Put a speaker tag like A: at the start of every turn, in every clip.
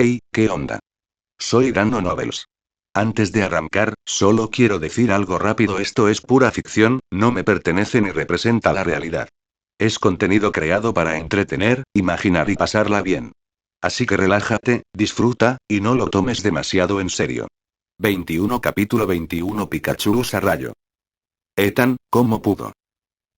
A: Hey, ¿qué onda? Soy Dano Nobles. Antes de arrancar, solo quiero decir algo rápido: esto es pura ficción, no me pertenece ni representa la realidad. Es contenido creado para entretener, imaginar y pasarla bien. Así que relájate, disfruta, y no lo tomes demasiado en serio. 21 Capítulo 21 Pikachu usa rayo. Ethan, ¿cómo pudo?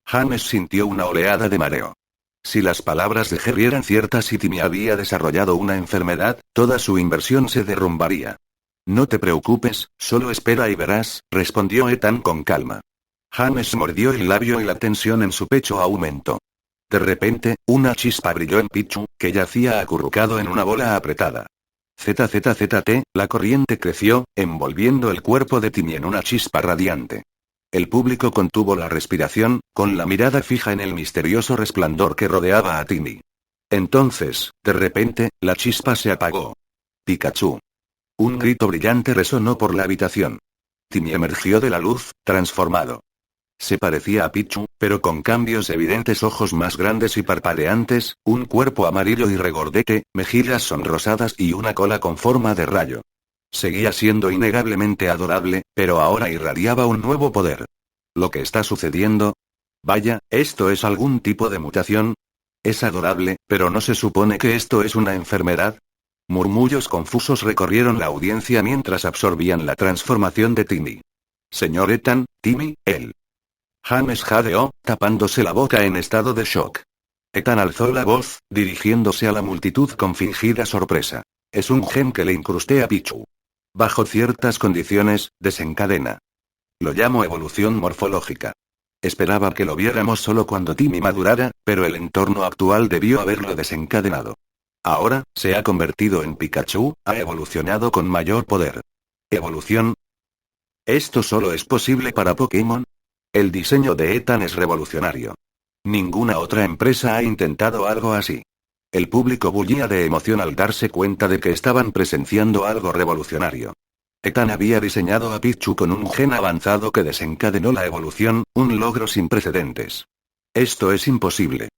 A: James sintió una oleada de mareo. Si las palabras de Harry eran ciertas y Timmy había desarrollado una enfermedad, toda su inversión se derrumbaría. No te preocupes, solo espera y verás, respondió Ethan con calma. James mordió el labio y la tensión en su pecho aumentó. De repente, una chispa brilló en Pichu, que yacía acurrucado en una bola apretada. ZZZT, la corriente creció, envolviendo el cuerpo de Timmy en una chispa radiante. El público contuvo la respiración, con la mirada fija en el misterioso resplandor que rodeaba a Timmy. Entonces, de repente, la chispa se apagó. ¡Pikachu! Un grito brillante resonó por la habitación. Timmy emergió de la luz, transformado. Se parecía a Pichu, pero con cambios evidentes: ojos más grandes y parpadeantes, un cuerpo amarillo y regordete, mejillas sonrosadas y una cola con forma de rayo. Seguía siendo innegablemente adorable, pero ahora irradiaba un nuevo poder. ¿Lo que está sucediendo? Vaya, ¿esto es algún tipo de mutación? Es adorable, pero ¿no se supone que esto es una enfermedad? Murmullos confusos recorrieron la audiencia mientras absorbían la transformación de Timmy. Señor Ethan, Timmy, él. James jadeó, tapándose la boca en estado de shock. Ethan alzó la voz, dirigiéndose a la multitud con fingida sorpresa. Es un gen que le incrusté a Pichu. Bajo ciertas condiciones, desencadena. Lo llamo evolución morfológica. Esperaba que lo viéramos solo cuando Timmy madurara, pero el entorno actual debió haberlo desencadenado. Ahora, se ha convertido en Pikachu, ha evolucionado con mayor poder. ¿Evolución? ¿Esto solo es posible para Pokémon? El diseño de Ethan es revolucionario. Ninguna otra empresa ha intentado algo así. El público bullía de emoción al darse cuenta de que estaban presenciando algo revolucionario. Ethan había diseñado a Pichu con un gen avanzado que desencadenó la evolución, un logro sin precedentes. Esto es imposible,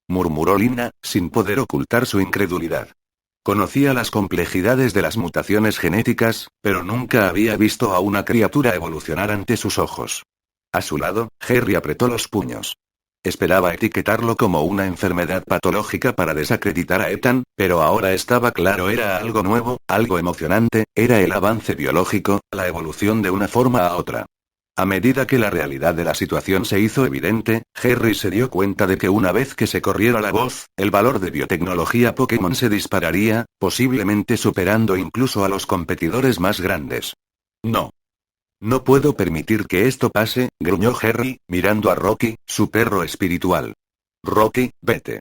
A: murmuró Lina, sin poder ocultar su incredulidad. Conocía las complejidades de las mutaciones genéticas, pero nunca había visto a una criatura evolucionar ante sus ojos. A su lado, Harry apretó los puños. Esperaba etiquetarlo como una enfermedad patológica para desacreditar a Ethan, pero ahora estaba claro: era algo nuevo, algo emocionante, era el avance biológico, la evolución de una forma a otra. A medida que la realidad de la situación se hizo evidente, Harry se dio cuenta de que una vez que se corriera la voz, el valor de biotecnología Pokémon se dispararía, posiblemente superando incluso a los competidores más grandes. No. No puedo permitir que esto pase, gruñó Harry, mirando a Rocky, su perro espiritual. Rocky, vete.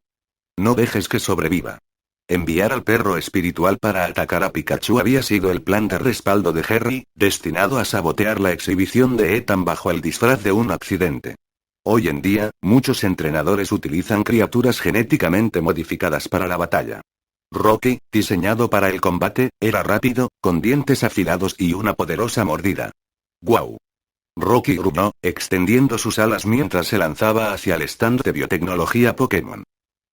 A: No dejes que sobreviva. Enviar al perro espiritual para atacar a Pikachu había sido el plan de respaldo de Harry, destinado a sabotear la exhibición de Ethan bajo el disfraz de un accidente. Hoy en día, muchos entrenadores utilizan criaturas genéticamente modificadas para la batalla. Rocky, diseñado para el combate, era rápido, con dientes afilados y una poderosa mordida. ¡Guau! Rocky gruñó, extendiendo sus alas mientras se lanzaba hacia el stand de biotecnología Pokémon.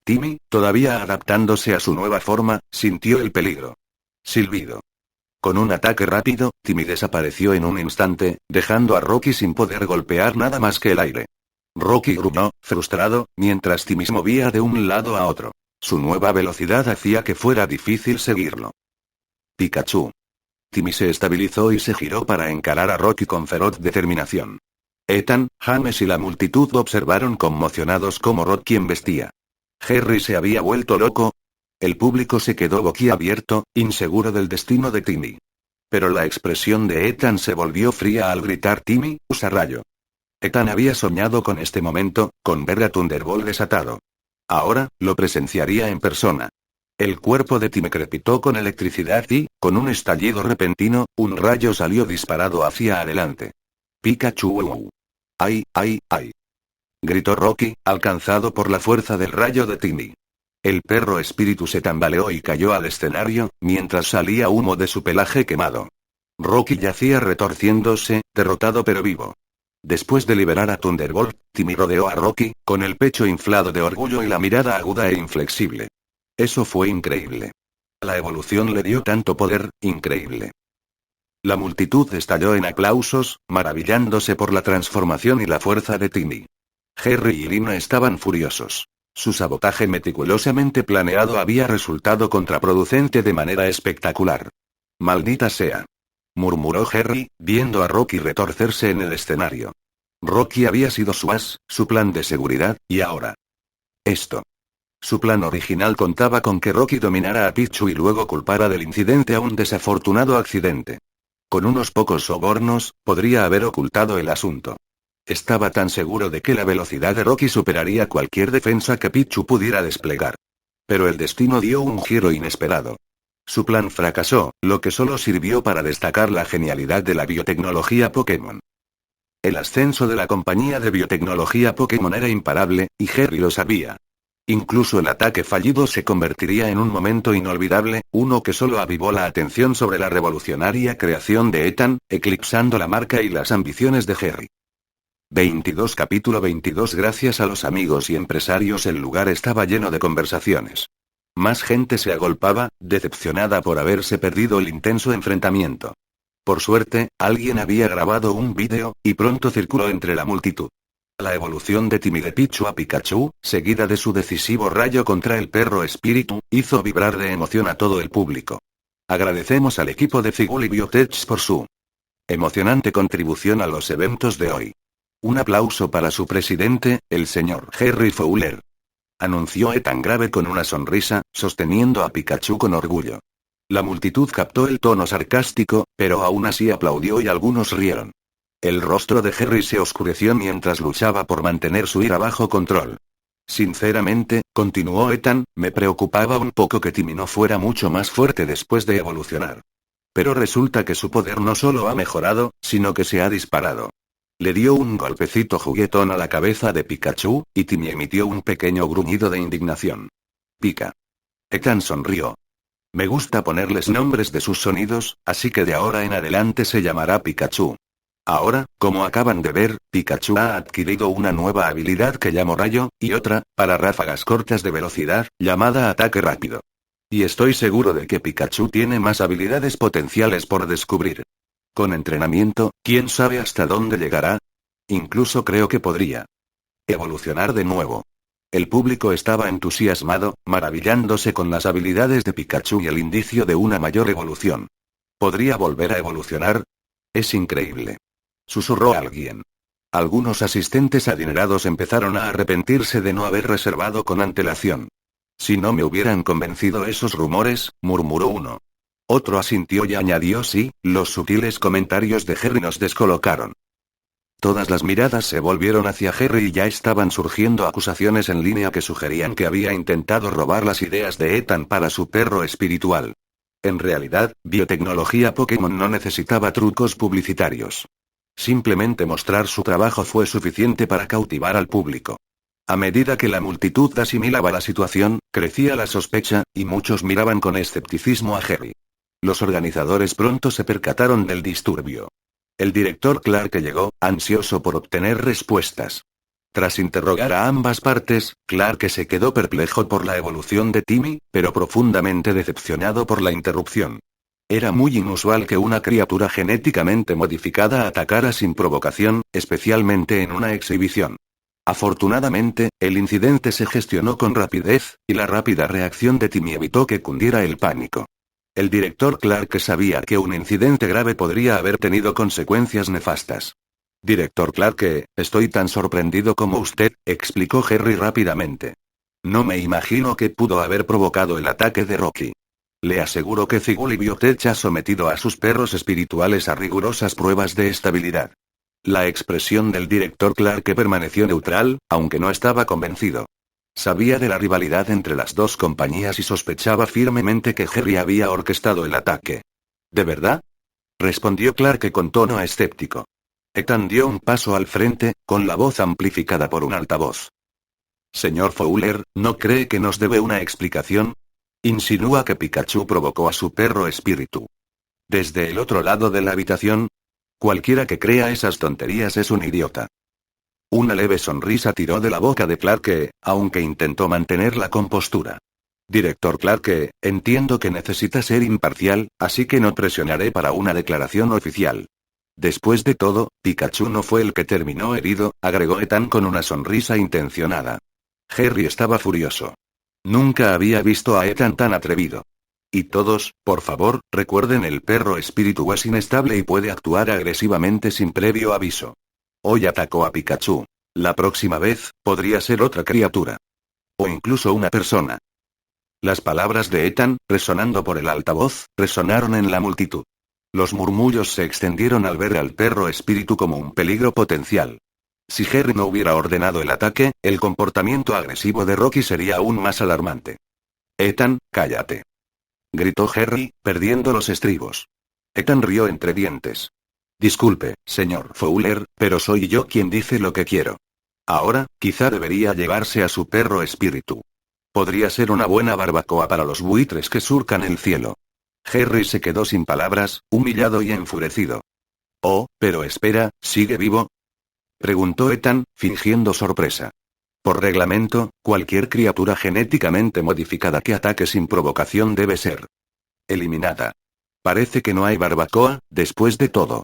A: Timmy, todavía adaptándose a su nueva forma, sintió el peligro. Silbido. Con un ataque rápido, Timmy desapareció en un instante, dejando a Rocky sin poder golpear nada más que el aire. Rocky gruñó, frustrado, mientras Timmy se movía de un lado a otro. Su nueva velocidad hacía que fuera difícil seguirlo. Pikachu. Timmy se estabilizó y se giró para encarar a Rocky con feroz determinación. Ethan, James y la multitud observaron conmocionados cómo Rocky embestía. Harry se había vuelto loco. El público se quedó boquiabierto, inseguro del destino de Timmy. Pero la expresión de Ethan se volvió fría al gritar: Timmy, usa rayo. Ethan había soñado con este momento, con ver a Thunderbolt desatado. Ahora, lo presenciaría en persona. El cuerpo de Timmy crepitó con electricidad y, con un estallido repentino, un rayo salió disparado hacia adelante. Pikachu. ¡Ay, ay, ay! Gritó Rocky, alcanzado por la fuerza del rayo de Timmy. El perro espíritu se tambaleó y cayó al escenario, mientras salía humo de su pelaje quemado. Rocky yacía retorciéndose, derrotado pero vivo. Después de liberar a Thunderbolt, Timmy rodeó a Rocky, con el pecho inflado de orgullo y la mirada aguda e inflexible. Eso fue increíble. La evolución le dio tanto poder, increíble. La multitud estalló en aplausos, maravillándose por la transformación y la fuerza de Timmy. Harry y Lina estaban furiosos. Su sabotaje meticulosamente planeado había resultado contraproducente de manera espectacular. «Maldita sea», murmuró Harry, viendo a Rocky retorcerse en el escenario. Rocky había sido su as, su plan de seguridad, y ahora esto. Su plan original contaba con que Rocky dominara a Pichu y luego culpara del incidente a un desafortunado accidente. Con unos pocos sobornos, podría haber ocultado el asunto. Estaba tan seguro de que la velocidad de Rocky superaría cualquier defensa que Pichu pudiera desplegar. Pero el destino dio un giro inesperado. Su plan fracasó, lo que solo sirvió para destacar la genialidad de la biotecnología Pokémon. El ascenso de la compañía de biotecnología Pokémon era imparable, y Harry lo sabía. Incluso el ataque fallido se convertiría en un momento inolvidable, uno que solo avivó la atención sobre la revolucionaria creación de Ethan, eclipsando la marca y las ambiciones de Harry. 22 Capítulo 22 Gracias a los amigos y empresarios el lugar estaba lleno de conversaciones. Más gente se agolpaba, decepcionada por haberse perdido el intenso enfrentamiento. Por suerte, alguien había grabado un vídeo, y pronto circuló entre la multitud. La evolución de Timmy de Pichu a Pikachu, seguida de su decisivo rayo contra el perro espíritu, hizo vibrar de emoción a todo el público. Agradecemos al equipo de Figul y Biotech por su emocionante contribución a los eventos de hoy. Un aplauso para su presidente, el señor Harry Fowler. Anunció Ethan grave con una sonrisa, sosteniendo a Pikachu con orgullo. La multitud captó el tono sarcástico, pero aún así aplaudió y algunos rieron. El rostro de Harry se oscureció mientras luchaba por mantener su ira bajo control. Sinceramente, continuó Ethan, me preocupaba un poco que Timmy no fuera mucho más fuerte después de evolucionar. Pero resulta que su poder no solo ha mejorado, sino que se ha disparado. Le dio un golpecito juguetón a la cabeza de Pikachu, y Timmy emitió un pequeño gruñido de indignación. Pika. Ethan sonrió. Me gusta ponerles nombres de sus sonidos, así que de ahora en adelante se llamará Pikachu. Ahora, como acaban de ver, Pikachu ha adquirido una nueva habilidad que llamo Rayo, y otra, para ráfagas cortas de velocidad, llamada Ataque Rápido. Y estoy seguro de que Pikachu tiene más habilidades potenciales por descubrir. Con entrenamiento, ¿quién sabe hasta dónde llegará? Incluso creo que podría evolucionar de nuevo. El público estaba entusiasmado, maravillándose con las habilidades de Pikachu y el indicio de una mayor evolución. ¿Podría volver a evolucionar? Es increíble. Susurró alguien. Algunos asistentes adinerados empezaron a arrepentirse de no haber reservado con antelación. Si no me hubieran convencido esos rumores, murmuró uno. Otro asintió y añadió sí, los sutiles comentarios de Harry nos descolocaron. Todas las miradas se volvieron hacia Harry y ya estaban surgiendo acusaciones en línea que sugerían que había intentado robar las ideas de Ethan para su perro espiritual. En realidad, biotecnología Pokémon no necesitaba trucos publicitarios. Simplemente mostrar su trabajo fue suficiente para cautivar al público. A medida que la multitud asimilaba la situación, crecía la sospecha, y muchos miraban con escepticismo a Harry. Los organizadores pronto se percataron del disturbio. El director Clark llegó, ansioso por obtener respuestas. Tras interrogar a ambas partes, Clark se quedó perplejo por la evolución de Timmy, pero profundamente decepcionado por la interrupción. Era muy inusual que una criatura genéticamente modificada atacara sin provocación, especialmente en una exhibición. Afortunadamente, el incidente se gestionó con rapidez, y la rápida reacción de Timmy evitó que cundiera el pánico. El director Clark sabía que un incidente grave podría haber tenido consecuencias nefastas. Director Clark, estoy tan sorprendido como usted, explicó Harry rápidamente. No me imagino qué pudo haber provocado el ataque de Rocky. Le aseguro que Figul y Biotech ha sometido a sus perros espirituales a rigurosas pruebas de estabilidad. La expresión del director Clark permaneció neutral, aunque no estaba convencido. Sabía de la rivalidad entre las dos compañías y sospechaba firmemente que Harry había orquestado el ataque. ¿De verdad? Respondió Clark con tono escéptico. Ethan dio un paso al frente, con la voz amplificada por un altavoz. Señor Fowler, ¿no cree que nos debe una explicación? Insinúa que Pikachu provocó a su perro espíritu. Desde el otro lado de la habitación, cualquiera que crea esas tonterías es un idiota. Una leve sonrisa tiró de la boca de Clark, aunque intentó mantener la compostura. Director Clarke, entiendo que necesita ser imparcial, así que no presionaré para una declaración oficial. Después de todo, Pikachu no fue el que terminó herido, agregó Ethan con una sonrisa intencionada. Harry estaba furioso. Nunca había visto a Ethan tan atrevido. Y todos, por favor, recuerden, el perro espíritu es inestable y puede actuar agresivamente sin previo aviso. Hoy atacó a Pikachu. La próxima vez, podría ser otra criatura. O incluso una persona. Las palabras de Ethan, resonando por el altavoz, resonaron en la multitud. Los murmullos se extendieron al ver al perro espíritu como un peligro potencial. Si Harry no hubiera ordenado el ataque, el comportamiento agresivo de Rocky sería aún más alarmante. Ethan, cállate. Gritó Harry, perdiendo los estribos. Ethan rió entre dientes. Disculpe, señor Fowler, pero soy yo quien dice lo que quiero. Ahora, quizá debería llevarse a su perro espíritu. Podría ser una buena barbacoa para los buitres que surcan el cielo. Harry se quedó sin palabras, humillado y enfurecido. Oh, pero espera, ¿sigue vivo?, preguntó Ethan, fingiendo sorpresa. Por reglamento, cualquier criatura genéticamente modificada que ataque sin provocación debe ser eliminada. Parece que no hay barbacoa, después de todo.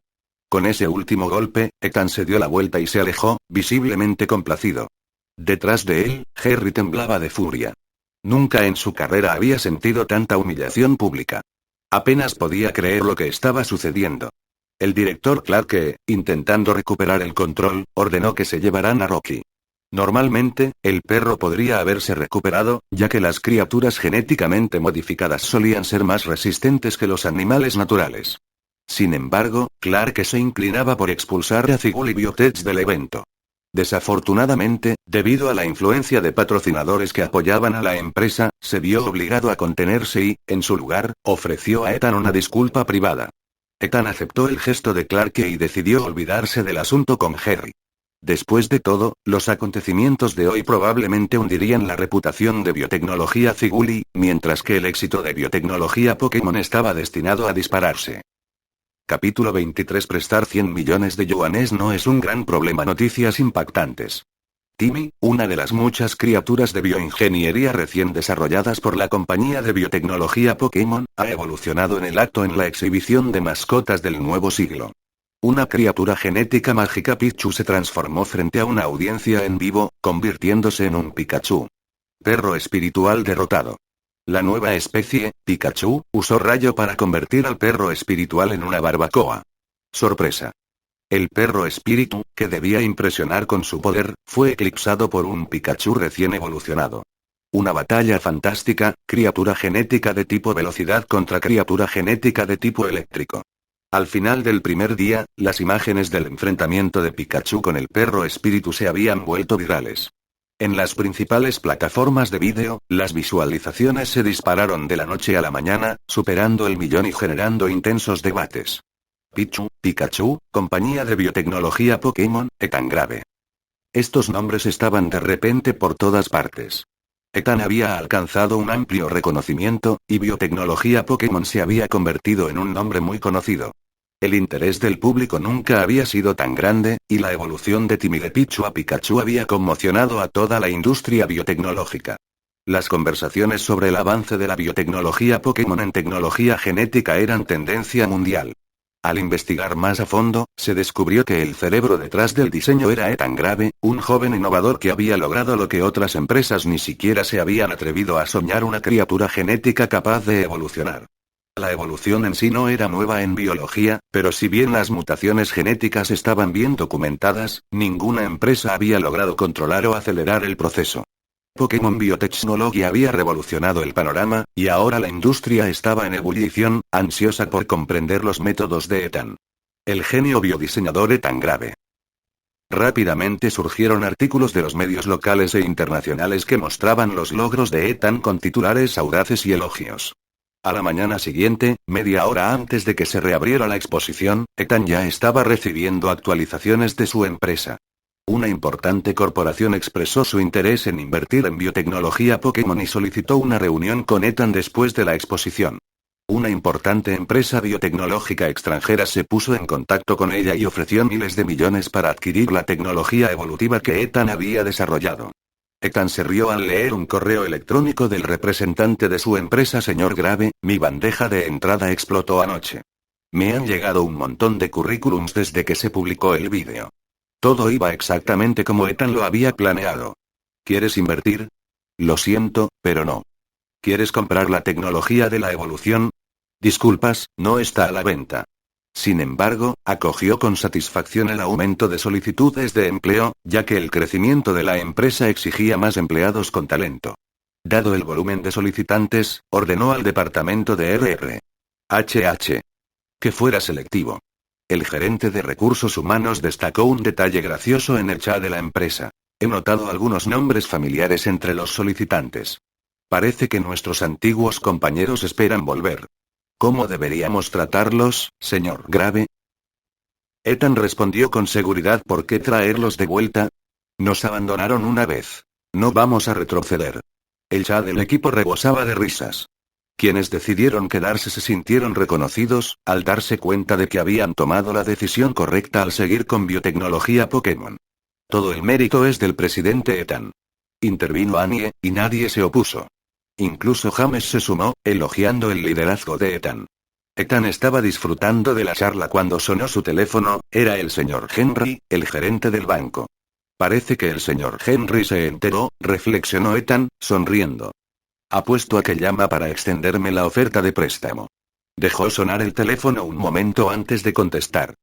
A: Con ese último golpe, Ethan se dio la vuelta y se alejó, visiblemente complacido. Detrás de él, Harry temblaba de furia. Nunca en su carrera había sentido tanta humillación pública. Apenas podía creer lo que estaba sucediendo. El director Clarke, intentando recuperar el control, ordenó que se llevaran a Rocky. Normalmente, el perro podría haberse recuperado, ya que las criaturas genéticamente modificadas solían ser más resistentes que los animales naturales. Sin embargo, Clarke se inclinaba por expulsar a Zigul y Biotech del evento. Desafortunadamente, debido a la influencia de patrocinadores que apoyaban a la empresa, se vio obligado a contenerse y, en su lugar, ofreció a Ethan una disculpa privada. Ethan aceptó el gesto de Clarke y decidió olvidarse del asunto con Harry. Después de todo, los acontecimientos de hoy probablemente hundirían la reputación de biotecnología Ziguli, mientras que el éxito de biotecnología Pokémon estaba destinado a dispararse. Capítulo 23. Prestar 100 millones de yuanes no es un gran problema. Noticias impactantes. Timmy, una de las muchas criaturas de bioingeniería recién desarrolladas por la compañía de biotecnología Pokémon, ha evolucionado en el acto en la exhibición de mascotas del nuevo siglo. Una criatura genética mágica Pichu se transformó frente a una audiencia en vivo, convirtiéndose en un Pikachu. Perro espiritual derrotado. La nueva especie, Pikachu, usó rayo para convertir al perro espiritual en una barbacoa. Sorpresa. El perro espíritu, que debía impresionar con su poder, fue eclipsado por un Pikachu recién evolucionado. Una batalla fantástica, criatura genética de tipo velocidad contra criatura genética de tipo eléctrico. Al final del primer día, las imágenes del enfrentamiento de Pikachu con el perro espíritu se habían vuelto virales. En las principales plataformas de vídeo, las visualizaciones se dispararon de la noche a la mañana, superando el 1.000.000 y generando intensos debates. Pikachu, compañía de biotecnología Pokémon, Ethan grave. Estos nombres estaban de repente por todas partes. Ethan había alcanzado un amplio reconocimiento, y biotecnología Pokémon se había convertido en un nombre muy conocido. El interés del público nunca había sido tan grande, y la evolución de Timmy de Pichu a Pikachu había conmocionado a toda la industria biotecnológica. Las conversaciones sobre el avance de la biotecnología Pokémon en tecnología genética eran tendencia mundial. Al investigar más a fondo, se descubrió que el cerebro detrás del diseño era Ethan Grave, un joven innovador que había logrado lo que otras empresas ni siquiera se habían atrevido a soñar: una criatura genética capaz de evolucionar. La evolución en sí no era nueva en biología, pero si bien las mutaciones genéticas estaban bien documentadas, ninguna empresa había logrado controlar o acelerar el proceso. Pokémon Biotechnology había revolucionado el panorama, y ahora la industria estaba en ebullición, ansiosa por comprender los métodos de Ethan. El genio biodiseñador Ethan Grave. Rápidamente surgieron artículos de los medios locales e internacionales que mostraban los logros de Ethan con titulares audaces y elogios. A la mañana siguiente, media hora antes de que se reabriera la exposición, Ethan ya estaba recibiendo actualizaciones de su empresa. Una importante corporación expresó su interés en invertir en biotecnología Pokémon y solicitó una reunión con Ethan después de la exposición. Una importante empresa biotecnológica extranjera se puso en contacto con ella y ofreció miles de millones para adquirir la tecnología evolutiva que Ethan había desarrollado. Ethan se rió al leer un correo electrónico del representante de su empresa. Señor Grave, mi bandeja de entrada explotó anoche. Me han llegado un montón de currículums desde que se publicó el vídeo. Todo iba exactamente como Ethan lo había planeado. ¿Quieres invertir? Lo siento, pero no. ¿Quieres comprar la tecnología de la evolución? Disculpas, no está a la venta. Sin embargo, acogió con satisfacción el aumento de solicitudes de empleo, ya que el crecimiento de la empresa exigía más empleados con talento. Dado el volumen de solicitantes, ordenó al departamento de RRHH que fuera selectivo. El gerente de recursos humanos destacó un detalle gracioso en el chat de la empresa. He notado algunos nombres familiares entre los solicitantes. Parece que nuestros antiguos compañeros esperan volver. ¿Cómo deberíamos tratarlos, señor Grave? Ethan respondió con seguridad. ¿Por qué traerlos de vuelta? Nos abandonaron una vez. No vamos a retroceder. El chat del equipo rebosaba de risas. Quienes decidieron quedarse se sintieron reconocidos, al darse cuenta de que habían tomado la decisión correcta al seguir con biotecnología Pokémon. Todo el mérito es del presidente Ethan. Intervino Annie, y nadie se opuso. Incluso James se sumó, elogiando el liderazgo de Ethan. Ethan estaba disfrutando de la charla cuando sonó su teléfono. Era el señor Henry, el gerente del banco. Parece que el señor Henry se enteró, reflexionó Ethan, sonriendo. Apuesto a que llama para extenderme la oferta de préstamo. Dejó sonar el teléfono un momento antes de contestar.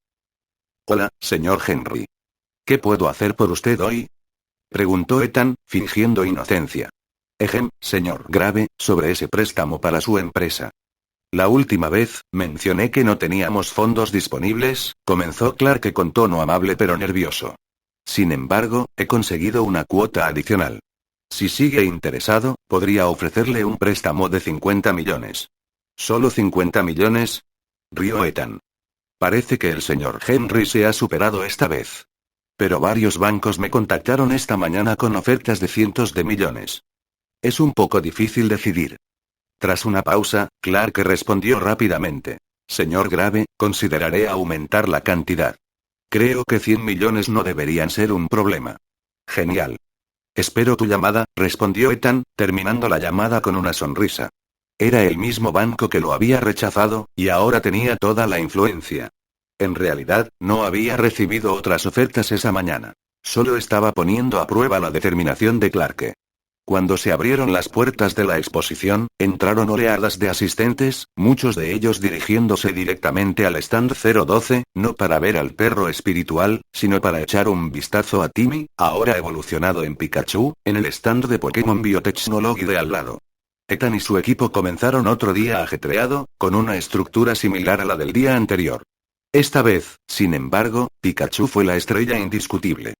A: Hola, señor Henry. ¿Qué puedo hacer por usted hoy? Preguntó Ethan, fingiendo inocencia. Señor Grave, sobre ese préstamo para su empresa. La última vez, mencioné que no teníamos fondos disponibles, comenzó Clark con tono amable pero nervioso. Sin embargo, he conseguido una cuota adicional. Si sigue interesado, podría ofrecerle un préstamo de 50 millones. ¿Solo 50 millones? Rió Ethan. Parece que el señor Henry se ha superado esta vez. Pero varios bancos me contactaron esta mañana con ofertas de cientos de millones. Es un poco difícil decidir. Tras una pausa, Clark respondió rápidamente. Señor Grave, consideraré aumentar la cantidad. Creo que 100 millones no deberían ser un problema. Genial. Espero tu llamada, respondió Ethan, terminando la llamada con una sonrisa. Era el mismo banco que lo había rechazado, y ahora tenía toda la influencia. En realidad, no había recibido otras ofertas esa mañana. Solo estaba poniendo a prueba la determinación de Clark. Cuando se abrieron las puertas de la exposición, entraron oleadas de asistentes, muchos de ellos dirigiéndose directamente al stand 012, no para ver al perro espiritual, sino para echar un vistazo a Timmy, ahora evolucionado en Pikachu, en el stand de Pokémon Biotechnology de al lado. Ethan y su equipo comenzaron otro día ajetreado, con una estructura similar a la del día anterior. Esta vez, sin embargo, Pikachu fue la estrella indiscutible.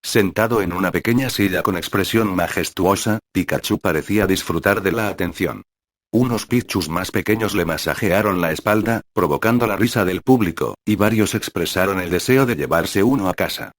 A: Sentado en una pequeña silla con expresión majestuosa, Pikachu parecía disfrutar de la atención. Unos Pichus más pequeños le masajearon la espalda, provocando la risa del público, y varios expresaron el deseo de llevarse uno a casa.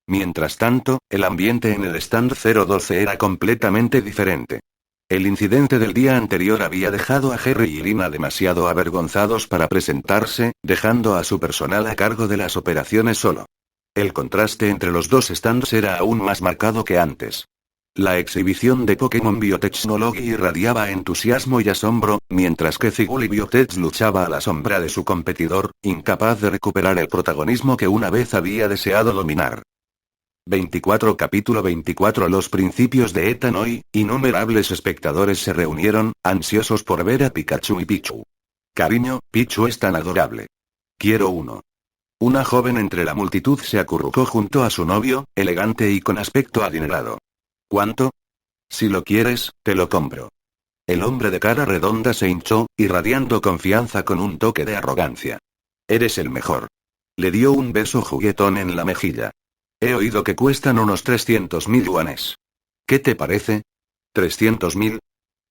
A: Mientras tanto, el ambiente en el stand 012 era completamente diferente. El incidente del día anterior había dejado a Harry y Lina demasiado avergonzados para presentarse, dejando a su personal a cargo de las operaciones solo. El contraste entre los dos stands era aún más marcado que antes. La exhibición de Pokémon Biotechnology irradiaba entusiasmo y asombro, mientras que Zigul Biotech luchaba a la sombra de su competidor, incapaz de recuperar el protagonismo que una vez había deseado dominar. 24 Capítulo 24 Los principios de Ethan. Hoy, innumerables espectadores se reunieron, ansiosos por ver a Pikachu y Pichu. Cariño, Pichu es tan adorable. Quiero uno. Una joven entre la multitud se acurrucó junto a su novio, elegante y con aspecto adinerado. ¿Cuánto? Si lo quieres, te lo compro. El hombre de cara redonda se hinchó, irradiando confianza con un toque de arrogancia. Eres el mejor. Le dio un beso juguetón en la mejilla. He oído que cuestan unos 300.000 yuanes. ¿Qué te parece? ¿300.000?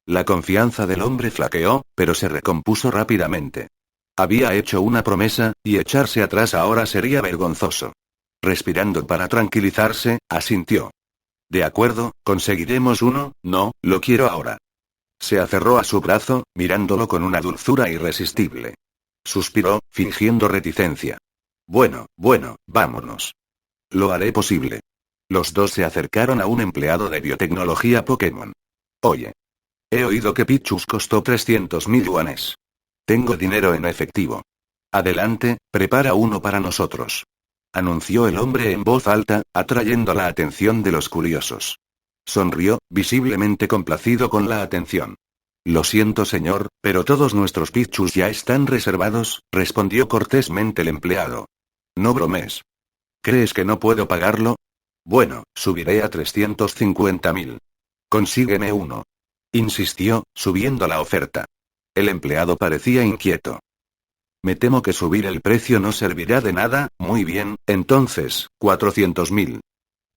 A: La confianza del hombre flaqueó, pero se recompuso rápidamente. Había hecho una promesa, y echarse atrás ahora sería vergonzoso. Respirando para tranquilizarse, asintió. De acuerdo, conseguiremos uno, no, lo quiero ahora. Se aferró a su brazo, mirándolo con una dulzura irresistible. Suspiró, fingiendo reticencia. Bueno, vámonos. Lo haré posible. Los dos se acercaron a un empleado de biotecnología Pokémon. Oye. He oído que Pichus costó 300.000 yuanes. Tengo dinero en efectivo. Adelante, prepara uno para nosotros. Anunció el hombre en voz alta, atrayendo la atención de los curiosos. Sonrió, visiblemente complacido con la atención. Lo siento, señor, pero todos nuestros Pichus ya están reservados, respondió cortésmente el empleado. No bromes. ¿Crees que no puedo pagarlo? Bueno, subiré a 350.000. Consígueme uno. Insistió, subiendo la oferta. El empleado parecía inquieto. Me temo que subir el precio no servirá de nada. Muy bien, entonces, 400.000.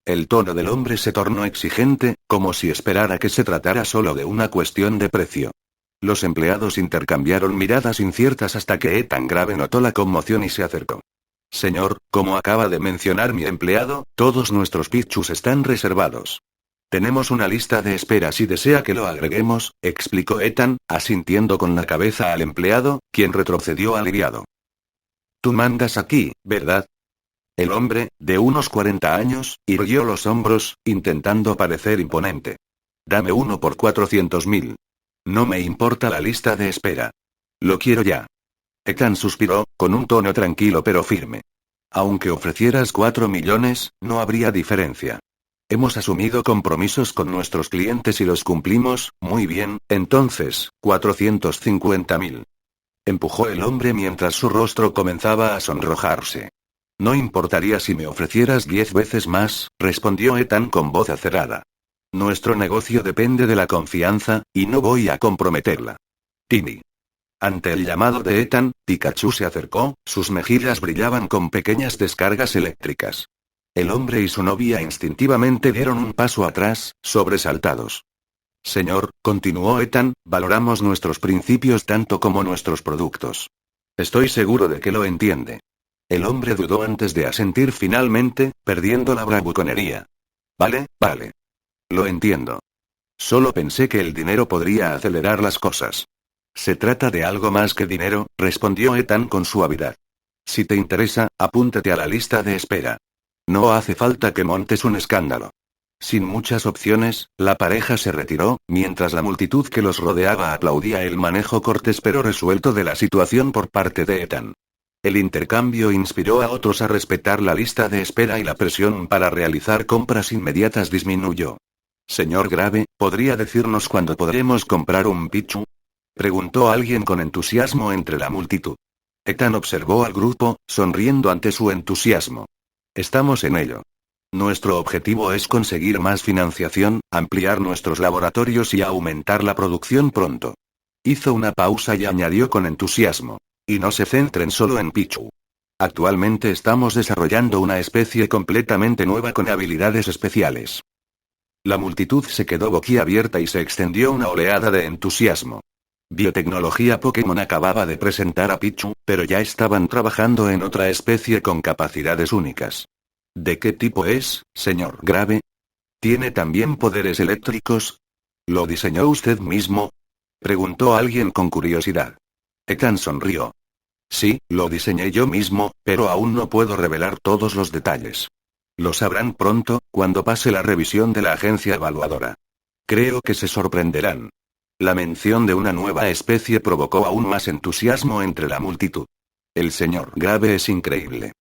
A: El tono del hombre se tornó exigente, como si esperara que se tratara solo de una cuestión de precio. Los empleados intercambiaron miradas inciertas hasta que Ethan Grave notó la conmoción y se acercó. Señor, como acaba de mencionar mi empleado, todos nuestros Pichus están reservados. Tenemos una lista de espera si desea que lo agreguemos, explicó Ethan, asintiendo con la cabeza al empleado, quien retrocedió aliviado. Tú mandas aquí, ¿verdad? El hombre, de unos 40 años, irguió los hombros, intentando parecer imponente. Dame uno por 400.000. No me importa la lista de espera. Lo quiero ya. Ethan suspiró, con un tono tranquilo pero firme. Aunque ofrecieras 4 millones, no habría diferencia. Hemos asumido compromisos con nuestros clientes y los cumplimos. Muy bien, entonces, 450.000. Empujó el hombre mientras su rostro comenzaba a sonrojarse. No importaría si me ofrecieras 10 veces más, respondió Ethan con voz acerada. Nuestro negocio depende de la confianza, y no voy a comprometerla. Timmy. Ante el llamado de Ethan, Pikachu se acercó, sus mejillas brillaban con pequeñas descargas eléctricas. El hombre y su novia instintivamente dieron un paso atrás, sobresaltados. Señor, continuó Ethan, valoramos nuestros principios tanto como nuestros productos. Estoy seguro de que lo entiende. El hombre dudó antes de asentir finalmente, perdiendo la bravuconería. Vale. Lo entiendo. Solo pensé que el dinero podría acelerar las cosas. Se trata de algo más que dinero, respondió Ethan con suavidad. Si te interesa, apúntate a la lista de espera. No hace falta que montes un escándalo. Sin muchas opciones, la pareja se retiró, mientras la multitud que los rodeaba aplaudía el manejo cortés pero resuelto de la situación por parte de Ethan. El intercambio inspiró a otros a respetar la lista de espera y la presión para realizar compras inmediatas disminuyó. Señor Grave, ¿podría decirnos cuándo podremos comprar un Pichu? Preguntó alguien con entusiasmo entre la multitud. Ethan observó al grupo, sonriendo ante su entusiasmo. Estamos en ello. Nuestro objetivo es conseguir más financiación, ampliar nuestros laboratorios y aumentar la producción pronto. Hizo una pausa y añadió con entusiasmo. Y no se centren solo en Pichu. Actualmente estamos desarrollando una especie completamente nueva con habilidades especiales. La multitud se quedó boquiabierta y se extendió una oleada de entusiasmo. Biotecnología Pokémon acababa de presentar a Pichu, pero ya estaban trabajando en otra especie con capacidades únicas. ¿De qué tipo es, señor Grave? ¿Tiene también poderes eléctricos? ¿Lo diseñó usted mismo? Preguntó alguien con curiosidad. Ethan sonrió. Sí, lo diseñé yo mismo, pero aún no puedo revelar todos los detalles. Lo sabrán pronto, cuando pase la revisión de la agencia evaluadora. Creo que se sorprenderán. La mención de una nueva especie provocó aún más entusiasmo entre la multitud. El señor Grave es increíble.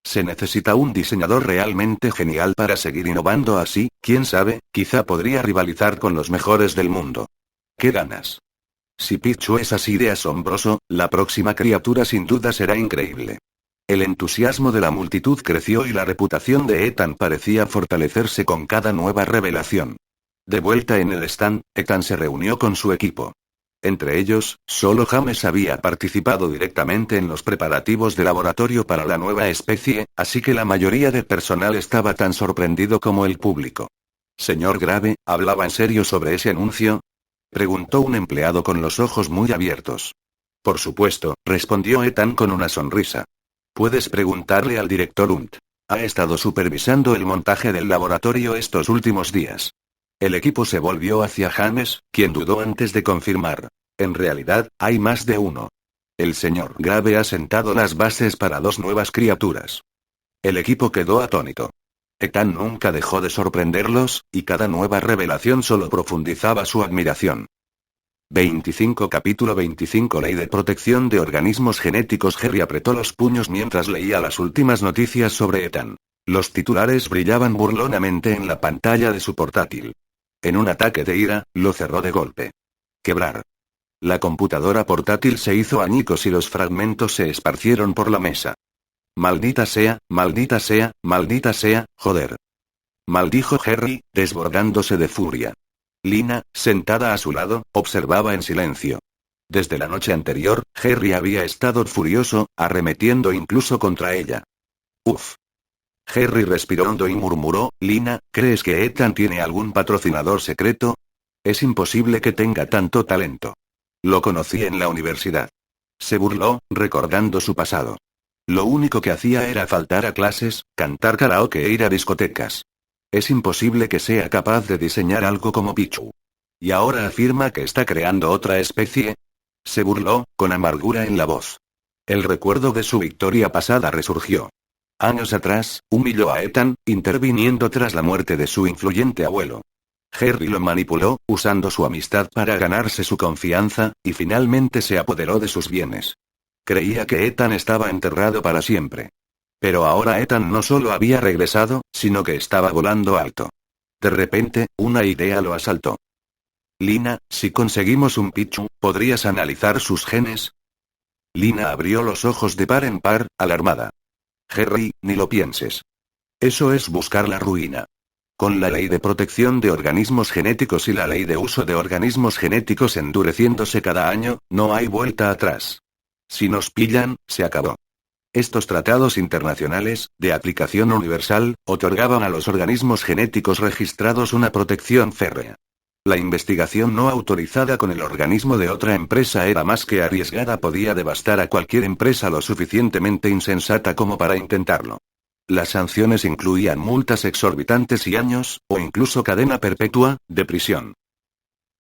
A: Se necesita un diseñador realmente genial para seguir innovando así, quién sabe, quizá podría rivalizar con los mejores del mundo. ¡Qué ganas! Si Pichu es así de asombroso, la próxima criatura sin duda será increíble. El entusiasmo de la multitud creció y la reputación de Ethan parecía fortalecerse con cada nueva revelación. De vuelta en el stand, Ethan se reunió con su equipo. Entre ellos, solo James había participado directamente en los preparativos de laboratorio para la nueva especie, así que la mayoría del personal estaba tan sorprendido como el público. Señor Grave, ¿hablaba en serio sobre ese anuncio? Preguntó un empleado con los ojos muy abiertos. Por supuesto, respondió Ethan con una sonrisa. Puedes preguntarle al director Hunt. Ha estado supervisando el montaje del laboratorio estos últimos días. El equipo se volvió hacia James, quien dudó antes de confirmar. En realidad, hay más de uno. El señor Grave ha sentado las bases para 2 nuevas criaturas. El equipo quedó atónito. Ethan nunca dejó de sorprenderlos, y cada nueva revelación solo profundizaba su admiración. 25 Capítulo 25 Ley de Protección de Organismos Genéticos. Harry apretó los puños mientras leía las últimas noticias sobre Ethan. Los titulares brillaban burlonamente en la pantalla de su portátil. En un ataque de ira, lo cerró de golpe. Quebrar. La computadora portátil se hizo añicos y los fragmentos se esparcieron por la mesa. Maldita sea, maldita sea, maldita sea, joder. Maldijo Harry, desbordándose de furia. Lina, sentada a su lado, observaba en silencio. Desde la noche anterior, Harry había estado furioso, arremetiendo incluso contra ella. Uf. Harry respiró hondo y murmuró, Lina, ¿crees que Ethan tiene algún patrocinador secreto? Es imposible que tenga tanto talento. Lo conocí en la universidad. Se burló, recordando su pasado. Lo único que hacía era faltar a clases, cantar karaoke e ir a discotecas. Es imposible que sea capaz de diseñar algo como Pichu. ¿Y ahora afirma que está creando otra especie? Se burló, con amargura en la voz. El recuerdo de su victoria pasada resurgió. Años atrás, humilló a Ethan, interviniendo tras la muerte de su influyente abuelo. Harry lo manipuló, usando su amistad para ganarse su confianza, y finalmente se apoderó de sus bienes. Creía que Ethan estaba enterrado para siempre. Pero ahora Ethan no solo había regresado, sino que estaba volando alto. De repente, una idea lo asaltó. Lina, si conseguimos un Pichu, ¿podrías analizar sus genes? Lina abrió los ojos de par en par, alarmada. Harry, ni lo pienses. Eso es buscar la ruina. Con la ley de protección de organismos genéticos y la ley de uso de organismos genéticos endureciéndose cada año, no hay vuelta atrás. Si nos pillan, se acabó. Estos tratados internacionales, de aplicación universal, otorgaban a los organismos genéticos registrados una protección férrea. La investigación no autorizada con el organismo de otra empresa era más que arriesgada, podía devastar a cualquier empresa lo suficientemente insensata como para intentarlo. Las sanciones incluían multas exorbitantes y años, o incluso cadena perpetua, de prisión.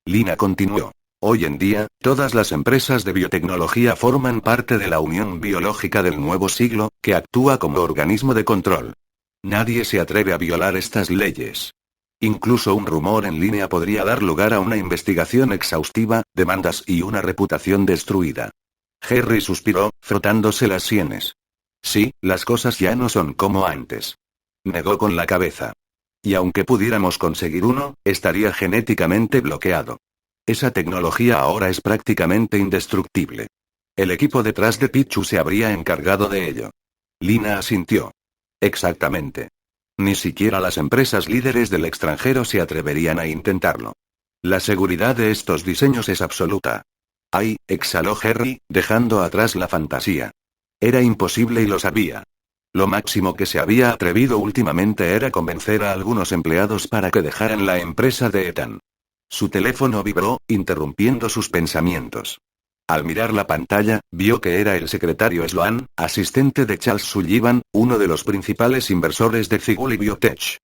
A: Lina continuó. Hoy en día, todas las empresas de biotecnología forman parte de la Unión Biológica del Nuevo Siglo, que actúa como organismo de control. Nadie se atreve a violar estas leyes. Incluso un rumor en línea podría dar lugar a una investigación exhaustiva, demandas y una reputación destruida. Harry suspiró, frotándose las sienes. Sí, las cosas ya no son como antes. Negó con la cabeza. Y aunque pudiéramos conseguir uno, estaría genéticamente bloqueado. Esa tecnología ahora es prácticamente indestructible. El equipo detrás de Pichu se habría encargado de ello. Lina asintió. Exactamente. Ni siquiera las empresas líderes del extranjero se atreverían a intentarlo. La seguridad de estos diseños es absoluta. Ay, exhaló Harry, dejando atrás la fantasía. Era imposible y lo sabía. Lo máximo que se había atrevido últimamente era convencer a algunos empleados para que dejaran la empresa de Ethan. Su teléfono vibró, interrumpiendo sus pensamientos. Al mirar la pantalla, vio que era el secretario Sloan, asistente de Charles Sullivan, uno de los principales inversores de Ziguli Biotech.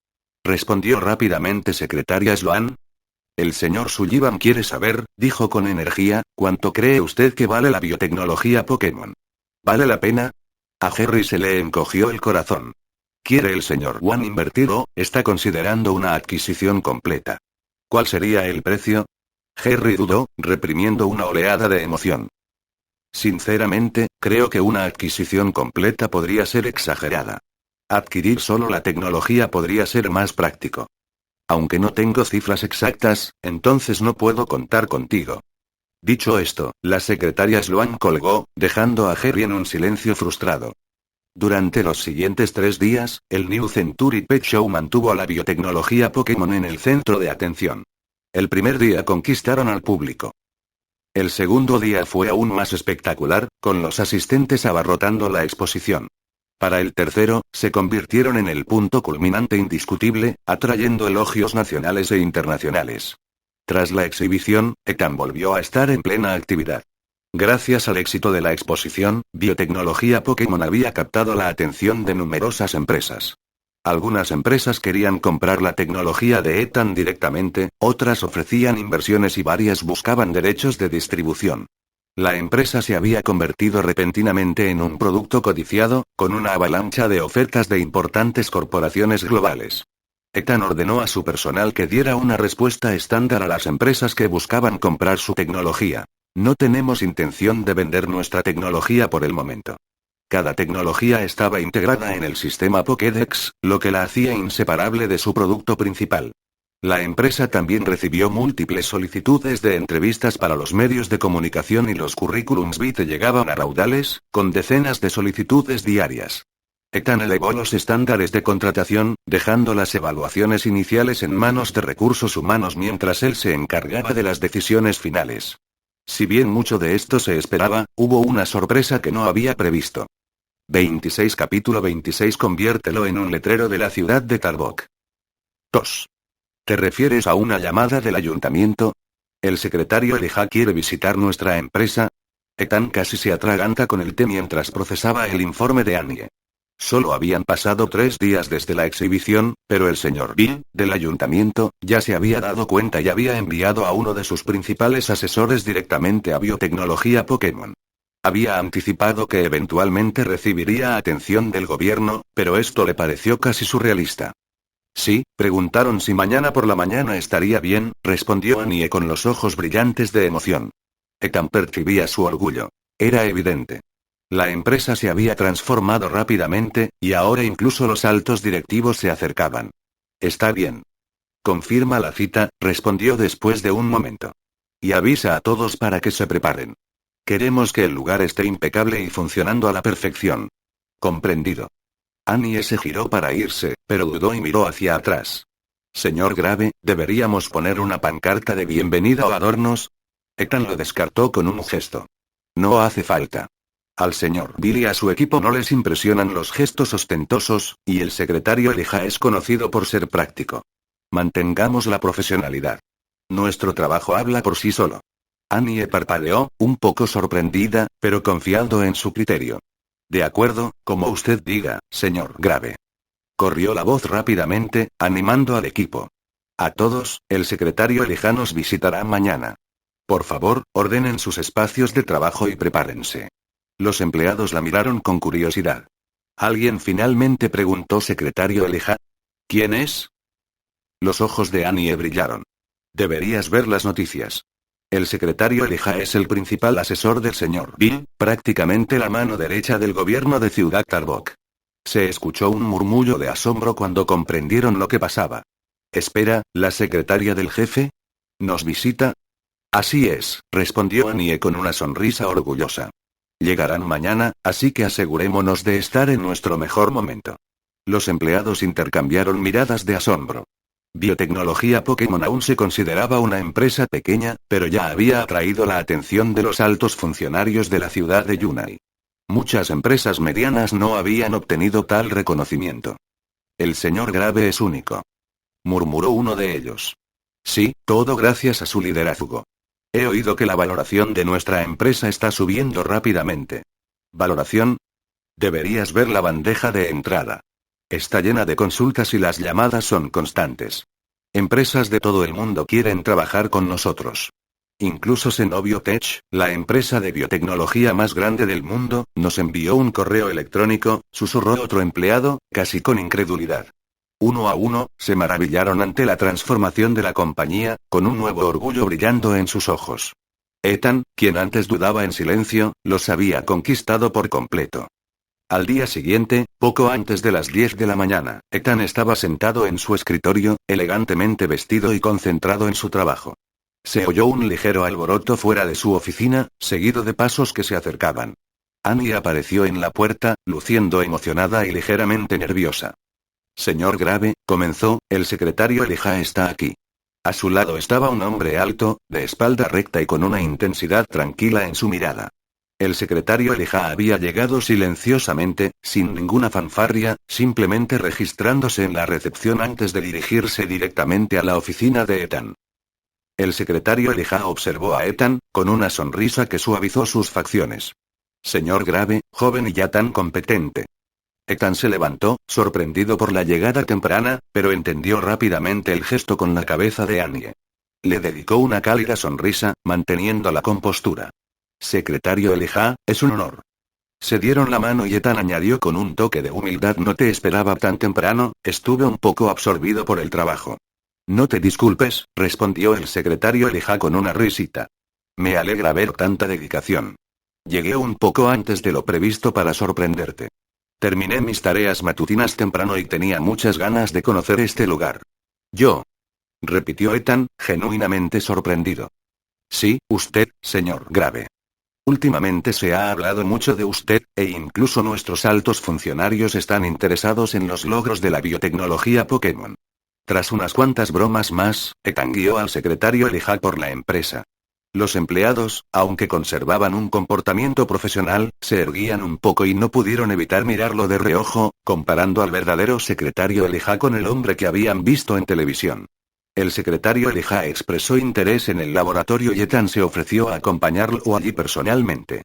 A: Respondió rápidamente secretaria Sloan. El señor Sullivan quiere saber, dijo con energía, ¿cuánto cree usted que vale la biotecnología Pokémon? ¿Vale la pena? A Harry se le encogió el corazón. ¿Quiere el señor Wan invertir o está considerando una adquisición completa? ¿Cuál sería el precio? Harry dudó, reprimiendo una oleada de emoción. Sinceramente, creo que una adquisición completa podría ser exagerada. Adquirir solo la tecnología podría ser más práctico. Aunque no tengo cifras exactas, entonces no puedo contar contigo. Dicho esto, la secretaria Sloan colgó, dejando a Harry en un silencio frustrado. Durante los siguientes 3 días, el New Century Pet Show mantuvo a la biotecnología Pokémon en el centro de atención. El primer día conquistaron al público. El segundo día fue aún más espectacular, con los asistentes abarrotando la exposición. Para el tercero, se convirtieron en el punto culminante indiscutible, atrayendo elogios nacionales e internacionales. Tras la exhibición, Ethan volvió a estar en plena actividad. Gracias al éxito de la exposición, biotecnología Pokémon había captado la atención de numerosas empresas. Algunas empresas querían comprar la tecnología de Ethan directamente, otras ofrecían inversiones y varias buscaban derechos de distribución. La empresa se había convertido repentinamente en un producto codiciado, con una avalancha de ofertas de importantes corporaciones globales. Ethan ordenó a su personal que diera una respuesta estándar a las empresas que buscaban comprar su tecnología. No tenemos intención de vender nuestra tecnología por el momento. Cada tecnología estaba integrada en el sistema Pokédex, lo que la hacía inseparable de su producto principal. La empresa también recibió múltiples solicitudes de entrevistas para los medios de comunicación y los currículums vitae llegaban a raudales, con decenas de solicitudes diarias. Ethan elevó los estándares de contratación, dejando las evaluaciones iniciales en manos de recursos humanos mientras él se encargaba de las decisiones finales. Si bien mucho de esto se esperaba, hubo una sorpresa que no había previsto. 26 Capítulo 26 Conviértelo en un letrero de la ciudad de Tarbok. 2. ¿Te refieres a una llamada del ayuntamiento? ¿El secretario Elijah quiere visitar nuestra empresa? Ethan casi se atraganta con el té mientras procesaba el informe de Annie. Solo habían pasado 3 días desde la exhibición, pero el señor Bill, del ayuntamiento, ya se había dado cuenta y había enviado a uno de sus principales asesores directamente a Biotecnología Pokémon. Había anticipado que eventualmente recibiría atención del gobierno, pero esto le pareció casi surrealista. Sí, preguntaron si mañana por la mañana estaría bien, respondió Annie con los ojos brillantes de emoción. Ethan percibía su orgullo. Era evidente. La empresa se había transformado rápidamente, y ahora incluso los altos directivos se acercaban. Está bien. Confirma la cita, respondió después de un momento. Y avisa a todos para que se preparen. Queremos que el lugar esté impecable y funcionando a la perfección. Comprendido. Annie se giró para irse, pero dudó y miró hacia atrás. Señor Grave, ¿deberíamos poner una pancarta de bienvenida o adornos? Ethan lo descartó con un gesto. No hace falta. Al señor Bill y a su equipo no les impresionan los gestos ostentosos, y el secretario Elijah es conocido por ser práctico. Mantengamos la profesionalidad. Nuestro trabajo habla por sí solo. Annie parpadeó, un poco sorprendida, pero confiando en su criterio. De acuerdo, como usted diga, señor Grave. Corrió la voz rápidamente, animando al equipo. A todos, el secretario Elijah nos visitará mañana. Por favor, ordenen sus espacios de trabajo y prepárense. Los empleados la miraron con curiosidad. ¿Alguien finalmente preguntó secretario Elijah? ¿Quién es? Los ojos de Annie brillaron. Deberías ver las noticias. El secretario Elijah es el principal asesor del señor Bill, prácticamente la mano derecha del gobierno de Ciudad Tarbok. Se escuchó un murmullo de asombro cuando comprendieron lo que pasaba. Espera, ¿la secretaria del jefe? ¿Nos visita? Así es, respondió Annie con una sonrisa orgullosa. Llegarán mañana, así que asegurémonos de estar en nuestro mejor momento. Los empleados intercambiaron miradas de asombro. Biotecnología Pokémon aún se consideraba una empresa pequeña, pero ya había atraído la atención de los altos funcionarios de la ciudad de Yunai. Muchas empresas medianas no habían obtenido tal reconocimiento. El señor Grave es único. Murmuró uno de ellos. Sí, todo gracias a su liderazgo. He oído que la valoración de nuestra empresa está subiendo rápidamente. ¿Valoración? Deberías ver la bandeja de entrada. Está llena de consultas y las llamadas son constantes. Empresas de todo el mundo quieren trabajar con nosotros. Incluso Xenobiotech, la empresa de biotecnología más grande del mundo, nos envió un correo electrónico, susurró otro empleado, casi con incredulidad. Uno a uno, se maravillaron ante la transformación de la compañía, con un nuevo orgullo brillando en sus ojos. Ethan, quien antes dudaba en silencio, los había conquistado por completo. Al día siguiente, poco antes de las 10 de la mañana, Ethan estaba sentado en su escritorio, elegantemente vestido y concentrado en su trabajo. Se oyó un ligero alboroto fuera de su oficina, seguido de pasos que se acercaban. Annie apareció en la puerta, luciendo emocionada y ligeramente nerviosa. Señor Grave, comenzó, el secretario Elijah está aquí. A su lado estaba un hombre alto, de espalda recta y con una intensidad tranquila en su mirada. El secretario Elijah había llegado silenciosamente, sin ninguna fanfarria, simplemente registrándose en la recepción antes de dirigirse directamente a la oficina de Ethan. El secretario Elijah observó a Ethan, con una sonrisa que suavizó sus facciones. Señor Grave, joven y ya tan competente. Ethan se levantó, sorprendido por la llegada temprana, pero entendió rápidamente el gesto con la cabeza de Annie. Le dedicó una cálida sonrisa, manteniendo la compostura. Secretario Elijah, es un honor. Se dieron la mano y Ethan añadió con un toque de humildad: no te esperaba tan temprano, estuve un poco absorbido por el trabajo. No te disculpes, respondió el secretario Elijah con una risita. Me alegra ver tanta dedicación. Llegué un poco antes de lo previsto para sorprenderte. Terminé mis tareas matutinas temprano y tenía muchas ganas de conocer este lugar. Yo. Repitió Ethan, genuinamente sorprendido. Sí, usted, señor Grave. Últimamente se ha hablado mucho de usted, e incluso nuestros altos funcionarios están interesados en los logros de la biotecnología Pokémon. Tras unas cuantas bromas más, Ethan guió al secretario Elijah por la empresa. Los empleados, aunque conservaban un comportamiento profesional, se erguían un poco y no pudieron evitar mirarlo de reojo, comparando al verdadero secretario Elijah con el hombre que habían visto en televisión. El secretario Elijah expresó interés en el laboratorio y Ethan se ofreció a acompañarlo allí personalmente.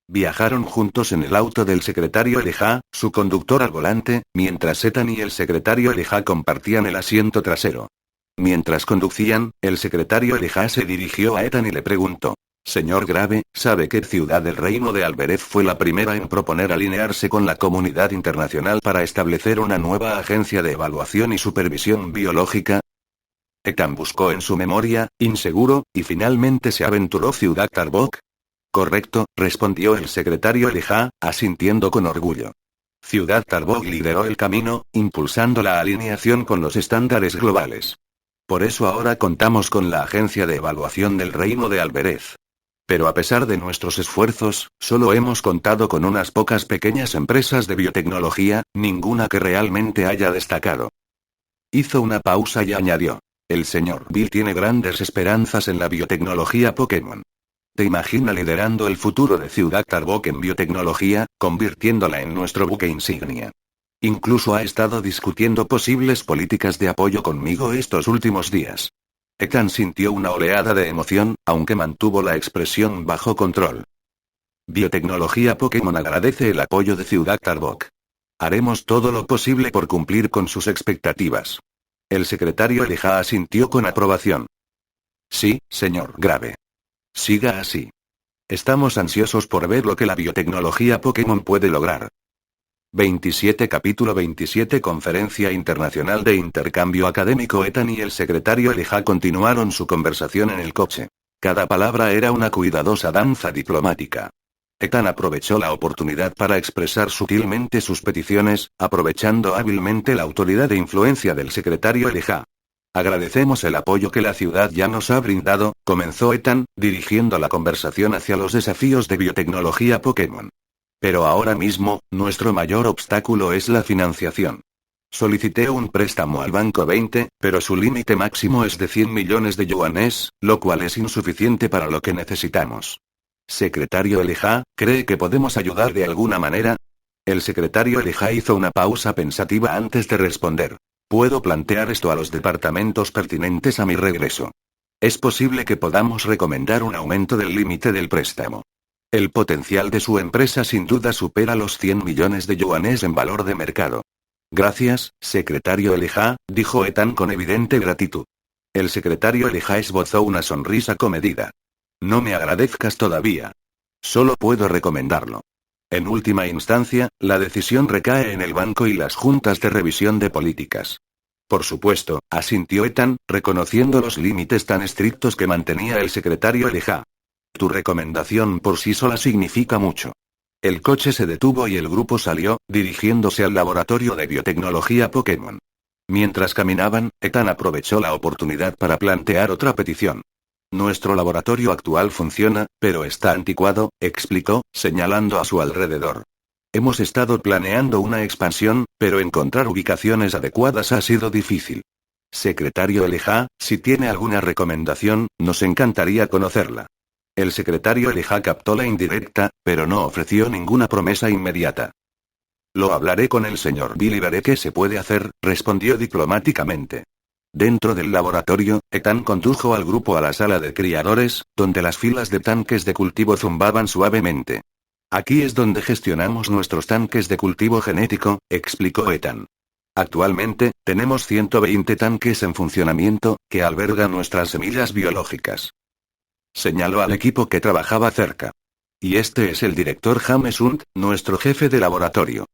A: Viajaron juntos en el auto del secretario Elijah, su conductor al volante, mientras Ethan y el secretario Elijah compartían el asiento trasero. Mientras conducían, el secretario Elijah se dirigió a Ethan y le preguntó: Señor Grave, ¿sabe qué ciudad del reino de Albereth fue la primera en proponer alinearse con la comunidad internacional para establecer una nueva agencia de evaluación y supervisión biológica? Ethan buscó en su memoria, inseguro, y finalmente se aventuró: ¿Ciudad Tarbok? Correcto, respondió el secretario Elijah, asintiendo con orgullo. Ciudad Tarbok lideró el camino, impulsando la alineación con los estándares globales. Por eso ahora contamos con la agencia de evaluación del reino de Albereth. Pero a pesar de nuestros esfuerzos, solo hemos contado con unas pocas pequeñas empresas de biotecnología, ninguna que realmente haya destacado. Hizo una pausa y añadió: el señor Bill tiene grandes esperanzas en la biotecnología Pokémon. ¿Te imagina liderando el futuro de Ciudad Tarbok en biotecnología, convirtiéndola en nuestro buque insignia? Incluso ha estado discutiendo posibles políticas de apoyo conmigo estos últimos días. Ethan sintió una oleada de emoción, aunque mantuvo la expresión bajo control. Biotecnología Pokémon agradece el apoyo de Ciudad Tarbok. Haremos todo lo posible por cumplir con sus expectativas. El secretario Elijah asintió con aprobación. Sí, señor Grave. Siga así. Estamos ansiosos por ver lo que la biotecnología Pokémon puede lograr. 27 Capítulo 27 Conferencia Internacional de Intercambio Académico. Ethan y el secretario Elijah continuaron su conversación en el coche. Cada palabra era una cuidadosa danza diplomática. Ethan aprovechó la oportunidad para expresar sutilmente sus peticiones, aprovechando hábilmente la autoridad e influencia del secretario Elijah. Agradecemos el apoyo que la ciudad ya nos ha brindado, comenzó Ethan, dirigiendo la conversación hacia los desafíos de biotecnología Pokémon. Pero ahora mismo, nuestro mayor obstáculo es la financiación. Solicité un préstamo al Banco 20, pero su límite máximo es de 100 millones de yuanes, lo cual es insuficiente para lo que necesitamos. Secretario Elijah, ¿cree que podemos ayudar de alguna manera? El secretario Elijah hizo una pausa pensativa antes de responder. Puedo plantear esto a los departamentos pertinentes a mi regreso. Es posible que podamos recomendar un aumento del límite del préstamo. El potencial de su empresa sin duda supera los 100 millones de yuanes en valor de mercado. Gracias, secretario Elijah, dijo Ethan con evidente gratitud. El secretario Elijah esbozó una sonrisa comedida. No me agradezcas todavía. Solo puedo recomendarlo. En última instancia, la decisión recae en el banco y las juntas de revisión de políticas. Por supuesto, asintió Ethan, reconociendo los límites tan estrictos que mantenía el secretario Elijah. Tu recomendación por sí sola significa mucho. El coche se detuvo y el grupo salió, dirigiéndose al laboratorio de biotecnología Pokémon. Mientras caminaban, Ethan aprovechó la oportunidad para plantear otra petición. Nuestro laboratorio actual funciona, pero está anticuado, explicó, señalando a su alrededor. Hemos estado planeando una expansión, pero encontrar ubicaciones adecuadas ha sido difícil. Secretario Elijah, si tiene alguna recomendación, nos encantaría conocerla. El secretario Elijah captó la indirecta, pero no ofreció ninguna promesa inmediata. Lo hablaré con el señor Bill y veré qué se puede hacer, respondió diplomáticamente. Dentro del laboratorio, Ethan condujo al grupo a la sala de criadores, donde las filas de tanques de cultivo zumbaban suavemente. Aquí es donde gestionamos nuestros tanques de cultivo genético, explicó Ethan. Actualmente, tenemos 120 tanques en funcionamiento, que albergan nuestras semillas biológicas. Señaló al equipo que trabajaba cerca. Y este es el director James Hunt, nuestro jefe de laboratorio.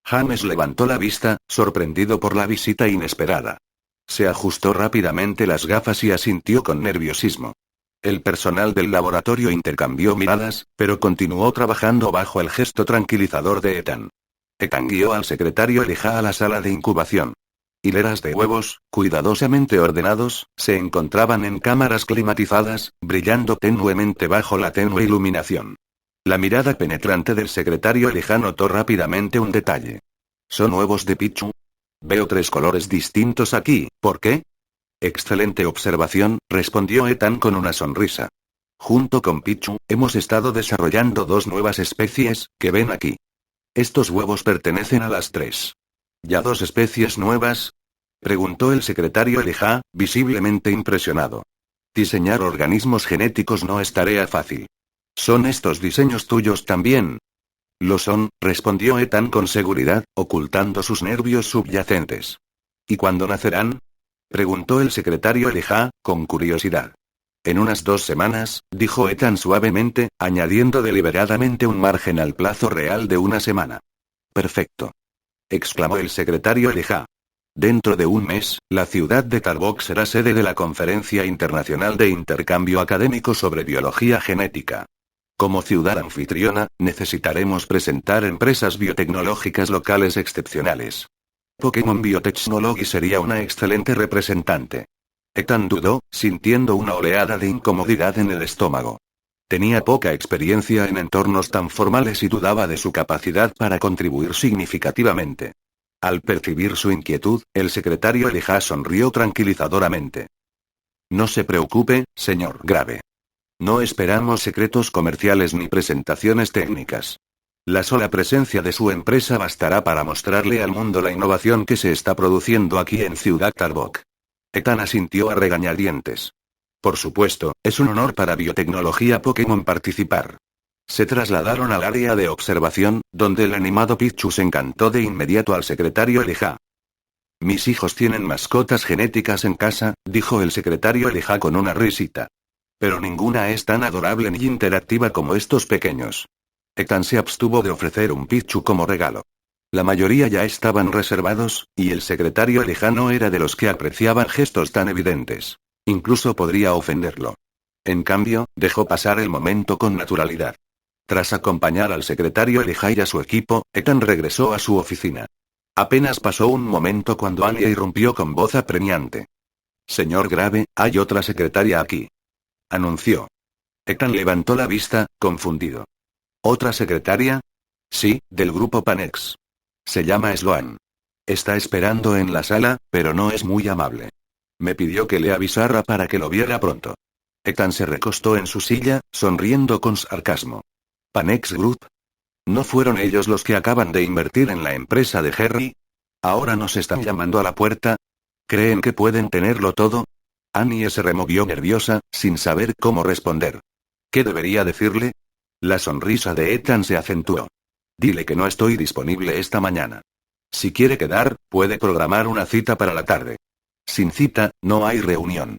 A: James levantó la vista, sorprendido por la visita inesperada. Se ajustó rápidamente las gafas y asintió con nerviosismo. El personal del laboratorio intercambió miradas, pero continuó trabajando bajo el gesto tranquilizador de Ethan. Ethan guió al secretario Elijah a la sala de incubación. Hileras de huevos, cuidadosamente ordenados, se encontraban en cámaras climatizadas, brillando tenuemente bajo la tenue iluminación. La mirada penetrante del secretario Elijah notó rápidamente un detalle. ¿Son huevos de Pichu? Veo 3 colores distintos aquí, ¿por qué? Excelente observación, respondió Ethan con una sonrisa. Junto con Pichu, hemos estado desarrollando 2 nuevas especies, que ven aquí. Estos huevos pertenecen a las 3. ¿Ya 2 especies nuevas? Preguntó el secretario Elijah, visiblemente impresionado. Diseñar organismos genéticos no es tarea fácil. ¿Son estos diseños tuyos también? Lo son, respondió Ethan con seguridad, ocultando sus nervios subyacentes. ¿Y cuándo nacerán? Preguntó el secretario Elijah, con curiosidad. En unas 2 semanas, dijo Ethan suavemente, añadiendo deliberadamente un margen al plazo real de 1 semana. Perfecto. Exclamó el secretario Elijah. Dentro de 1 mes, la ciudad de Tarbok será sede de la Conferencia Internacional de Intercambio Académico sobre Biología Genética. Como ciudad anfitriona, necesitaremos presentar empresas biotecnológicas locales excepcionales. Pokémon Biotechnology sería una excelente representante. Ethan dudó, sintiendo una oleada de incomodidad en el estómago. Tenía poca experiencia en entornos tan formales y dudaba de su capacidad para contribuir significativamente. Al percibir su inquietud, el secretario Elijah sonrió tranquilizadoramente. No se preocupe, señor Grave. No esperamos secretos comerciales ni presentaciones técnicas. La sola presencia de su empresa bastará para mostrarle al mundo la innovación que se está produciendo aquí en Ciudad Tarbok. Ethan asintió a regañadientes. Por supuesto, es un honor para Biotecnología Pokémon participar. Se trasladaron al área de observación, donde el animado Pichu se encantó de inmediato al secretario Elijah. Mis hijos tienen mascotas genéticas en casa, dijo el secretario Elijah con una risita. Pero ninguna es tan adorable ni interactiva como estos pequeños. Ethan se abstuvo de ofrecer un Pichu como regalo. La mayoría ya estaban reservados, y el secretario Elijah no era de los que apreciaban gestos tan evidentes. Incluso podría ofenderlo. En cambio, dejó pasar el momento con naturalidad. Tras acompañar al secretario Elijah y a su equipo, Ethan regresó a su oficina. Apenas pasó un momento cuando Anya irrumpió con voz apremiante. Señor Grave, hay otra secretaria aquí. Anunció. Ethan levantó la vista, confundido. ¿Otra secretaria? Sí, del grupo Panex. Se llama Sloan. Está esperando en la sala, pero no es muy amable. Me pidió que le avisara para que lo viera pronto. Ethan se recostó en su silla, sonriendo con sarcasmo. ¿Panex Group? ¿No fueron ellos los que acaban de invertir en la empresa de Harry? ¿Ahora nos están llamando a la puerta? ¿Creen que pueden tenerlo todo? Annie se removió nerviosa, sin saber cómo responder. ¿Qué debería decirle? La sonrisa de Ethan se acentuó. Dile que no estoy disponible esta mañana. Si quiere quedar, puede programar una cita para la tarde. Sin cita, no hay reunión.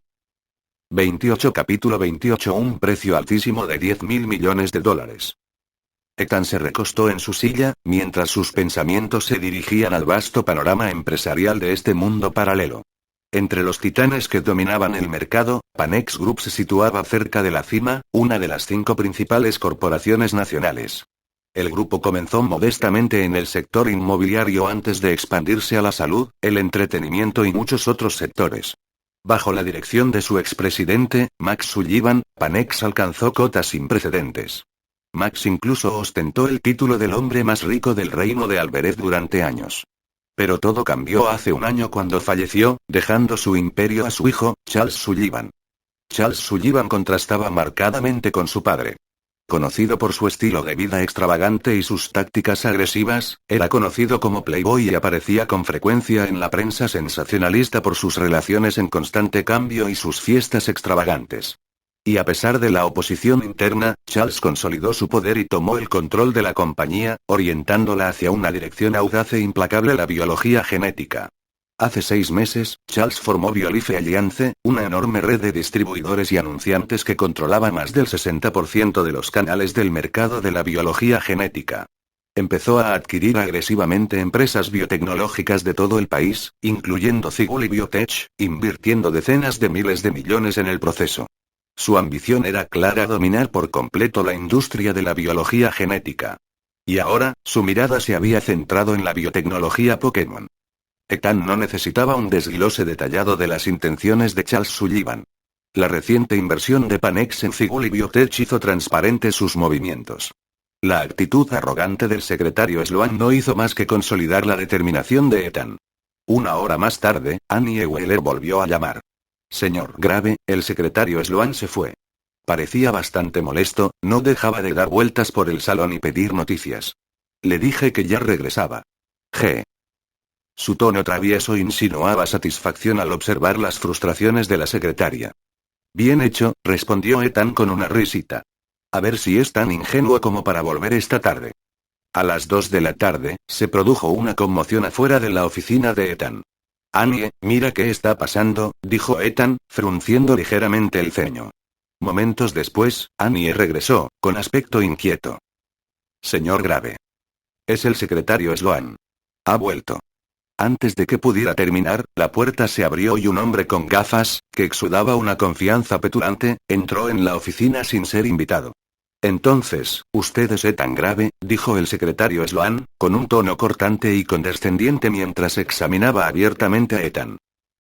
A: 28 Capítulo 28 Un precio altísimo de $10.000 millones. Ethan se recostó en su silla, mientras sus pensamientos se dirigían al vasto panorama empresarial de este mundo paralelo. Entre los titanes que dominaban el mercado, Panex Group se situaba cerca de la cima, una de las 5 principales corporaciones nacionales. El grupo comenzó modestamente en el sector inmobiliario antes de expandirse a la salud, el entretenimiento y muchos otros sectores. Bajo la dirección de su expresidente, Max Sullivan, Panex alcanzó cotas sin precedentes. Max incluso ostentó el título del hombre más rico del reino de Albereth durante años. Pero todo cambió hace un año cuando falleció, dejando su imperio a su hijo, Charles Sullivan. Charles Sullivan contrastaba marcadamente con su padre. Conocido por su estilo de vida extravagante y sus tácticas agresivas, era conocido como Playboy y aparecía con frecuencia en la prensa sensacionalista por sus relaciones en constante cambio y sus fiestas extravagantes. Y a pesar de la oposición interna, Charles consolidó su poder y tomó el control de la compañía, orientándola hacia una dirección audaz e implacable: la biología genética. Hace 6 meses, Charles formó BioLife Alliance, una enorme red de distribuidores y anunciantes que controlaba más del 60% de los canales del mercado de la biología genética. Empezó a adquirir agresivamente empresas biotecnológicas de todo el país, incluyendo Ziguli Biotech, invirtiendo decenas de miles de millones en el proceso. Su ambición era clara: dominar por completo la industria de la biología genética. Y ahora, su mirada se había centrado en la biotecnología Pokémon. Ethan no necesitaba un desglose detallado de las intenciones de Charles Sullivan. La reciente inversión de Panex en Ziguli Biotech hizo transparentes sus movimientos. La actitud arrogante del secretario Sloan no hizo más que consolidar la determinación de Ethan. Una hora más tarde, Annie Weller volvió a llamar. Señor Grave, el secretario Sloan se fue. Parecía bastante molesto, no dejaba de dar vueltas por el salón y pedir noticias. Le dije que ya regresaba. G. Su tono travieso insinuaba satisfacción al observar las frustraciones de la secretaria. Bien hecho, respondió Ethan con una risita. A ver si es tan ingenuo como para volver esta tarde. A las 2 de la tarde, se produjo una conmoción afuera de la oficina de Ethan. Annie, mira qué está pasando, dijo Ethan, frunciendo ligeramente el ceño. Momentos después, Annie regresó, con aspecto inquieto. Señor Grave. Es el secretario Sloan. Ha vuelto. Antes de que pudiera terminar, la puerta se abrió y un hombre con gafas, que exudaba una confianza petulante, entró en la oficina sin ser invitado. Entonces, usted es Ethan Grave, dijo el secretario Sloan, con un tono cortante y condescendiente mientras examinaba abiertamente a Ethan.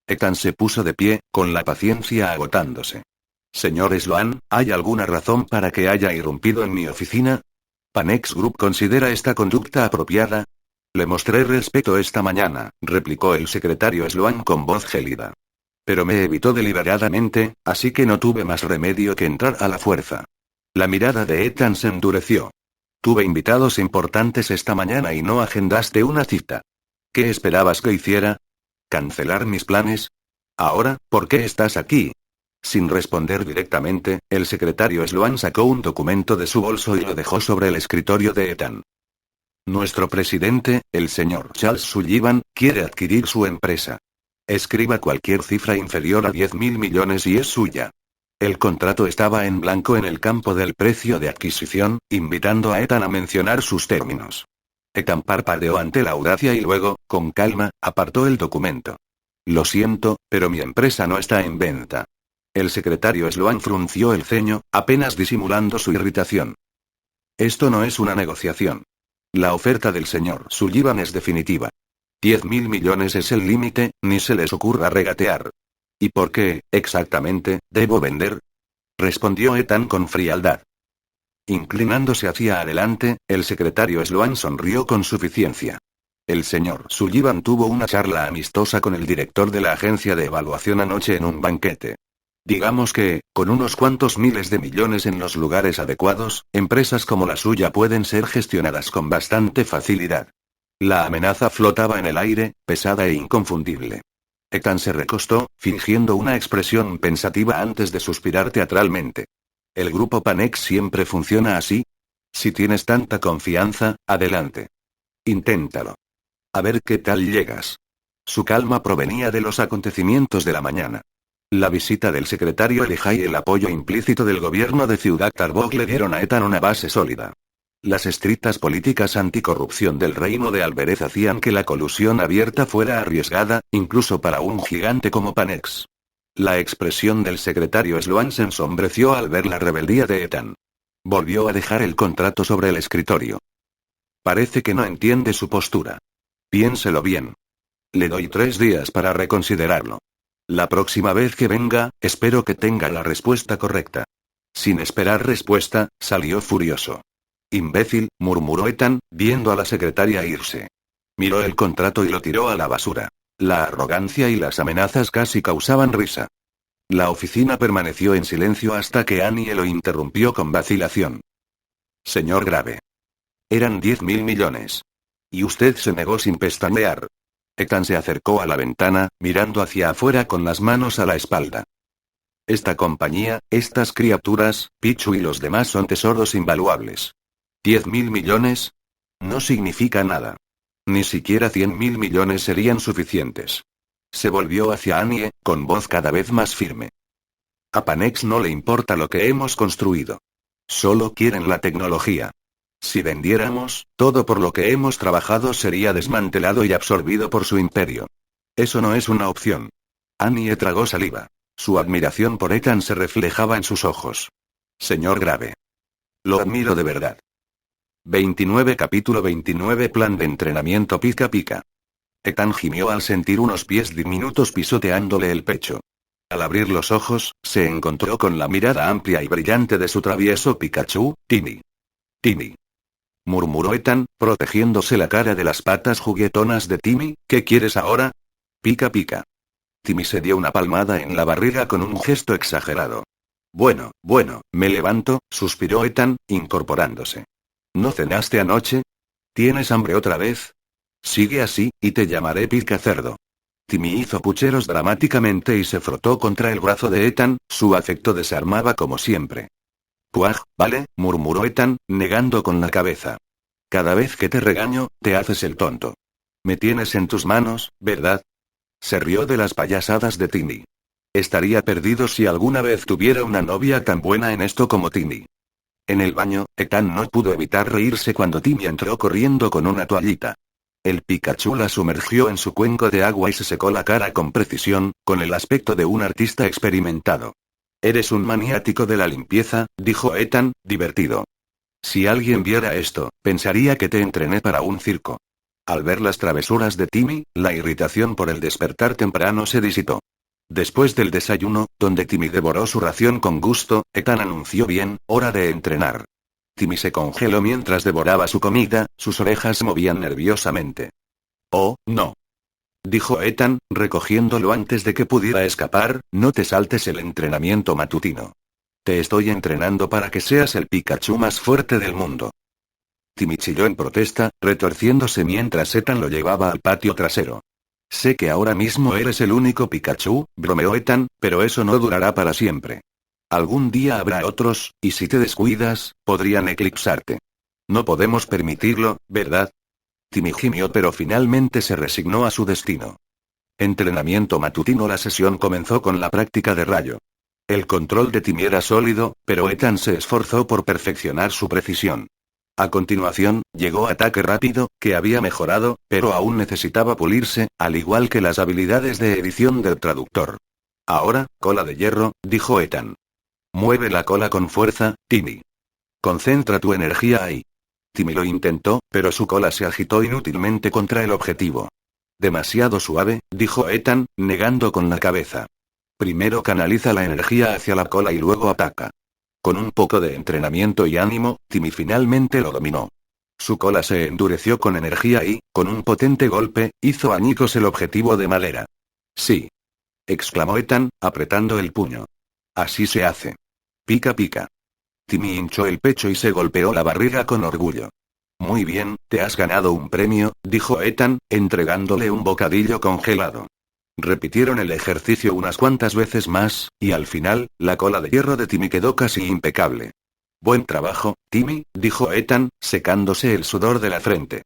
A: Ethan se puso de pie, con la paciencia agotándose. Señor Sloan, ¿hay alguna razón para que haya irrumpido en mi oficina? ¿Panex Group considera esta conducta apropiada? Le mostré respeto esta mañana, replicó el secretario Sloan con voz gélida. Pero me evitó deliberadamente, así que no tuve más remedio que entrar a la fuerza. La mirada de Ethan se endureció. Tuve invitados importantes esta mañana y no agendaste una cita. ¿Qué esperabas que hiciera? ¿Cancelar mis planes? Ahora, ¿por qué estás aquí? Sin responder directamente, el secretario Sloan sacó un documento de su bolso y lo dejó sobre el escritorio de Ethan. Nuestro presidente, el señor Charles Sullivan, quiere adquirir su empresa. Escriba cualquier cifra inferior a 10.000 millones y es suya. El contrato estaba en blanco en el campo del precio de adquisición, invitando a Ethan a mencionar sus términos. Ethan parpadeó ante la audacia y luego, con calma, apartó el documento. Lo siento, pero mi empresa no está en venta. El secretario Sloan frunció el ceño, apenas disimulando su irritación. Esto no es una negociación. La oferta del señor Sullivan es definitiva. 10.000 millones es el límite, ni se les ocurra regatear. ¿Y por qué, exactamente, debo vender? Respondió Ethan con frialdad. Inclinándose hacia adelante, el secretario Sloan sonrió con suficiencia. El señor Sullivan tuvo una charla amistosa con el director de la agencia de evaluación anoche en un banquete. Digamos que, con unos cuantos miles de millones en los lugares adecuados, empresas como la suya pueden ser gestionadas con bastante facilidad. La amenaza flotaba en el aire, pesada e inconfundible. Ethan se recostó, fingiendo una expresión pensativa antes de suspirar teatralmente. ¿El grupo Panex siempre funciona así? Si tienes tanta confianza, adelante. Inténtalo. A ver qué tal llegas. Su calma provenía de los acontecimientos de la mañana. La visita del secretario Elijah y el apoyo implícito del gobierno de Ciudad Tarbog le dieron a Ethan una base sólida. Las estrictas políticas anticorrupción del reino de Alberez hacían que la colusión abierta fuera arriesgada, incluso para un gigante como Panex. La expresión del secretario Sloan se ensombreció al ver la rebeldía de Ethan. Volvió a dejar el contrato sobre el escritorio. Parece que no entiende su postura. Piénselo bien. Le doy 3 días para reconsiderarlo. La próxima vez que venga, espero que tenga la respuesta correcta. Sin esperar respuesta, salió furioso. Imbécil, murmuró Ethan, viendo a la secretaria irse. Miró el contrato y lo tiró a la basura. La arrogancia y las amenazas casi causaban risa. La oficina permaneció en silencio hasta que Annie lo interrumpió con vacilación. Señor Grave. Eran 10.000 millones. Y usted se negó sin pestañear. Ethan se acercó a la ventana, mirando hacia afuera con las manos a la espalda. Esta compañía, estas criaturas, Pichu y los demás son tesoros invaluables. 10.000 millones. No significa nada. Ni siquiera 100.000 millones serían suficientes. Se volvió hacia Annie, con voz cada vez más firme. A Panex no le importa lo que hemos construido. Solo quieren la tecnología. Si vendiéramos, todo por lo que hemos trabajado sería desmantelado y absorbido por su imperio. Eso no es una opción. Annie tragó saliva. Su admiración por Ethan se reflejaba en sus ojos. Señor Grave. Lo admiro de verdad. 29 Capítulo 29 Plan de entrenamiento pica pica. Ethan gimió al sentir unos pies diminutos pisoteándole el pecho. Al abrir los ojos, se encontró con la mirada amplia y brillante de su travieso Pikachu, Timmy. Timmy. Murmuró Ethan, protegiéndose la cara de las patas juguetonas de Timmy. ¿Qué quieres ahora? Pica pica. Timmy se dio una palmada en la barriga con un gesto exagerado. Bueno, me levanto, suspiró Ethan, incorporándose. ¿No cenaste anoche? ¿Tienes hambre otra vez? Sigue así, y te llamaré Pica Cerdo. Timmy hizo pucheros dramáticamente y se frotó contra el brazo de Ethan, su afecto desarmaba como siempre. Puaj, vale, murmuró Ethan, negando con la cabeza. Cada vez que te regaño, te haces el tonto. Me tienes en tus manos, ¿verdad? Se rió de las payasadas de Timmy. Estaría perdido si alguna vez tuviera una novia tan buena en esto como Timmy. En el baño, Ethan no pudo evitar reírse cuando Timmy entró corriendo con una toallita. El Pikachu la sumergió en su cuenco de agua y se secó la cara con precisión, con el aspecto de un artista experimentado. Eres un maniático de la limpieza, dijo Ethan, divertido. Si alguien viera esto, pensaría que te entrené para un circo. Al ver las travesuras de Timmy, la irritación por el despertar temprano se disipó. Después del desayuno, donde Timmy devoró su ración con gusto, Ethan anunció bien, hora de entrenar. Timmy se congeló mientras devoraba su comida, sus orejas se movían nerviosamente. Oh, no. Dijo Ethan, recogiéndolo antes de que pudiera escapar, no te saltes el entrenamiento matutino. Te estoy entrenando para que seas el Pikachu más fuerte del mundo. Timmy chilló en protesta, retorciéndose mientras Ethan lo llevaba al patio trasero. Sé que ahora mismo eres el único Pikachu, bromeó Ethan, pero eso no durará para siempre. Algún día habrá otros, y si te descuidas, podrían eclipsarte. No podemos permitirlo, ¿verdad? Timmy gimió pero finalmente se resignó a su destino. Entrenamiento matutino. La sesión comenzó con la práctica de rayo. El control de Timmy era sólido, pero Ethan se esforzó por perfeccionar su precisión. A continuación, llegó ataque rápido, que había mejorado, pero aún necesitaba pulirse, al igual que las habilidades de edición del traductor. Ahora, cola de hierro, dijo Ethan. Mueve la cola con fuerza, Timmy. Concentra tu energía ahí. Timmy lo intentó, pero su cola se agitó inútilmente contra el objetivo. Demasiado suave, dijo Ethan, negando con la cabeza. Primero canaliza la energía hacia la cola y luego ataca. Con un poco de entrenamiento y ánimo, Timmy finalmente lo dominó. Su cola se endureció con energía y, con un potente golpe, hizo añicos el objetivo de madera. Sí. Exclamó Ethan, apretando el puño. Así se hace. Pica pica. Timmy hinchó el pecho y se golpeó la barriga con orgullo. Muy bien, te has ganado un premio, dijo Ethan, entregándole un bocadillo congelado. Repitieron el ejercicio unas cuantas veces más, y al final, la cola de hierro de Timmy quedó casi impecable. Buen trabajo, Timmy, dijo Ethan, secándose el sudor de la frente.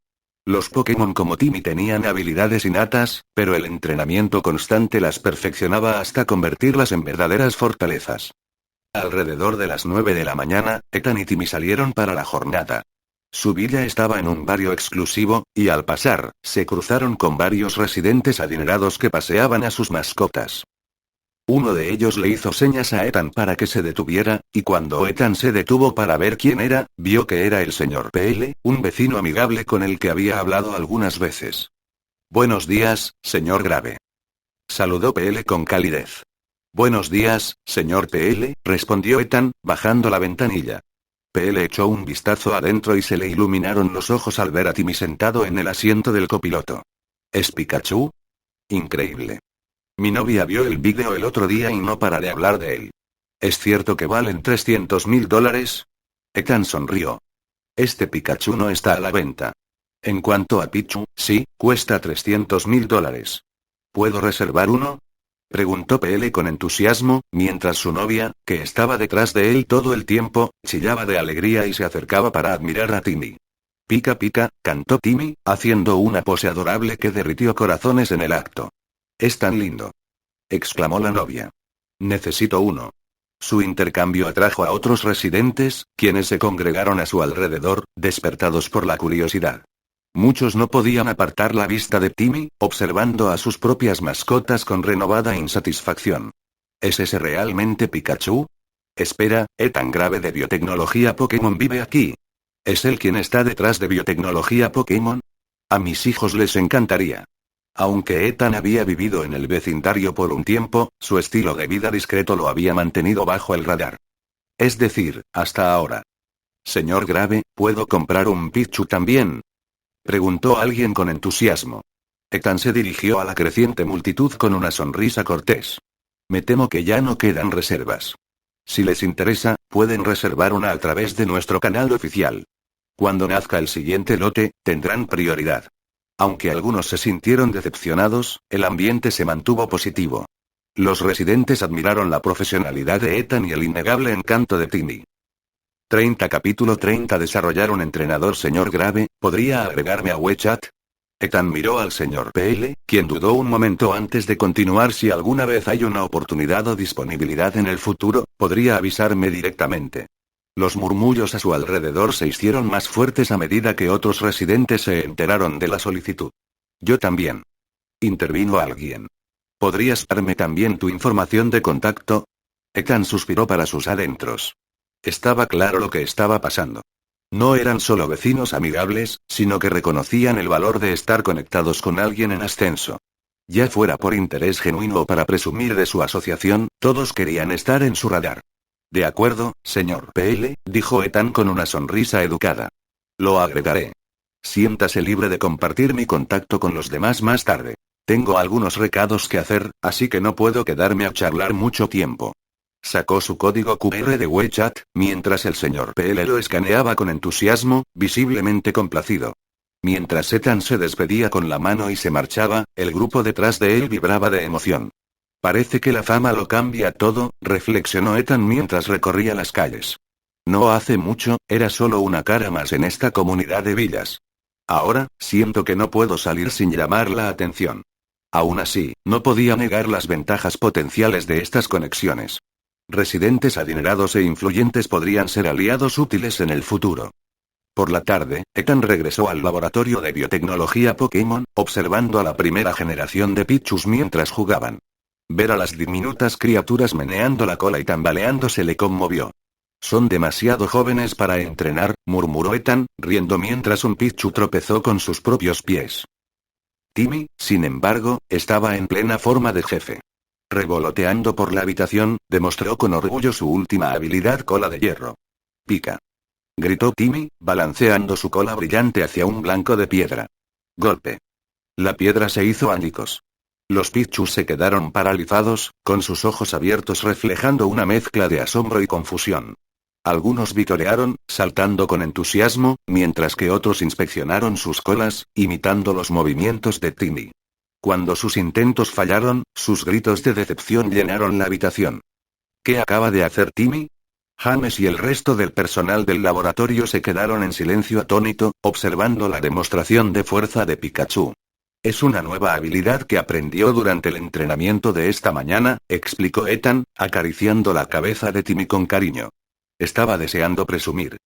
A: Los Pokémon como Timmy tenían habilidades innatas, pero el entrenamiento constante las perfeccionaba hasta convertirlas en verdaderas fortalezas. Alrededor de las 9 de la mañana, Ethan y Timmy salieron para la jornada. Su villa estaba en un barrio exclusivo, y al pasar, se cruzaron con varios residentes adinerados que paseaban a sus mascotas. Uno de ellos le hizo señas a Ethan para que se detuviera, y cuando Ethan se detuvo para ver quién era, vio que era el señor PL, un vecino amigable con el que había hablado algunas veces. Buenos días, señor Grave. Saludó PL con calidez. Buenos días, señor PL, respondió Ethan, bajando la ventanilla. PL echó un vistazo adentro y se le iluminaron los ojos al ver a Timmy sentado en el asiento del copiloto. ¿Es Pikachu? Increíble. Mi novia vio el vídeo el otro día y no para de hablar de él. ¿Es cierto que valen $300.000? Ethan sonrió. Este Pikachu no está a la venta. En cuanto a Pichu, sí, cuesta $300.000. ¿Puedo reservar uno? Preguntó PL con entusiasmo, mientras su novia, que estaba detrás de él todo el tiempo, chillaba de alegría y se acercaba para admirar a Timmy. Pica pica, cantó Timmy, haciendo una pose adorable que derritió corazones en el acto. Es tan lindo. Exclamó la novia. Necesito uno. Su intercambio atrajo a otros residentes, quienes se congregaron a su alrededor, despertados por la curiosidad. Muchos no podían apartar la vista de Timmy, observando a sus propias mascotas con renovada insatisfacción. ¿Es ese realmente Pikachu? Espera, Ethan Grave de Biotecnología Pokémon vive aquí. ¿Es él quien está detrás de Biotecnología Pokémon? A mis hijos les encantaría. Aunque Ethan había vivido en el vecindario por un tiempo, su estilo de vida discreto lo había mantenido bajo el radar. Es decir, hasta ahora. Señor Grave, ¿puedo comprar un Pichu también? Preguntó alguien con entusiasmo. Ethan se dirigió a la creciente multitud con una sonrisa cortés. Me temo que ya no quedan reservas. Si les interesa, pueden reservar una a través de nuestro canal oficial. Cuando nazca el siguiente lote, tendrán prioridad. Aunque algunos se sintieron decepcionados, el ambiente se mantuvo positivo. Los residentes admiraron la profesionalidad de Ethan y el innegable encanto de Timmy. 30 Capítulo 30 Desarrollar un entrenador. Señor Grave, ¿podría agregarme a WeChat? Ethan miró al señor PL, quien dudó un momento antes de continuar. Si alguna vez hay una oportunidad o disponibilidad en el futuro, podría avisarme directamente. Los murmullos a su alrededor se hicieron más fuertes a medida que otros residentes se enteraron de la solicitud. Yo también. Intervino alguien. ¿Podrías darme también tu información de contacto? Ethan suspiró para sus adentros. Estaba claro lo que estaba pasando. No eran solo vecinos amigables, sino que reconocían el valor de estar conectados con alguien en ascenso. Ya fuera por interés genuino o para presumir de su asociación, todos querían estar en su radar. De acuerdo, señor PL, dijo Ethan con una sonrisa educada. Lo agregaré. Siéntase libre de compartir mi contacto con los demás más tarde. Tengo algunos recados que hacer, así que no puedo quedarme a charlar mucho tiempo. Sacó su código QR de WeChat, mientras el señor PL lo escaneaba con entusiasmo, visiblemente complacido. Mientras Ethan se despedía con la mano y se marchaba, el grupo detrás de él vibraba de emoción. Parece que la fama lo cambia todo, reflexionó Ethan mientras recorría las calles. No hace mucho, era solo una cara más en esta comunidad de villas. Ahora, siento que no puedo salir sin llamar la atención. Aún así, no podía negar las ventajas potenciales de estas conexiones. Residentes adinerados e influyentes podrían ser aliados útiles en el futuro. Por la tarde, Ethan regresó al laboratorio de biotecnología Pokémon, observando a la primera generación de Pichus mientras jugaban. Ver a las diminutas criaturas meneando la cola y tambaleándose le conmovió. Son demasiado jóvenes para entrenar, murmuró Ethan, riendo mientras un Pichu tropezó con sus propios pies. Timmy, sin embargo, estaba en plena forma de jefe. Revoloteando por la habitación, demostró con orgullo su última habilidad cola de hierro. Pica. Gritó Timmy, balanceando su cola brillante hacia un blanco de piedra. Golpe. La piedra se hizo añicos. Los Pichus se quedaron paralizados, con sus ojos abiertos reflejando una mezcla de asombro y confusión. Algunos vitorearon, saltando con entusiasmo, mientras que otros inspeccionaron sus colas, imitando los movimientos de Timmy. Cuando sus intentos fallaron, sus gritos de decepción llenaron la habitación. ¿Qué acaba de hacer Timmy? James y el resto del personal del laboratorio se quedaron en silencio atónito, observando la demostración de fuerza de Pikachu. Es una nueva habilidad que aprendió durante el entrenamiento de esta mañana, explicó Ethan, acariciando la cabeza de Timmy con cariño. Estaba deseando presumir.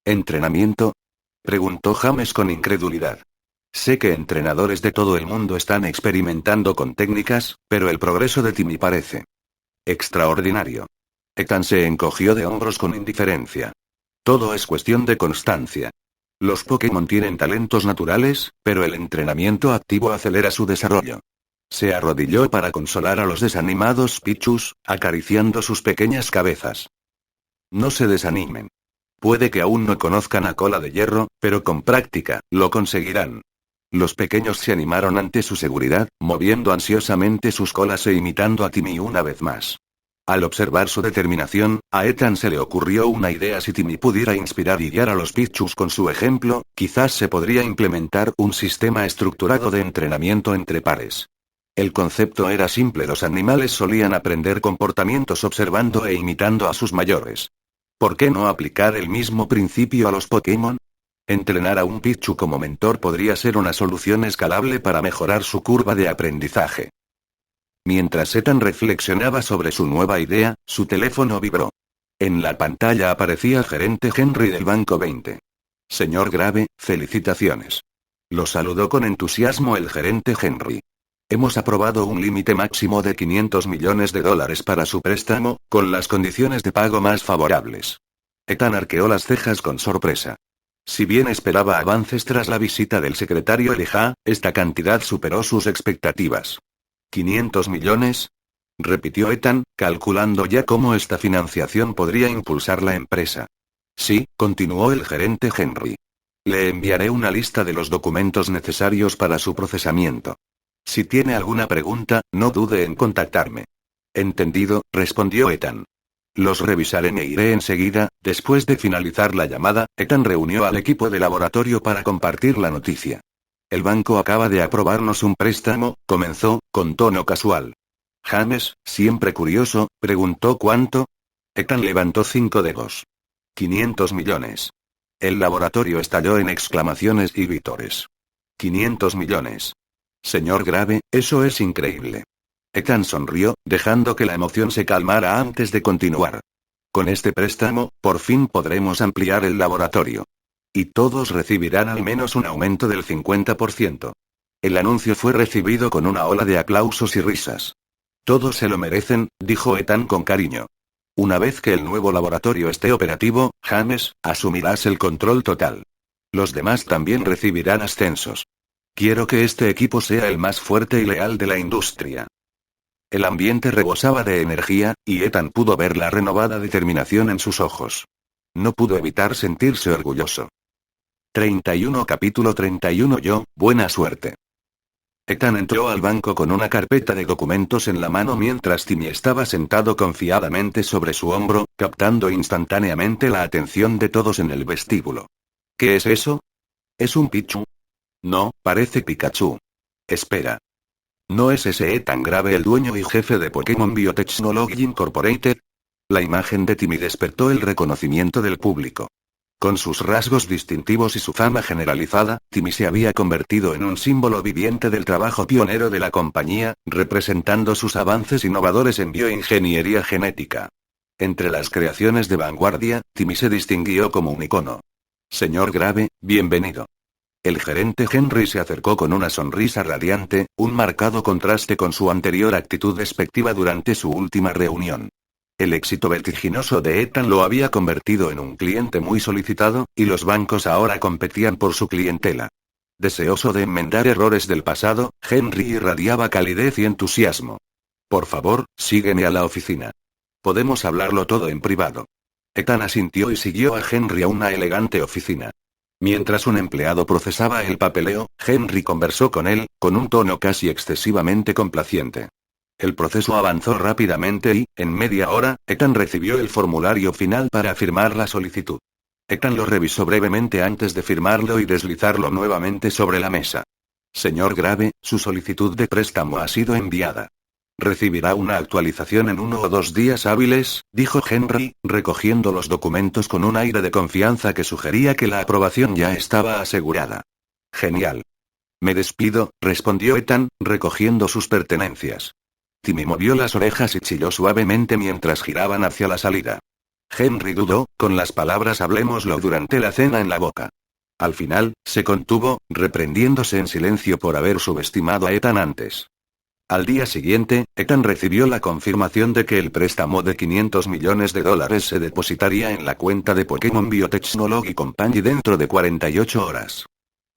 A: ¿Entrenamiento? Preguntó James con incredulidad. Sé que entrenadores de todo el mundo están experimentando con técnicas, pero el progreso de Timmy parece extraordinario. Ethan se encogió de hombros con indiferencia. Todo es cuestión de constancia. Los Pokémon tienen talentos naturales, pero el entrenamiento activo acelera su desarrollo. Se arrodilló para consolar a los desanimados Pichus, acariciando sus pequeñas cabezas. No se desanimen. Puede que aún no conozcan a Cola de Hierro, pero con práctica, lo conseguirán. Los pequeños se animaron ante su seguridad, moviendo ansiosamente sus colas e imitando a Timmy una vez más. Al observar su determinación, a Ethan se le ocurrió una idea: si Timmy pudiera inspirar y guiar a los Pichus con su ejemplo, quizás se podría implementar un sistema estructurado de entrenamiento entre pares. El concepto era simple: los animales solían aprender comportamientos observando e imitando a sus mayores. ¿Por qué no aplicar el mismo principio a los Pokémon? Entrenar a un Pichu como mentor podría ser una solución escalable para mejorar su curva de aprendizaje. Mientras Ethan reflexionaba sobre su nueva idea, su teléfono vibró. En la pantalla aparecía gerente Henry del Banco 20. Señor Grave, felicitaciones. Lo saludó con entusiasmo el gerente Henry. Hemos aprobado un límite máximo de $500 millones para su préstamo, con las condiciones de pago más favorables. Ethan arqueó las cejas con sorpresa. Si bien esperaba avances tras la visita del secretario Elijah, esta cantidad superó sus expectativas. ¿500 millones? Repitió Ethan, calculando ya cómo esta financiación podría impulsar la empresa. Sí, continuó el gerente Henry. Le enviaré una lista de los documentos necesarios para su procesamiento. Si tiene alguna pregunta, no dude en contactarme. Entendido, respondió Ethan. Los revisaré e iré enseguida. Después de finalizar la llamada, Ethan reunió al equipo de laboratorio para compartir la noticia. El banco acaba de aprobarnos un préstamo, comenzó, con tono casual. James, siempre curioso, preguntó cuánto. Ethan levantó 5 dedos. 500 millones. El laboratorio estalló en exclamaciones y vítores. 500 millones. Señor Grave, eso es increíble. Ethan sonrió, dejando que la emoción se calmara antes de continuar. Con este préstamo, por fin podremos ampliar el laboratorio. Y todos recibirán al menos un aumento del 50%. El anuncio fue recibido con una ola de aplausos y risas. Todos se lo merecen, dijo Ethan con cariño. Una vez que el nuevo laboratorio esté operativo, James, asumirás el control total. Los demás también recibirán ascensos. Quiero que este equipo sea el más fuerte y leal de la industria. El ambiente rebosaba de energía, y Ethan pudo ver la renovada determinación en sus ojos. No pudo evitar sentirse orgulloso. 31 Capítulo 31 buena suerte. Ethan entró al banco con una carpeta de documentos en la mano mientras Timmy estaba sentado confiadamente sobre su hombro, captando instantáneamente la atención de todos en el vestíbulo. ¿Qué es eso? ¿Es un Pichu? No, parece Pikachu. Espera. ¿No es ese Ethan Grave el dueño y jefe de Pokémon Biotechnology Incorporated? La imagen de Timmy despertó el reconocimiento del público. Con sus rasgos distintivos y su fama generalizada, Timmy se había convertido en un símbolo viviente del trabajo pionero de la compañía, representando sus avances innovadores en bioingeniería genética. Entre las creaciones de vanguardia, Timmy se distinguió como un icono. Señor Grave, bienvenido. El gerente Henry se acercó con una sonrisa radiante, un marcado contraste con su anterior actitud despectiva durante su última reunión. El éxito vertiginoso de Ethan lo había convertido en un cliente muy solicitado, y los bancos ahora competían por su clientela. Deseoso de enmendar errores del pasado, Henry irradiaba calidez y entusiasmo. Por favor, sígueme a la oficina. Podemos hablarlo todo en privado. Ethan asintió y siguió a Henry a una elegante oficina. Mientras un empleado procesaba el papeleo, Henry conversó con él, con un tono casi excesivamente complaciente. El proceso avanzó rápidamente y, en media hora, Ethan recibió el formulario final para firmar la solicitud. Ethan lo revisó brevemente antes de firmarlo y deslizarlo nuevamente sobre la mesa. Señor Grave, su solicitud de préstamo ha sido enviada. Recibirá una actualización en 1 o 2 días hábiles, dijo Henry, recogiendo los documentos con un aire de confianza que sugería que la aprobación ya estaba asegurada. Genial. Me despido, respondió Ethan, recogiendo sus pertenencias. Timmy movió las orejas y chilló suavemente mientras giraban hacia la salida. Henry dudó, con las palabras hablemoslo durante la cena en la boca. Al final, se contuvo, reprendiéndose en silencio por haber subestimado a Ethan antes. Al día siguiente, Ethan recibió la confirmación de que el préstamo de $500 millones se depositaría en la cuenta de Pokémon Biotechnology Company dentro de 48 horas.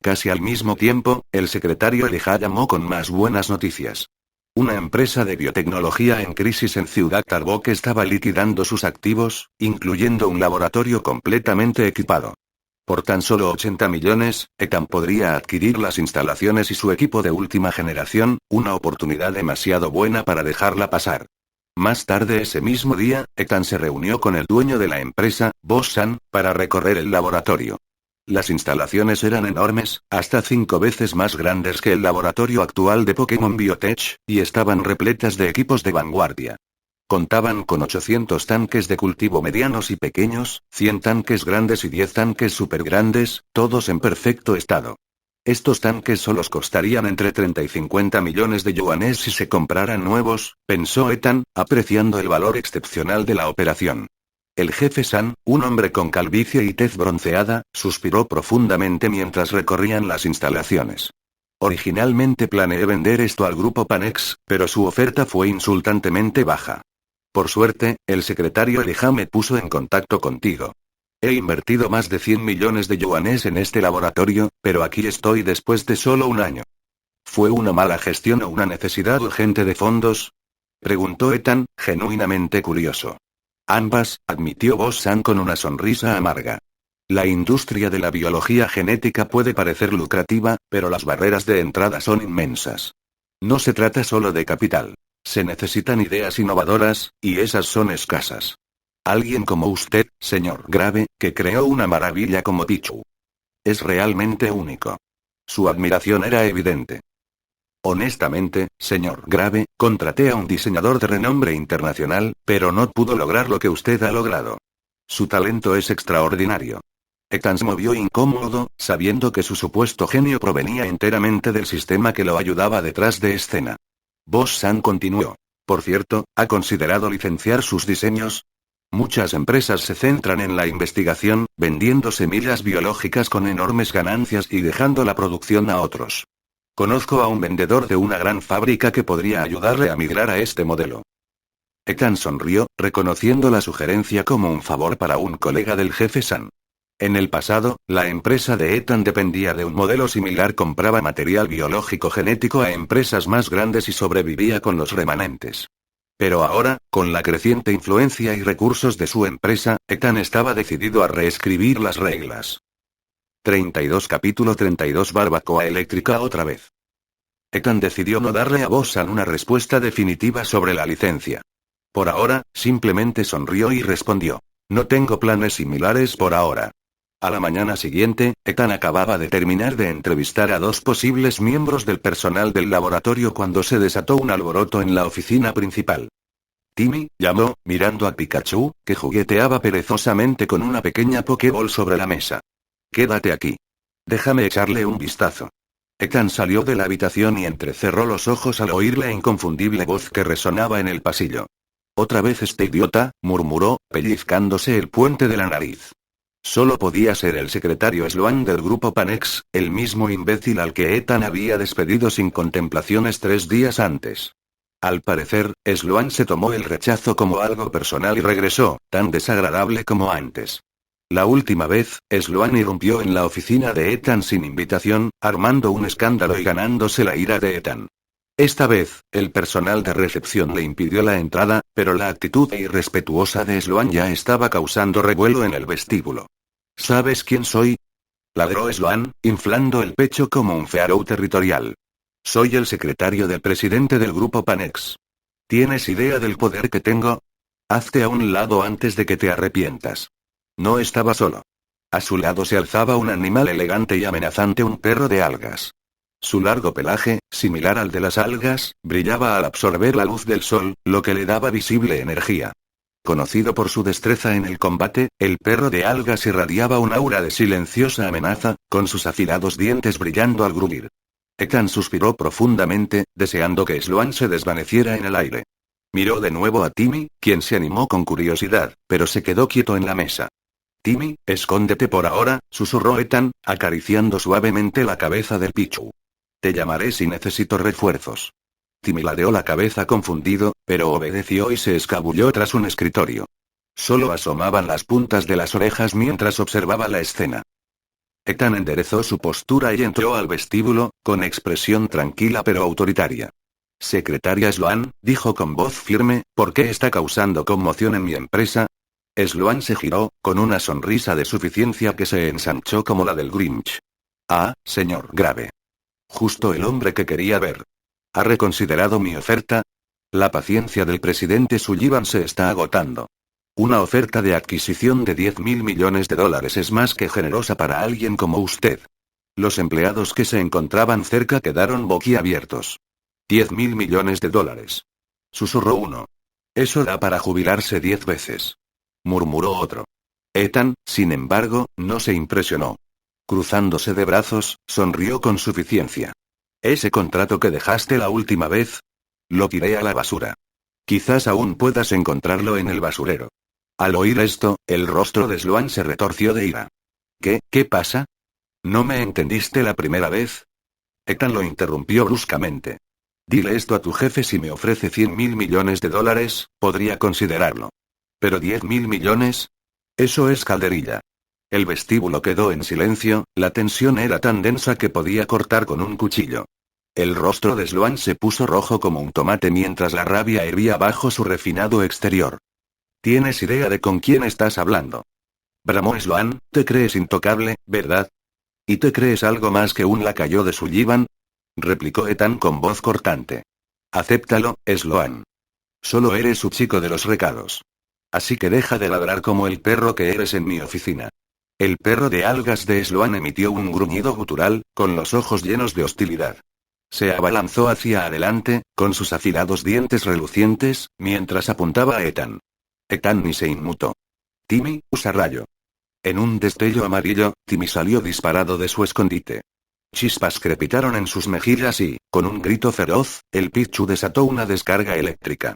A: Casi al mismo tiempo, el secretario Elijah llamó con más buenas noticias. Una empresa de biotecnología en crisis en Ciudad Arbok estaba liquidando sus activos, incluyendo un laboratorio completamente equipado. Por tan solo 80 millones, Ethan podría adquirir las instalaciones y su equipo de última generación, una oportunidad demasiado buena para dejarla pasar. Más tarde ese mismo día, Ethan se reunió con el dueño de la empresa, Boss-san, para recorrer el laboratorio. Las instalaciones eran enormes, hasta 5 veces más grandes que el laboratorio actual de Pokémon Biotech, y estaban repletas de equipos de vanguardia. Contaban con 800 tanques de cultivo medianos y pequeños, 100 tanques grandes y 10 tanques super grandes, todos en perfecto estado. Estos tanques solos costarían entre 30 y 50 millones de yuanes si se compraran nuevos, pensó Ethan, apreciando el valor excepcional de la operación. El jefe San, un hombre con calvicie y tez bronceada, suspiró profundamente mientras recorrían las instalaciones. Originalmente planeé vender esto al grupo Panex, pero su oferta fue insultantemente baja. Por suerte, el secretario Elijah me puso en contacto contigo. He invertido más de 100 millones de yuanes en este laboratorio, pero aquí estoy después de solo un año. ¿Fue una mala gestión o una necesidad urgente de fondos? Preguntó Ethan, genuinamente curioso. Ambas, admitió Boss-san con una sonrisa amarga. La industria de la biología genética puede parecer lucrativa, pero las barreras de entrada son inmensas. No se trata solo de capital. Se necesitan ideas innovadoras, y esas son escasas. Alguien como usted, señor Grave, que creó una maravilla como Pichu. Es realmente único. Su admiración era evidente. Honestamente, señor Grave, contraté a un diseñador de renombre internacional, pero no pudo lograr lo que usted ha logrado. Su talento es extraordinario. Ethan se movió incómodo, sabiendo que su supuesto genio provenía enteramente del sistema que lo ayudaba detrás de escena. Boss-san continuó. Por cierto, ¿ha considerado licenciar sus diseños? Muchas empresas se centran en la investigación, vendiendo semillas biológicas con enormes ganancias y dejando la producción a otros. Conozco a un vendedor de una gran fábrica que podría ayudarle a migrar a este modelo. Ethan sonrió, reconociendo la sugerencia como un favor para un colega del jefe San. En el pasado, la empresa de Ethan dependía de un modelo similar, compraba material biológico genético a empresas más grandes y sobrevivía con los remanentes. Pero ahora, con la creciente influencia y recursos de su empresa, Ethan estaba decidido a reescribir las reglas. 32 Capítulo 32 Barbacoa eléctrica otra vez. Ethan decidió no darle a Boss-san una respuesta definitiva sobre la licencia. Por ahora, simplemente sonrió y respondió. No tengo planes similares por ahora. A la mañana siguiente, Ethan acababa de terminar de entrevistar a 2 posibles miembros del personal del laboratorio cuando se desató un alboroto en la oficina principal. Timmy, llamó, mirando a Pikachu, que jugueteaba perezosamente con una pequeña Pokéball sobre la mesa. Quédate aquí. Déjame echarle un vistazo. Ethan salió de la habitación y entrecerró los ojos al oír la inconfundible voz que resonaba en el pasillo. Otra vez este idiota, murmuró, pellizcándose el puente de la nariz. Solo podía ser el secretario Sloan del grupo Panex, el mismo imbécil al que Ethan había despedido sin contemplaciones 3 días antes. Al parecer, Sloan se tomó el rechazo como algo personal y regresó, tan desagradable como antes. La última vez, Sloan irrumpió en la oficina de Ethan sin invitación, armando un escándalo y ganándose la ira de Ethan. Esta vez, el personal de recepción le impidió la entrada, pero la actitud irrespetuosa de Sloan ya estaba causando revuelo en el vestíbulo. ¿Sabes quién soy? Ladró Sloan, inflando el pecho como un Pharaoh territorial. Soy el secretario del presidente del grupo Panex. ¿Tienes idea del poder que tengo? Hazte a un lado antes de que te arrepientas. No estaba solo. A su lado se alzaba un animal elegante y amenazante, un perro de algas. Su largo pelaje, similar al de las algas, brillaba al absorber la luz del sol, lo que le daba visible energía. Conocido por su destreza en el combate, el perro de algas irradiaba un aura de silenciosa amenaza, con sus afilados dientes brillando al gruñir. Ethan suspiró profundamente, deseando que Sloan se desvaneciera en el aire. Miró de nuevo a Timmy, quien se animó con curiosidad, pero se quedó quieto en la mesa. Timmy, escóndete por ahora, susurró Ethan, acariciando suavemente la cabeza del Pichu. Te llamaré si necesito refuerzos. Timmy ladeó la cabeza confundido, pero obedeció y se escabulló tras un escritorio. Solo asomaban las puntas de las orejas mientras observaba la escena. Ethan enderezó su postura y entró al vestíbulo, con expresión tranquila pero autoritaria. Secretaria Sloan, dijo con voz firme, ¿por qué está causando conmoción en mi empresa? Sloan se giró, con una sonrisa de suficiencia que se ensanchó como la del Grinch. Ah, señor Grave. Justo el hombre que quería ver. ¿Ha reconsiderado mi oferta? La paciencia del presidente Sullivan se está agotando. Una oferta de adquisición de $10.000 millones es más que generosa para alguien como usted. Los empleados que se encontraban cerca quedaron boquiabiertos. $10.000 millones. Susurró uno. Eso da para jubilarse 10 veces. Murmuró otro. Ethan, sin embargo, no se impresionó. Cruzándose de brazos, sonrió con suficiencia. ¿Ese contrato que dejaste la última vez? Lo tiré a la basura. Quizás aún puedas encontrarlo en el basurero. Al oír esto, el rostro de Sloan se retorció de ira. ¿Qué pasa? ¿No me entendiste la primera vez? Ethan lo interrumpió bruscamente. Dile esto a tu jefe: si me ofrece $100.000 millones, podría considerarlo. ¿Pero 10.000 millones? Eso es calderilla. El vestíbulo quedó en silencio, la tensión era tan densa que podía cortar con un cuchillo. El rostro de Sloan se puso rojo como un tomate mientras la rabia hervía bajo su refinado exterior. ¿Tienes idea de con quién estás hablando? Bramó Sloan. Te crees intocable, ¿verdad? ¿Y te crees algo más que un lacayo de Sullivan? Replicó Ethan con voz cortante. Acéptalo, Sloan. Solo eres su chico de los recados. Así que deja de ladrar como el perro que eres en mi oficina. El perro de algas de Sloan emitió un gruñido gutural, con los ojos llenos de hostilidad. Se abalanzó hacia adelante, con sus afilados dientes relucientes, mientras apuntaba a Ethan. Ethan ni se inmutó. Timmy, usa rayo. En un destello amarillo, Timmy salió disparado de su escondite. Chispas crepitaron en sus mejillas y, con un grito feroz, el Pichu desató una descarga eléctrica.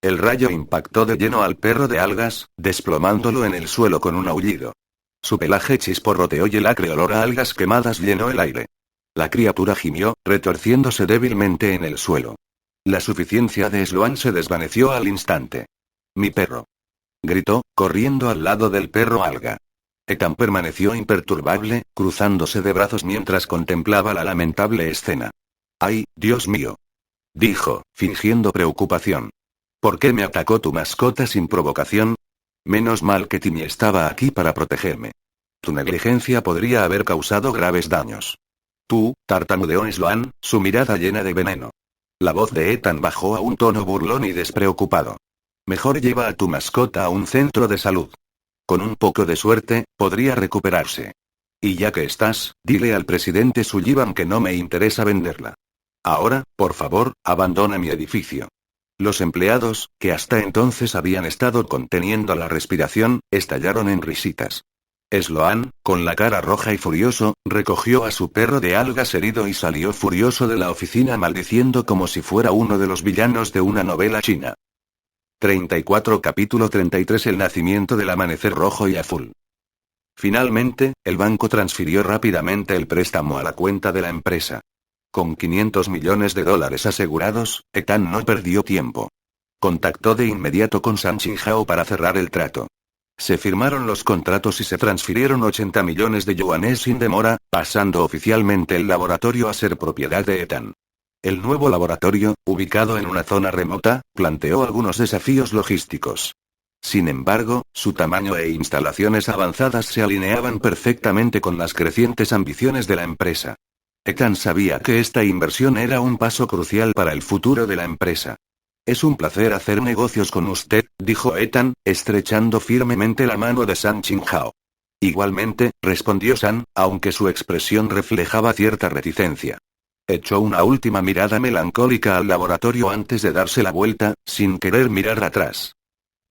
A: El rayo impactó de lleno al perro de algas, desplomándolo en el suelo con un aullido. Su pelaje chisporroteó y el acre olor a algas quemadas llenó el aire. La criatura gimió, retorciéndose débilmente en el suelo. La suficiencia de Sloan se desvaneció al instante. «Mi perro», gritó, corriendo al lado del perro alga. Ethan permaneció imperturbable, cruzándose de brazos mientras contemplaba la lamentable escena. «¡Ay, Dios mío!», dijo, fingiendo preocupación. «¿Por qué me atacó tu mascota sin provocación? Menos mal que Timmy estaba aquí para protegerme. Tu negligencia podría haber causado graves daños». «Tú», tartamudeó Sloan, su mirada llena de veneno. La voz de Ethan bajó a un tono burlón y despreocupado. «Mejor lleva a tu mascota a un centro de salud. Con un poco de suerte, podría recuperarse. Y ya que estás, dile al presidente Sullivan que no me interesa venderla. Ahora, por favor, abandona mi edificio». Los empleados, que hasta entonces habían estado conteniendo la respiración, estallaron en risitas. Sloan, con la cara roja y furioso, recogió a su perro de algas herido y salió furioso de la oficina maldiciendo como si fuera uno de los villanos de una novela china. 34 Capítulo 33 El nacimiento del amanecer rojo y azul. Finalmente, el banco transfirió rápidamente el préstamo a la cuenta de la empresa. Con $500 millones asegurados, Ethan no perdió tiempo. Contactó de inmediato con San Chinhao para cerrar el trato. Se firmaron los contratos y se transfirieron 80 millones de yuanes sin demora, pasando oficialmente el laboratorio a ser propiedad de Ethan. El nuevo laboratorio, ubicado en una zona remota, planteó algunos desafíos logísticos. Sin embargo, su tamaño e instalaciones avanzadas se alineaban perfectamente con las crecientes ambiciones de la empresa. Ethan sabía que esta inversión era un paso crucial para el futuro de la empresa. «Es un placer hacer negocios con usted», dijo Ethan, estrechando firmemente la mano de San Chinhao. «Igualmente», respondió San, aunque su expresión reflejaba cierta reticencia. Echó una última mirada melancólica al laboratorio antes de darse la vuelta, sin querer mirar atrás.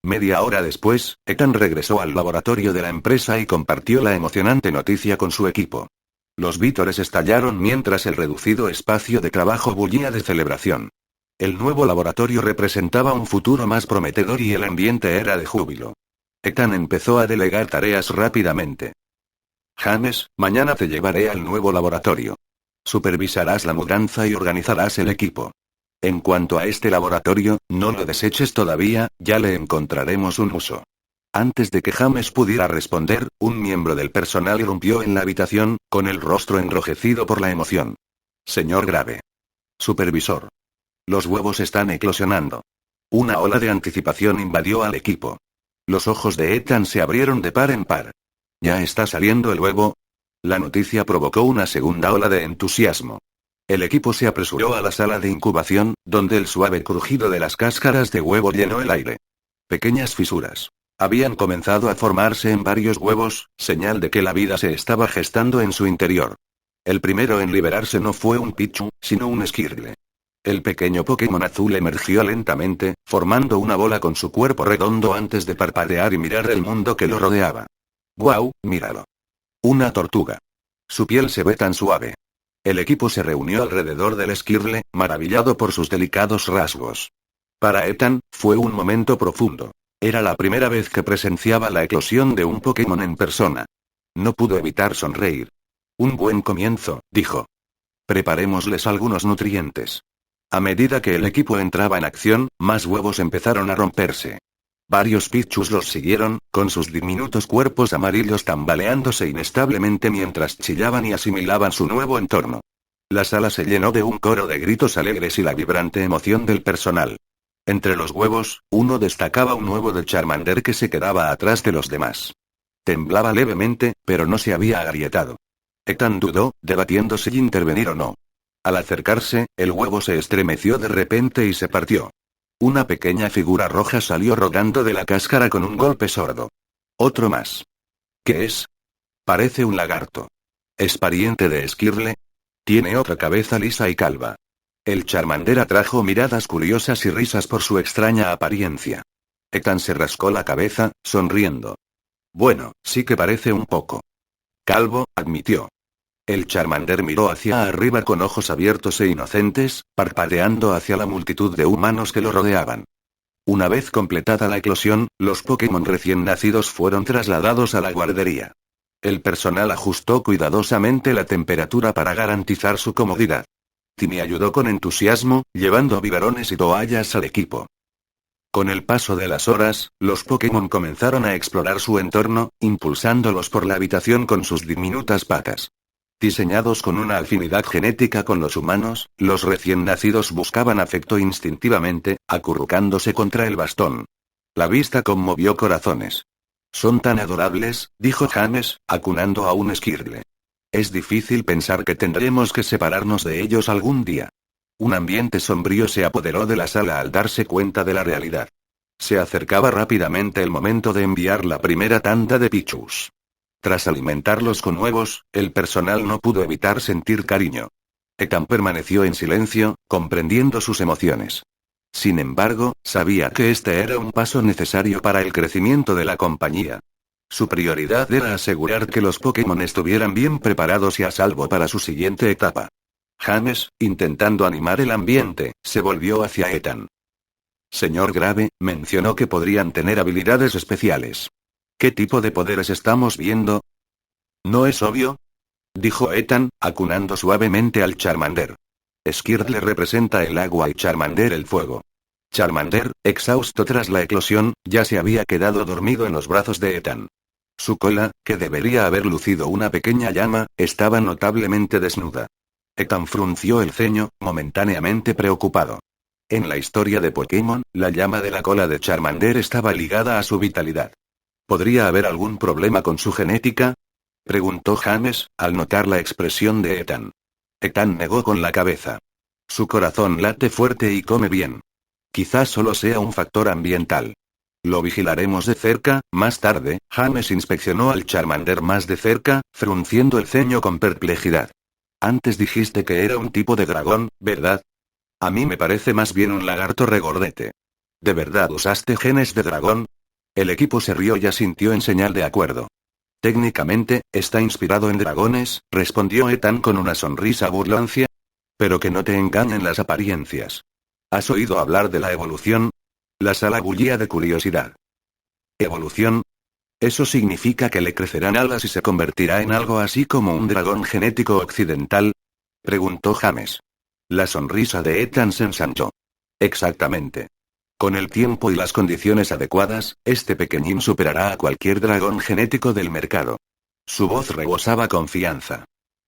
A: Media hora después, Ethan regresó al laboratorio de la empresa y compartió la emocionante noticia con su equipo. Los vítores estallaron mientras el reducido espacio de trabajo bullía de celebración. El nuevo laboratorio representaba un futuro más prometedor y el ambiente era de júbilo. Ethan empezó a delegar tareas rápidamente. «James, mañana te llevaré al nuevo laboratorio. Supervisarás la mudanza y organizarás el equipo. En cuanto a este laboratorio, no lo deseches todavía, ya le encontraremos un uso». Antes de que James pudiera responder, un miembro del personal irrumpió en la habitación, con el rostro enrojecido por la emoción. «Señor Grave. Supervisor. Los huevos están eclosionando». Una ola de anticipación invadió al equipo. Los ojos de Ethan se abrieron de par en par. «¿Ya está saliendo el huevo?». La noticia provocó una segunda ola de entusiasmo. El equipo se apresuró a la sala de incubación, donde el suave crujido de las cáscaras de huevo llenó el aire. Pequeñas fisuras habían comenzado a formarse en varios huevos, señal de que la vida se estaba gestando en su interior. El primero en liberarse no fue un Pichu, sino un Skirtle. El pequeño Pokémon azul emergió lentamente, formando una bola con su cuerpo redondo antes de parpadear y mirar el mundo que lo rodeaba. «¡Guau, míralo! Una tortuga». Su piel se ve tan suave. El equipo se reunió alrededor del Skirle, maravillado por sus delicados rasgos. Para Ethan, fue un momento profundo. Era la primera vez que presenciaba la eclosión de un Pokémon en persona. No pudo evitar sonreír. Un buen comienzo, dijo. Preparémosles algunos nutrientes. A medida que el equipo entraba en acción, más huevos empezaron a romperse. Varios Pichus los siguieron, con sus diminutos cuerpos amarillos tambaleándose inestablemente mientras chillaban y asimilaban su nuevo entorno. La sala se llenó de un coro de gritos alegres y la vibrante emoción del personal. Entre los huevos, uno destacaba un huevo de Charmander que se quedaba atrás de los demás. Temblaba levemente, pero no se había agrietado. Ethan dudó, debatiendo si intervenir o no. Al acercarse, el huevo se estremeció de repente y se partió. Una pequeña figura roja salió rodando de la cáscara con un golpe sordo. Otro más. ¿Qué es? Parece un lagarto. ¿Es pariente de Skirle? Tiene otra cabeza lisa y calva. El Charmander atrajo miradas curiosas y risas por su extraña apariencia. Ethan se rascó la cabeza, sonriendo. Bueno, sí que parece un poco. Calvo, admitió. El Charmander miró hacia arriba con ojos abiertos e inocentes, parpadeando hacia la multitud de humanos que lo rodeaban. Una vez completada la eclosión, los Pokémon recién nacidos fueron trasladados a la guardería. El personal ajustó cuidadosamente la temperatura para garantizar su comodidad. Timmy ayudó con entusiasmo, llevando biberones y toallas al equipo. Con el paso de las horas, los Pokémon comenzaron a explorar su entorno, impulsándolos por la habitación con sus diminutas patas. Diseñados con una afinidad genética con los humanos, los recién nacidos buscaban afecto instintivamente, acurrucándose contra el bastón. La vista conmovió corazones. Son tan adorables, dijo James, acunando a un Skirle. Es difícil pensar que tendremos que separarnos de ellos algún día. Un ambiente sombrío se apoderó de la sala al darse cuenta de la realidad. Se acercaba rápidamente el momento de enviar la primera tanda de Pichus. Tras alimentarlos con huevos, el personal no pudo evitar sentir cariño. Ethan permaneció en silencio, comprendiendo sus emociones. Sin embargo, sabía que este era un paso necesario para el crecimiento de la compañía. Su prioridad era asegurar que los Pokémon estuvieran bien preparados y a salvo para su siguiente etapa. James, intentando animar el ambiente, se volvió hacia Ethan. Señor Grave, mencionó que podrían tener habilidades especiales. ¿Qué tipo de poderes estamos viendo? ¿No es obvio? Dijo Ethan, acunando suavemente al Charmander. Skirle representa el agua y Charmander el fuego. Charmander, exhausto tras la eclosión, ya se había quedado dormido en los brazos de Ethan. Su cola, que debería haber lucido una pequeña llama, estaba notablemente desnuda. Ethan frunció el ceño, momentáneamente preocupado. En la historia de Pokémon, la llama de la cola de Charmander estaba ligada a su vitalidad. ¿Podría haber algún problema con su genética? Preguntó James, al notar la expresión de Ethan. Ethan negó con la cabeza. Su corazón late fuerte y come bien. Quizás solo sea un factor ambiental. Lo vigilaremos de cerca. Más tarde, James inspeccionó al Charmander más de cerca, frunciendo el ceño con perplejidad. Antes dijiste que era un tipo de dragón, ¿verdad? A mí me parece más bien un lagarto regordete. ¿De verdad usaste genes de dragón? El equipo se rió y asintió en señal de acuerdo. Técnicamente, está inspirado en dragones, respondió Ethan con una sonrisa burlancia. Pero que no te engañen las apariencias. ¿Has oído hablar de la evolución? La sala bullía de curiosidad. ¿Evolución? ¿Eso significa que le crecerán alas y se convertirá en algo así como un dragón genético occidental? Preguntó James. La sonrisa de Ethan se ensanchó. Exactamente. Con el tiempo y las condiciones adecuadas, este pequeñín superará a cualquier dragón genético del mercado. Su voz rebosaba confianza.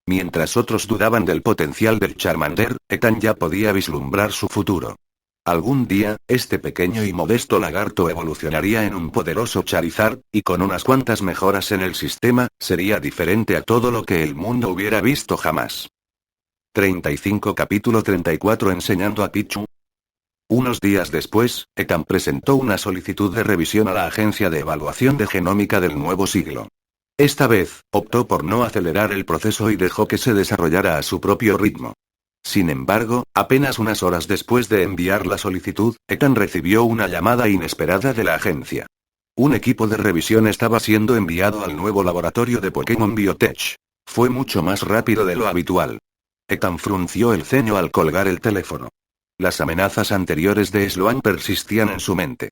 A: Mientras otros dudaban del potencial del Charmander, Ethan ya podía vislumbrar su futuro. Algún día, este pequeño y modesto lagarto evolucionaría en un poderoso Charizard, y con unas cuantas mejoras en el sistema, sería diferente a todo lo que el mundo hubiera visto jamás. 35 Capítulo 34 Enseñando a Pichu. Unos días después, Ethan presentó una solicitud de revisión a la Agencia de Evaluación de Genómica del Nuevo Siglo. Esta vez, optó por no acelerar el proceso y dejó que se desarrollara a su propio ritmo. Sin embargo, apenas unas horas después de enviar la solicitud, Ethan recibió una llamada inesperada de la agencia. Un equipo de revisión estaba siendo enviado al nuevo laboratorio de Pokémon Biotech. Fue mucho más rápido de lo habitual. Ethan frunció el ceño al colgar el teléfono. Las amenazas anteriores de Sloan persistían en su mente.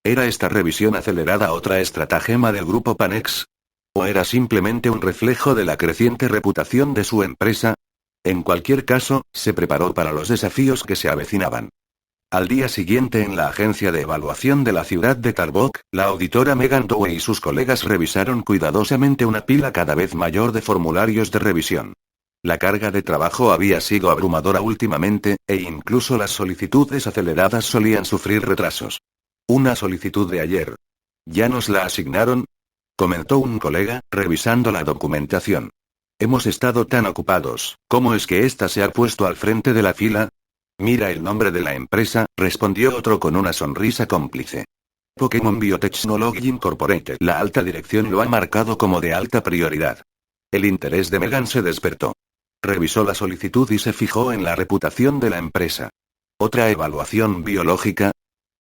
A: ¿Era esta revisión acelerada otra estratagema del grupo Panex? ¿O era simplemente un reflejo de la creciente reputación de su empresa? En cualquier caso, se preparó para los desafíos que se avecinaban. Al día siguiente en la agencia de evaluación de la ciudad de Tarbok, la auditora Megan Dewey y sus colegas revisaron cuidadosamente una pila cada vez mayor de formularios de revisión. La carga de trabajo había sido abrumadora últimamente, e incluso las solicitudes aceleradas solían sufrir retrasos. Una solicitud de ayer. ¿Ya nos la asignaron?, comentó un colega, revisando la documentación. Hemos estado tan ocupados, ¿cómo es que esta se ha puesto al frente de la fila? Mira el nombre de la empresa, respondió otro con una sonrisa cómplice. Pokémon Biotechnology Incorporated. La alta dirección lo ha marcado como de alta prioridad. El interés de Megan se despertó. Revisó la solicitud y se fijó en la reputación de la empresa. ¿Otra evaluación biológica?,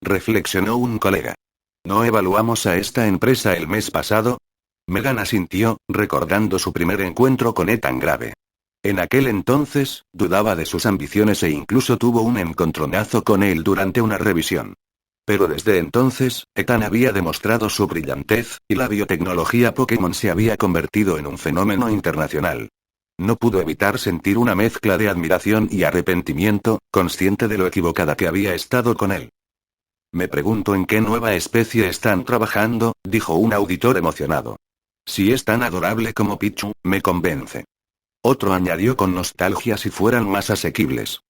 A: reflexionó un colega. ¿No evaluamos a esta empresa el mes pasado? Megan asintió, recordando su primer encuentro con Ethan Grave. En aquel entonces, dudaba de sus ambiciones e incluso tuvo un encontronazo con él durante una revisión. Pero desde entonces, Ethan había demostrado su brillantez, y la biotecnología Pokémon se había convertido en un fenómeno internacional. No pudo evitar sentir una mezcla de admiración y arrepentimiento, consciente de lo equivocada que había estado con él. Me pregunto en qué nueva especie están trabajando, dijo un auditor emocionado. Si es tan adorable como Pichu, me convence. Otro añadió con nostalgia si fueran más asequibles.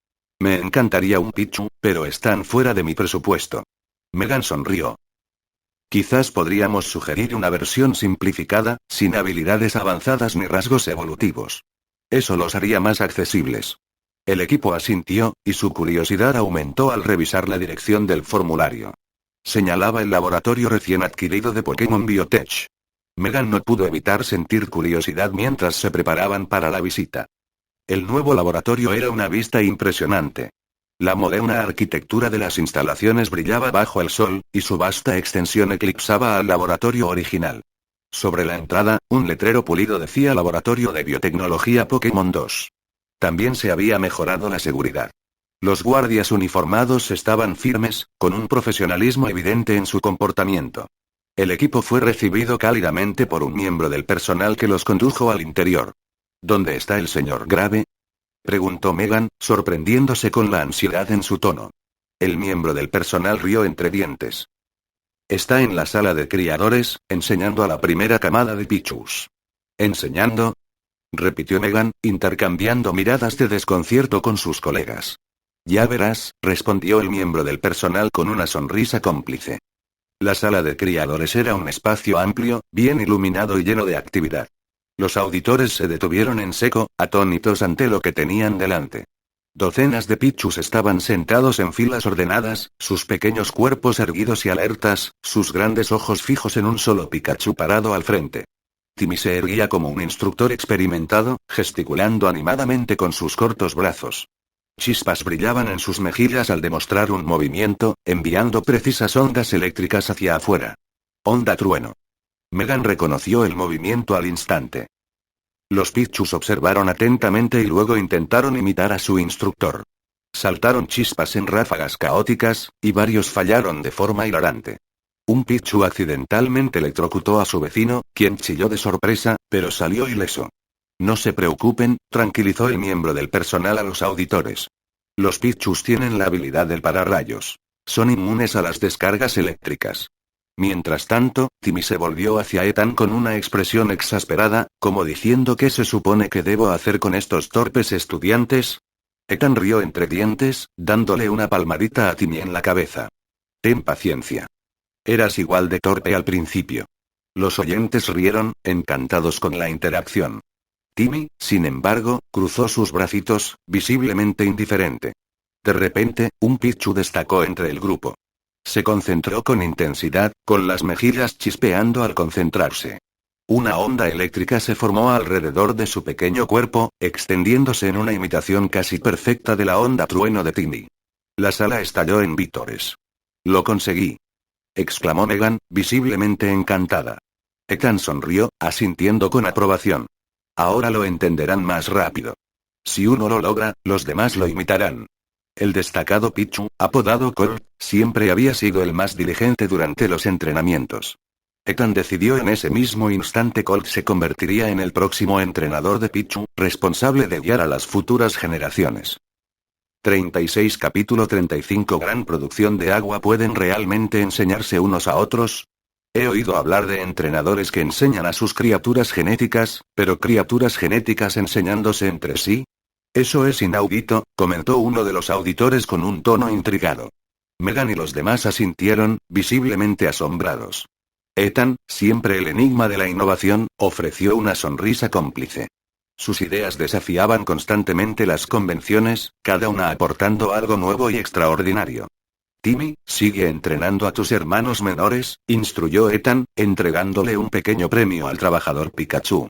A: Me encantaría un Pichu, pero están fuera de mi presupuesto. Megan sonrió. Quizás podríamos sugerir una versión simplificada, sin habilidades avanzadas ni rasgos evolutivos. Eso los haría más accesibles. El equipo asintió, y su curiosidad aumentó al revisar la dirección del formulario. Señalaba el laboratorio recién adquirido de Pokémon Biotech. Megan no pudo evitar sentir curiosidad mientras se preparaban para la visita. El nuevo laboratorio era una vista impresionante. La moderna arquitectura de las instalaciones brillaba bajo el sol, y su vasta extensión eclipsaba al laboratorio original. Sobre la entrada, un letrero pulido decía Laboratorio de Biotecnología Pokémon 2. También se había mejorado la seguridad. Los guardias uniformados estaban firmes, con un profesionalismo evidente en su comportamiento. El equipo fue recibido cálidamente por un miembro del personal que los condujo al interior. ¿Dónde está el señor Grave?, preguntó Megan, sorprendiéndose con la ansiedad en su tono. El miembro del personal rió entre dientes. Está en la sala de criadores, enseñando a la primera camada de Pichus. ¿Enseñando?, repitió Megan, intercambiando miradas de desconcierto con sus colegas. Ya verás, respondió el miembro del personal con una sonrisa cómplice. La sala de criadores era un espacio amplio, bien iluminado y lleno de actividad. Los auditores se detuvieron en seco, atónitos ante lo que tenían delante. Docenas de Pichus estaban sentados en filas ordenadas, sus pequeños cuerpos erguidos y alertas, sus grandes ojos fijos en un solo Pikachu parado al frente. Timmy se erguía como un instructor experimentado, gesticulando animadamente con sus cortos brazos. Chispas brillaban en sus mejillas al demostrar un movimiento, enviando precisas ondas eléctricas hacia afuera. Onda trueno. Megan reconoció el movimiento al instante. Los Pichus observaron atentamente y luego intentaron imitar a su instructor. Saltaron chispas en ráfagas caóticas, y varios fallaron de forma hilarante. Un Pichu accidentalmente electrocutó a su vecino, quien chilló de sorpresa, pero salió ileso. No se preocupen, tranquilizó el miembro del personal a los auditores. Los Pichus tienen la habilidad del pararrayos. Son inmunes a las descargas eléctricas. Mientras tanto, Timmy se volvió hacia Ethan con una expresión exasperada, como diciendo ¿qué se supone que debo hacer con estos torpes estudiantes? Ethan rió entre dientes, dándole una palmadita a Timmy en la cabeza. Ten paciencia. Eras igual de torpe al principio. Los oyentes rieron, encantados con la interacción. Timmy, sin embargo, cruzó sus bracitos, visiblemente indiferente. De repente, un Pichu destacó entre el grupo. Se concentró con intensidad, con las mejillas chispeando al concentrarse. Una onda eléctrica se formó alrededor de su pequeño cuerpo, extendiéndose en una imitación casi perfecta de la onda trueno de Timmy. La sala estalló en vítores. Lo conseguí, exclamó Megan, visiblemente encantada. Ethan sonrió, asintiendo con aprobación. Ahora lo entenderán más rápido. Si uno lo logra, los demás lo imitarán. El destacado Pichu, apodado Colt, siempre había sido el más diligente durante los entrenamientos. Ethan decidió en ese mismo instante Colt se convertiría en el próximo entrenador de Pichu, responsable de guiar a las futuras generaciones. 36 Capítulo 35 Gran producción de agua. ¿Pueden realmente enseñarse unos a otros? He oído hablar de entrenadores que enseñan a sus criaturas genéticas, pero criaturas genéticas enseñándose entre sí. Eso es inaudito, comentó uno de los auditores con un tono intrigado. Megan y los demás asintieron, visiblemente asombrados. Ethan, siempre el enigma de la innovación, ofreció una sonrisa cómplice. Sus ideas desafiaban constantemente las convenciones, cada una aportando algo nuevo y extraordinario. Timmy, sigue entrenando a tus hermanos menores, instruyó Ethan, entregándole un pequeño premio al trabajador Pikachu.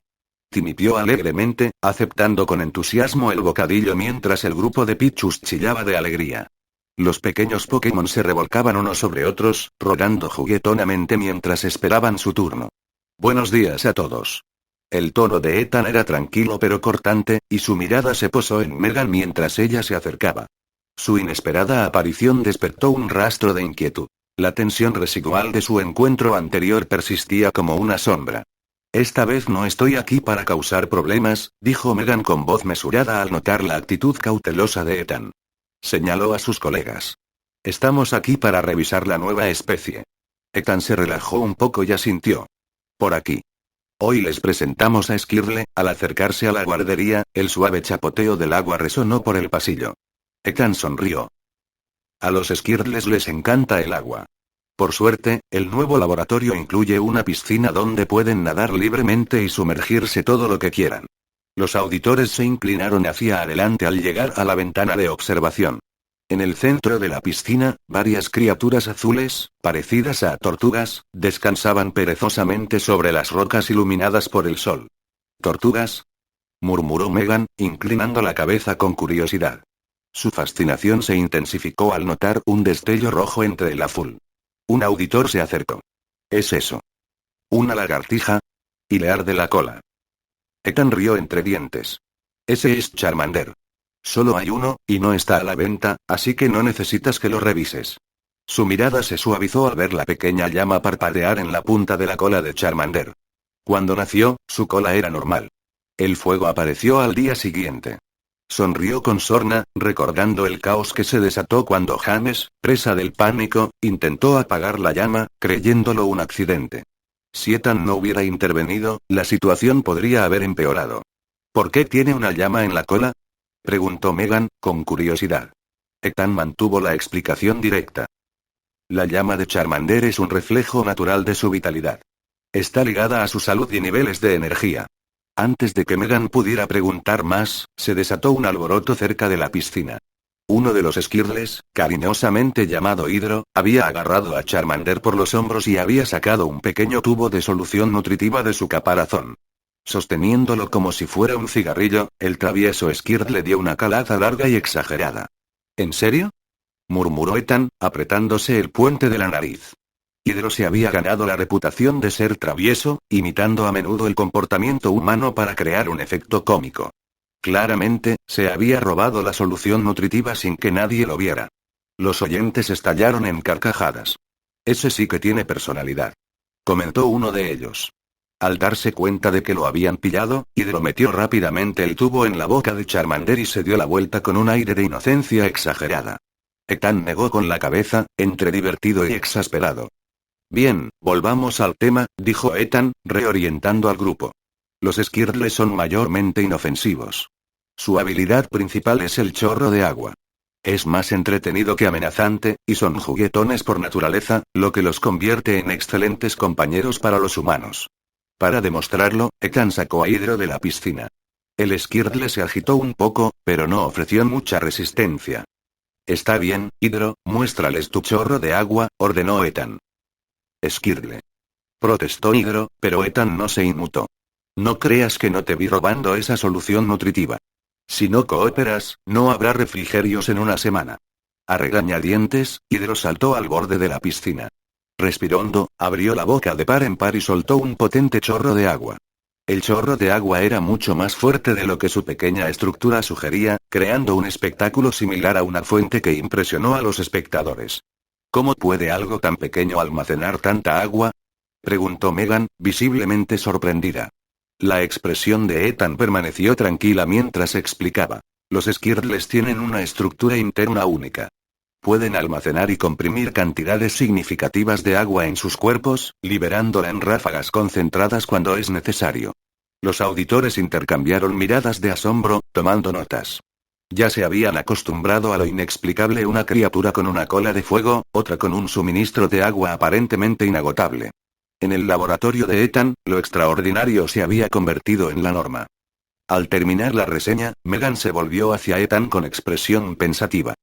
A: Timmy pió alegremente, aceptando con entusiasmo el bocadillo mientras el grupo de Pichus chillaba de alegría. Los pequeños Pokémon se revolcaban unos sobre otros, rodando juguetonamente mientras esperaban su turno. Buenos días a todos. El tono de Ethan era tranquilo pero cortante, y su mirada se posó en Megan mientras ella se acercaba. Su inesperada aparición despertó un rastro de inquietud. La tensión residual de su encuentro anterior persistía como una sombra. Esta vez no estoy aquí para causar problemas, dijo Megan con voz mesurada al notar la actitud cautelosa de Ethan. Señaló a sus colegas. Estamos aquí para revisar la nueva especie. Ethan se relajó un poco y asintió. Por aquí. Hoy les presentamos a Skirle. Al acercarse a la guardería, el suave chapoteo del agua resonó por el pasillo. Ethan sonrió. A los Skirles les encanta el agua. Por suerte, el nuevo laboratorio incluye una piscina donde pueden nadar libremente y sumergirse todo lo que quieran. Los auditores se inclinaron hacia adelante al llegar a la ventana de observación. En el centro de la piscina, varias criaturas azules, parecidas a tortugas, descansaban perezosamente sobre las rocas iluminadas por el sol. ¿Tortugas?, murmuró Megan, inclinando la cabeza con curiosidad. Su fascinación se intensificó al notar un destello rojo entre el azul. Un auditor se acercó. ¿Es eso? ¿Una lagartija? Y le arde la cola. Ethan rió entre dientes. Ese es Charmander. Solo hay uno, y no está a la venta, así que no necesitas que lo revises. Su mirada se suavizó al ver la pequeña llama parpadear en la punta de la cola de Charmander. Cuando nació, su cola era normal. El fuego apareció al día siguiente. Sonrió con sorna, recordando el caos que se desató cuando James, presa del pánico, intentó apagar la llama, creyéndolo un accidente. Si Ethan no hubiera intervenido, la situación podría haber empeorado. ¿Por qué tiene una llama en la cola?, preguntó Megan, con curiosidad. Ethan mantuvo la explicación directa. La llama de Charmander es un reflejo natural de su vitalidad. Está ligada a su salud y niveles de energía. Antes de que Megan pudiera preguntar más, se desató un alboroto cerca de la piscina. Uno de los Skirles, cariñosamente llamado Hydro, había agarrado a Charmander por los hombros y había sacado un pequeño tubo de solución nutritiva de su caparazón. Sosteniéndolo como si fuera un cigarrillo, el travieso Skirl le dio una calada larga y exagerada. ¿En serio?, murmuró Ethan, apretándose el puente de la nariz. Hydro se había ganado la reputación de ser travieso, imitando a menudo el comportamiento humano para crear un efecto cómico. Claramente, se había robado la solución nutritiva sin que nadie lo viera. Los oyentes estallaron en carcajadas. Ese sí que tiene personalidad, comentó uno de ellos. Al darse cuenta de que lo habían pillado, Hydro metió rápidamente el tubo en la boca de Charmander y se dio la vuelta con un aire de inocencia exagerada. Ethan negó con la cabeza, entre divertido y exasperado. Bien, volvamos al tema, dijo Ethan, reorientando al grupo. Los Skirles son mayormente inofensivos. Su habilidad principal es el chorro de agua. Es más entretenido que amenazante, y son juguetones por naturaleza, lo que los convierte en excelentes compañeros para los humanos. Para demostrarlo, Ethan sacó a Hydro de la piscina. El Skirle se agitó un poco, pero no ofreció mucha resistencia. Está bien, Hydro, muéstrales tu chorro de agua, ordenó Ethan. Skirle, protestó Hydro, pero Ethan no se inmutó. No creas que no te vi robando esa solución nutritiva. Si no cooperas, no habrá refrigerios en una semana. A regañadientes, Hydro saltó al borde de la piscina. Respiró hondo, abrió la boca de par en par y soltó un potente chorro de agua. El chorro de agua era mucho más fuerte de lo que su pequeña estructura sugería, creando un espectáculo similar a una fuente que impresionó a los espectadores. ¿Cómo puede algo tan pequeño almacenar tanta agua?, preguntó Megan, visiblemente sorprendida. La expresión de Ethan permaneció tranquila mientras explicaba. Los Skirtles tienen una estructura interna única. Pueden almacenar y comprimir cantidades significativas de agua en sus cuerpos, liberándola en ráfagas concentradas cuando es necesario. Los auditores intercambiaron miradas de asombro, tomando notas. Ya se habían acostumbrado a lo inexplicable: una criatura con una cola de fuego, otra con un suministro de agua aparentemente inagotable. En el laboratorio de Ethan, lo extraordinario se había convertido en la norma. Al terminar la reseña, Megan se volvió hacia Ethan con expresión pensativa.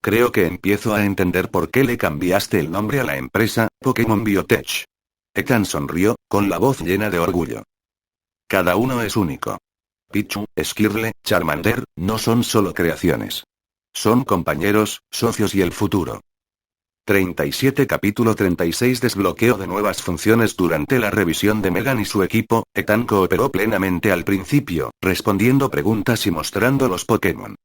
A: Creo que empiezo a entender por qué le cambiaste el nombre a la empresa, Pokémon Biotech. Ethan sonrió, con la voz llena de orgullo. Cada uno es único. Pichu, Skirle, Charmander, no son solo creaciones. Son compañeros, socios y el futuro. 37 Capítulo 36 Desbloqueo de nuevas funciones. Durante la revisión de Megan y su equipo, Ethan cooperó plenamente al principio, respondiendo preguntas y mostrando los Pokémon.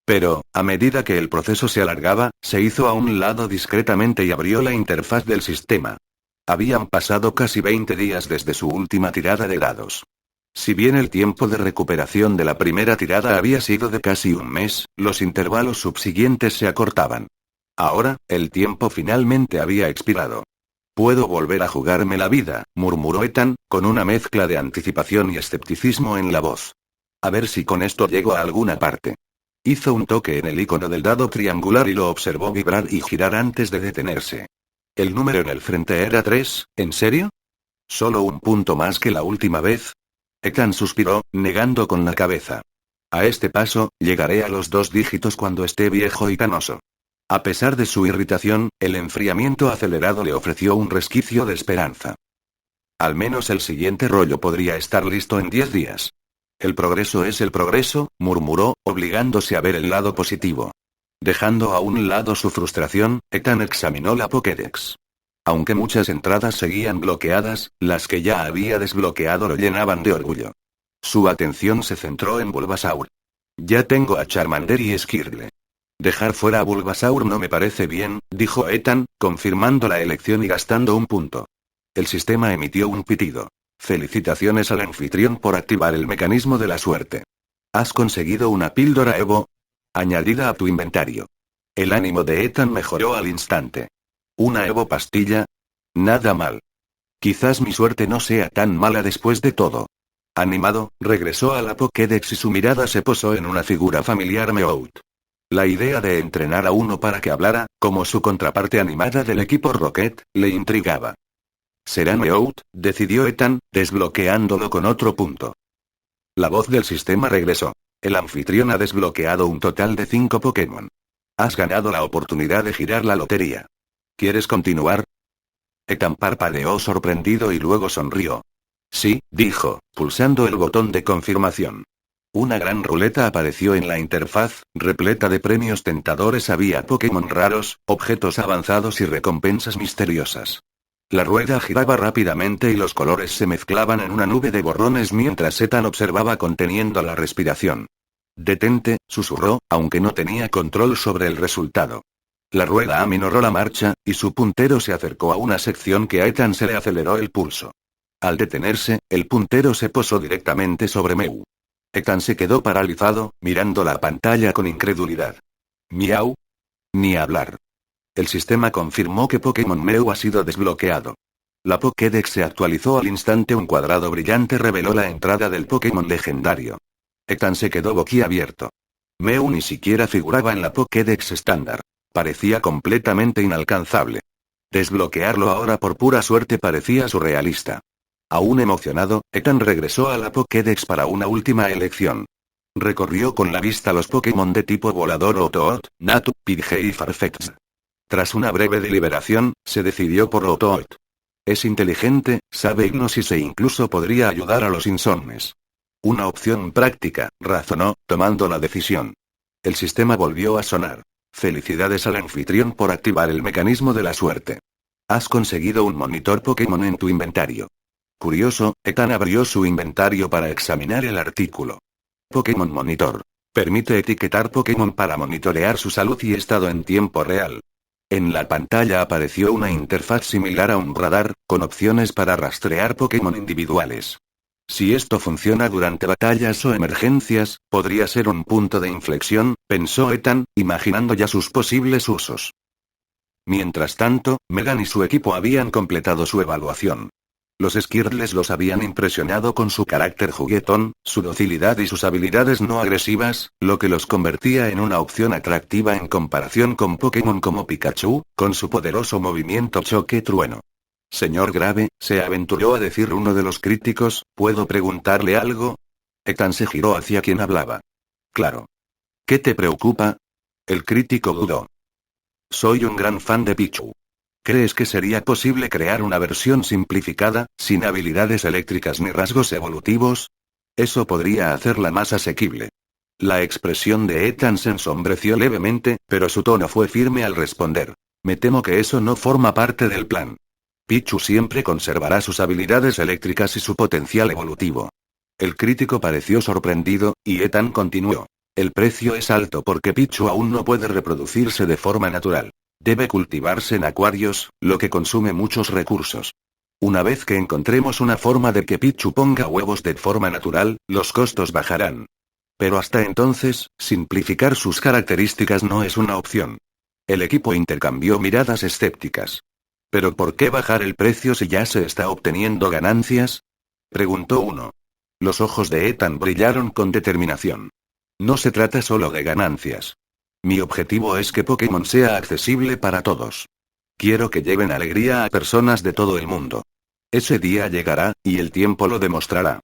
A: Pero, a medida que el proceso se alargaba, se hizo a un lado discretamente y abrió la interfaz del sistema. Habían pasado casi 20 días desde su última tirada de dados. Si bien el tiempo de recuperación de la primera tirada había sido de casi un mes, los intervalos subsiguientes se acortaban. Ahora, el tiempo finalmente había expirado. «Puedo volver a jugarme la vida», murmuró Ethan, con una mezcla de anticipación y escepticismo en la voz. «A ver si con esto llego a alguna parte». Hizo un toque en el icono del dado triangular y lo observó vibrar y girar antes de detenerse. El número en el frente era 3, ¿en serio? ¿Solo un punto más que la última vez? Ethan suspiró, negando con la cabeza. A este paso, llegaré a los 2 dígitos cuando esté viejo y canoso. A pesar de su irritación, el enfriamiento acelerado le ofreció un resquicio de esperanza. Al menos el siguiente rollo podría estar listo en 10 días. El progreso es el progreso, murmuró, obligándose a ver el lado positivo. Dejando a un lado su frustración, Ethan examinó la Pokédex. Aunque muchas entradas seguían bloqueadas, las que ya había desbloqueado lo llenaban de orgullo. Su atención se centró en Bulbasaur. Ya tengo a Charmander y Skirtle. Dejar fuera a Bulbasaur no me parece bien, dijo Ethan, confirmando la elección y gastando un punto. El sistema emitió un pitido. Felicitaciones al anfitrión por activar el mecanismo de la suerte. Has conseguido una píldora Evo añadida a tu inventario. El ánimo de Ethan mejoró al instante. ¿Una Evo pastilla? Nada mal. Quizás mi suerte no sea tan mala después de todo. Animado, regresó a la Pokédex y su mirada se posó en una figura familiar: Meowth. La idea de entrenar a uno para que hablara, como su contraparte animada del equipo Rocket, le intrigaba. Será Meowth, decidió Ethan, desbloqueándolo con otro punto. La voz del sistema regresó. El anfitrión ha desbloqueado un total de 5 Pokémon. Has ganado la oportunidad de girar la lotería. ¿Quieres continuar? Ethan parpadeó sorprendido y luego sonrió. Sí, dijo, pulsando el botón de confirmación. Una gran ruleta apareció en la interfaz, repleta de premios tentadores. Había Pokémon raros, objetos avanzados y recompensas misteriosas. La rueda giraba rápidamente y los colores se mezclaban en una nube de borrones mientras Ethan observaba conteniendo la respiración. Detente, susurró, aunque no tenía control sobre el resultado. La rueda aminoró la marcha, y su puntero se acercó a una sección que a Ethan se le aceleró el pulso. Al detenerse, el puntero se posó directamente sobre Mew. Ethan se quedó paralizado, mirando la pantalla con incredulidad. ¿Miau? Ni hablar. El sistema confirmó que Pokémon Mew ha sido desbloqueado. La Pokédex se actualizó al instante. Un cuadrado brillante reveló la entrada del Pokémon legendario. Ethan se quedó boquiabierto. Mew ni siquiera figuraba en la Pokédex estándar. Parecía completamente inalcanzable. Desbloquearlo ahora por pura suerte parecía surrealista. Aún emocionado, Ethan regresó a la Pokédex para una última elección. Recorrió con la vista los Pokémon de tipo volador: Otoot, Natu, Pidgey y Farfetch'd. Tras una breve deliberación, se decidió por Otoot. Es inteligente, sabe hipnosis e incluso podría ayudar a los insomnes. Una opción práctica, razonó, tomando la decisión. El sistema volvió a sonar. Felicidades al anfitrión por activar el mecanismo de la suerte. Has conseguido un monitor Pokémon en tu inventario. Curioso, Ethan abrió su inventario para examinar el artículo. Pokémon Monitor. Permite etiquetar Pokémon para monitorear su salud y estado en tiempo real. En la pantalla apareció una interfaz similar a un radar, con opciones para rastrear Pokémon individuales. Si esto funciona durante batallas o emergencias, podría ser un punto de inflexión, pensó Ethan, imaginando ya sus posibles usos. Mientras tanto, Megan y su equipo habían completado su evaluación. Los Squirtles los habían impresionado con su carácter juguetón, su docilidad y sus habilidades no agresivas, lo que los convertía en una opción atractiva en comparación con Pokémon como Pikachu, con su poderoso movimiento choque-trueno. Señor Grave, se aventuró a decir uno de los críticos, ¿puedo preguntarle algo? Ethan se giró hacia quien hablaba. Claro. ¿Qué te preocupa? El crítico dudó. Soy un gran fan de Pichu. ¿Crees que sería posible crear una versión simplificada, sin habilidades eléctricas ni rasgos evolutivos? Eso podría hacerla más asequible. La expresión de Ethan se ensombreció levemente, pero su tono fue firme al responder. Me temo que eso no forma parte del plan. Pichu siempre conservará sus habilidades eléctricas y su potencial evolutivo. El crítico pareció sorprendido, y Ethan continuó. El precio es alto porque Pichu aún no puede reproducirse de forma natural. Debe cultivarse en acuarios, lo que consume muchos recursos. Una vez que encontremos una forma de que Pichu ponga huevos de forma natural, los costos bajarán. Pero hasta entonces, simplificar sus características no es una opción. El equipo intercambió miradas escépticas. ¿Pero por qué bajar el precio si ya se está obteniendo ganancias? Preguntó uno. Los ojos de Ethan brillaron con determinación. No se trata solo de ganancias. Mi objetivo es que Pokémon sea accesible para todos. Quiero que lleven alegría a personas de todo el mundo. Ese día llegará, y el tiempo lo demostrará.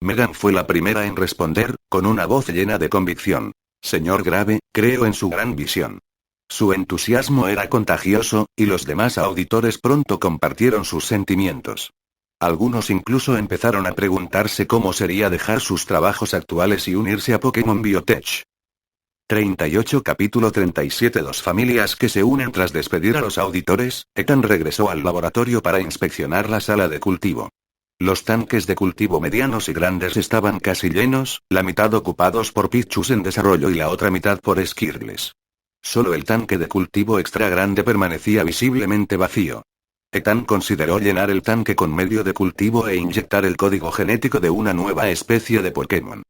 A: Megan fue la primera en responder, con una voz llena de convicción. Señor Grave, creo en su gran visión. Su entusiasmo era contagioso, y los demás auditores pronto compartieron sus sentimientos. Algunos incluso empezaron a preguntarse cómo sería dejar sus trabajos actuales y unirse a Pokémon Biotech. 38 Capítulo 37 Dos familias que se unen tras despedir a los auditores. Ethan regresó al laboratorio para inspeccionar la sala de cultivo. Los tanques de cultivo medianos y grandes estaban casi llenos, la mitad ocupados por Pichus en desarrollo y la otra mitad por Squirtles. Solo el tanque de cultivo extra grande permanecía visiblemente vacío. Ethan consideró llenar el tanque con medio de cultivo e inyectar el código genético de una nueva especie de Pokémon.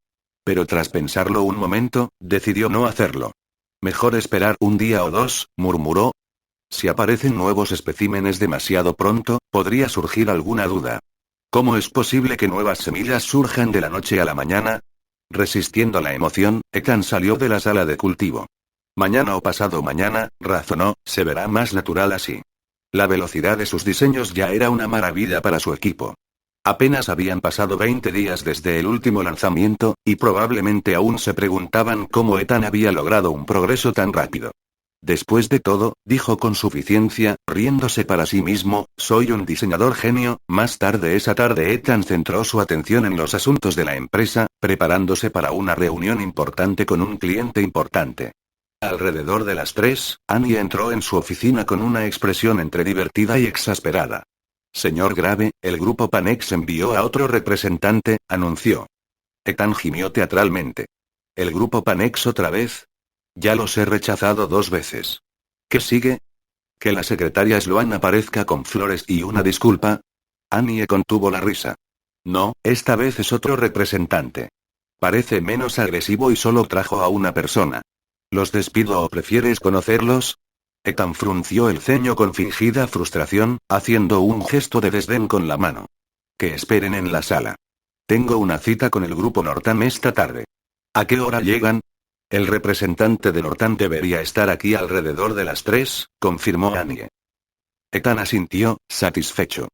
A: Pero tras pensarlo un momento, decidió no hacerlo. Mejor esperar un día o dos, murmuró. Si aparecen nuevos especímenes demasiado pronto, podría surgir alguna duda. ¿Cómo es posible que nuevas semillas surjan de la noche a la mañana? Resistiendo la emoción, Ethan salió de la sala de cultivo. Mañana o pasado mañana, razonó, se verá más natural así. La velocidad de sus diseños ya era una maravilla para su equipo. Apenas habían pasado 20 días desde el último lanzamiento, y probablemente aún se preguntaban cómo Ethan había logrado un progreso tan rápido. Después de todo, dijo con suficiencia, riéndose para sí mismo, soy un diseñador genio. Más tarde esa tarde Ethan centró su atención en los asuntos de la empresa, preparándose para una reunión importante con un cliente importante. Alrededor de las 3, Annie entró en su oficina con una expresión entre divertida y exasperada. Señor Grave, el grupo Panex envió a otro representante, anunció. Ethan gimió teatralmente. ¿El grupo Panex otra vez? Ya los he rechazado 2 veces. ¿Qué sigue? ¿Que la secretaria Sloan aparezca con flores y una disculpa? Annie contuvo la risa. No, esta vez es otro representante. Parece menos agresivo y solo trajo a una persona. ¿Los despido o prefieres conocerlos? Ethan frunció el ceño con fingida frustración, haciendo un gesto de desdén con la mano. Que esperen en la sala. Tengo una cita con el grupo Nortam esta tarde. ¿A qué hora llegan? El representante de Nortam debería estar aquí alrededor de las 3, confirmó Annie. Ethan asintió, satisfecho.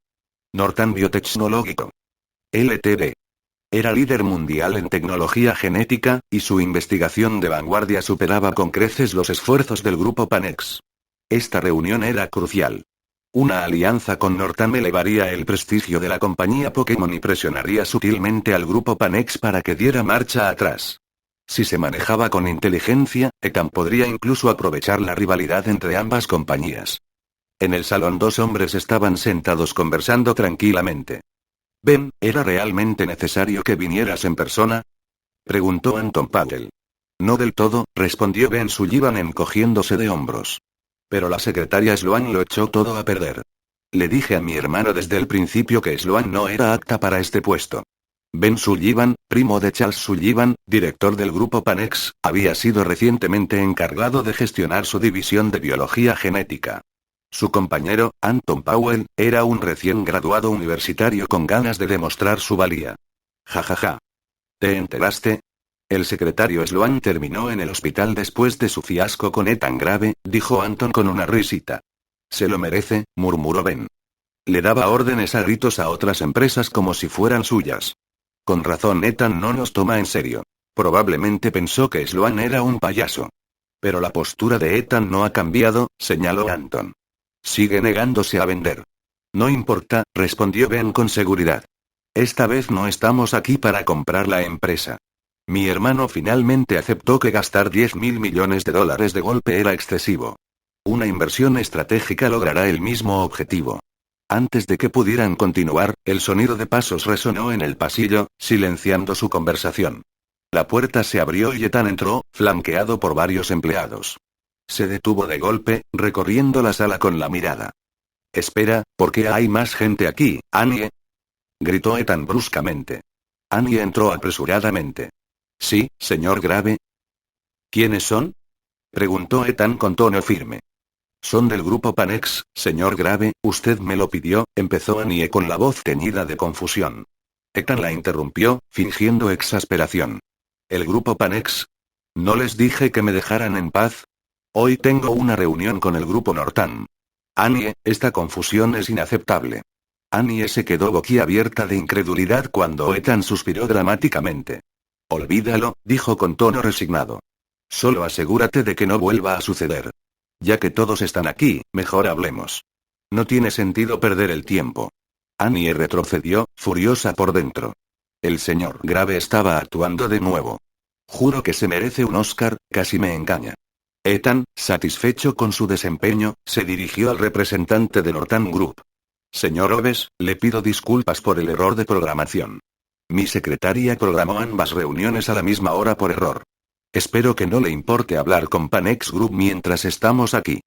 A: Nortam Biotecnológico. Ltd. Era líder mundial en tecnología genética, y su investigación de vanguardia superaba con creces los esfuerzos del grupo Panex. Esta reunión era crucial. Una alianza con Nortam elevaría el prestigio de la compañía Pokémon y presionaría sutilmente al grupo Panex para que diera marcha atrás. Si se manejaba con inteligencia, Ethan podría incluso aprovechar la rivalidad entre ambas compañías. En el salón 2 hombres estaban sentados conversando tranquilamente. Ben, ¿era realmente necesario que vinieras en persona? Preguntó Anton Powell. No del todo, respondió Ben Sullivan encogiéndose de hombros. Pero la secretaria Sloan lo echó todo a perder. Le dije a mi hermano desde el principio que Sloan no era apta para este puesto. Ben Sullivan, primo de Charles Sullivan, director del grupo Panex, había sido recientemente encargado de gestionar su división de biología genética. Su compañero, Anton Powell, era un recién graduado universitario con ganas de demostrar su valía. Jajaja. ¿Te enteraste? El secretario Sloan terminó en el hospital después de su fiasco con Ethan Grave, dijo Anton con una risita. Se lo merece, murmuró Ben. Le daba órdenes a gritos a otras empresas como si fueran suyas. Con razón Ethan no nos toma en serio. Probablemente pensó que Sloan era un payaso. Pero la postura de Ethan no ha cambiado, señaló Anton. Sigue negándose a vender. No importa, respondió Ben con seguridad. Esta vez no estamos aquí para comprar la empresa. Mi hermano finalmente aceptó que gastar $10.000 millones de golpe era excesivo. Una inversión estratégica logrará el mismo objetivo. Antes de que pudieran continuar, el sonido de pasos resonó en el pasillo, silenciando su conversación. La puerta se abrió y Ethan entró, flanqueado por varios empleados. Se detuvo de golpe, recorriendo la sala con la mirada. Espera, ¿por qué hay más gente aquí, Annie? Gritó Ethan bruscamente. Annie entró apresuradamente. Sí, señor Grave. ¿Quiénes son? Preguntó Ethan con tono firme. Son del grupo Panex, señor Grave, usted me lo pidió, empezó Annie con la voz teñida de confusión. Ethan la interrumpió, fingiendo exasperación. ¿El grupo Panex? ¿No les dije que me dejaran en paz? Hoy tengo una reunión con el grupo Nortam. Annie, esta confusión es inaceptable. Annie se quedó boquiabierta de incredulidad cuando Ethan suspiró dramáticamente. Olvídalo, dijo con tono resignado. Solo asegúrate de que no vuelva a suceder. Ya que todos están aquí, mejor hablemos. No tiene sentido perder el tiempo. Annie retrocedió, furiosa por dentro. El señor Grave estaba actuando de nuevo. Juro que se merece un Oscar, casi me engaña. Ethan, satisfecho con su desempeño, se dirigió al representante de Northam Group. Señor Oves, le pido disculpas por el error de programación. Mi secretaria programó ambas reuniones a la misma hora por error. Espero que no le importe hablar con Panex Group mientras estamos aquí.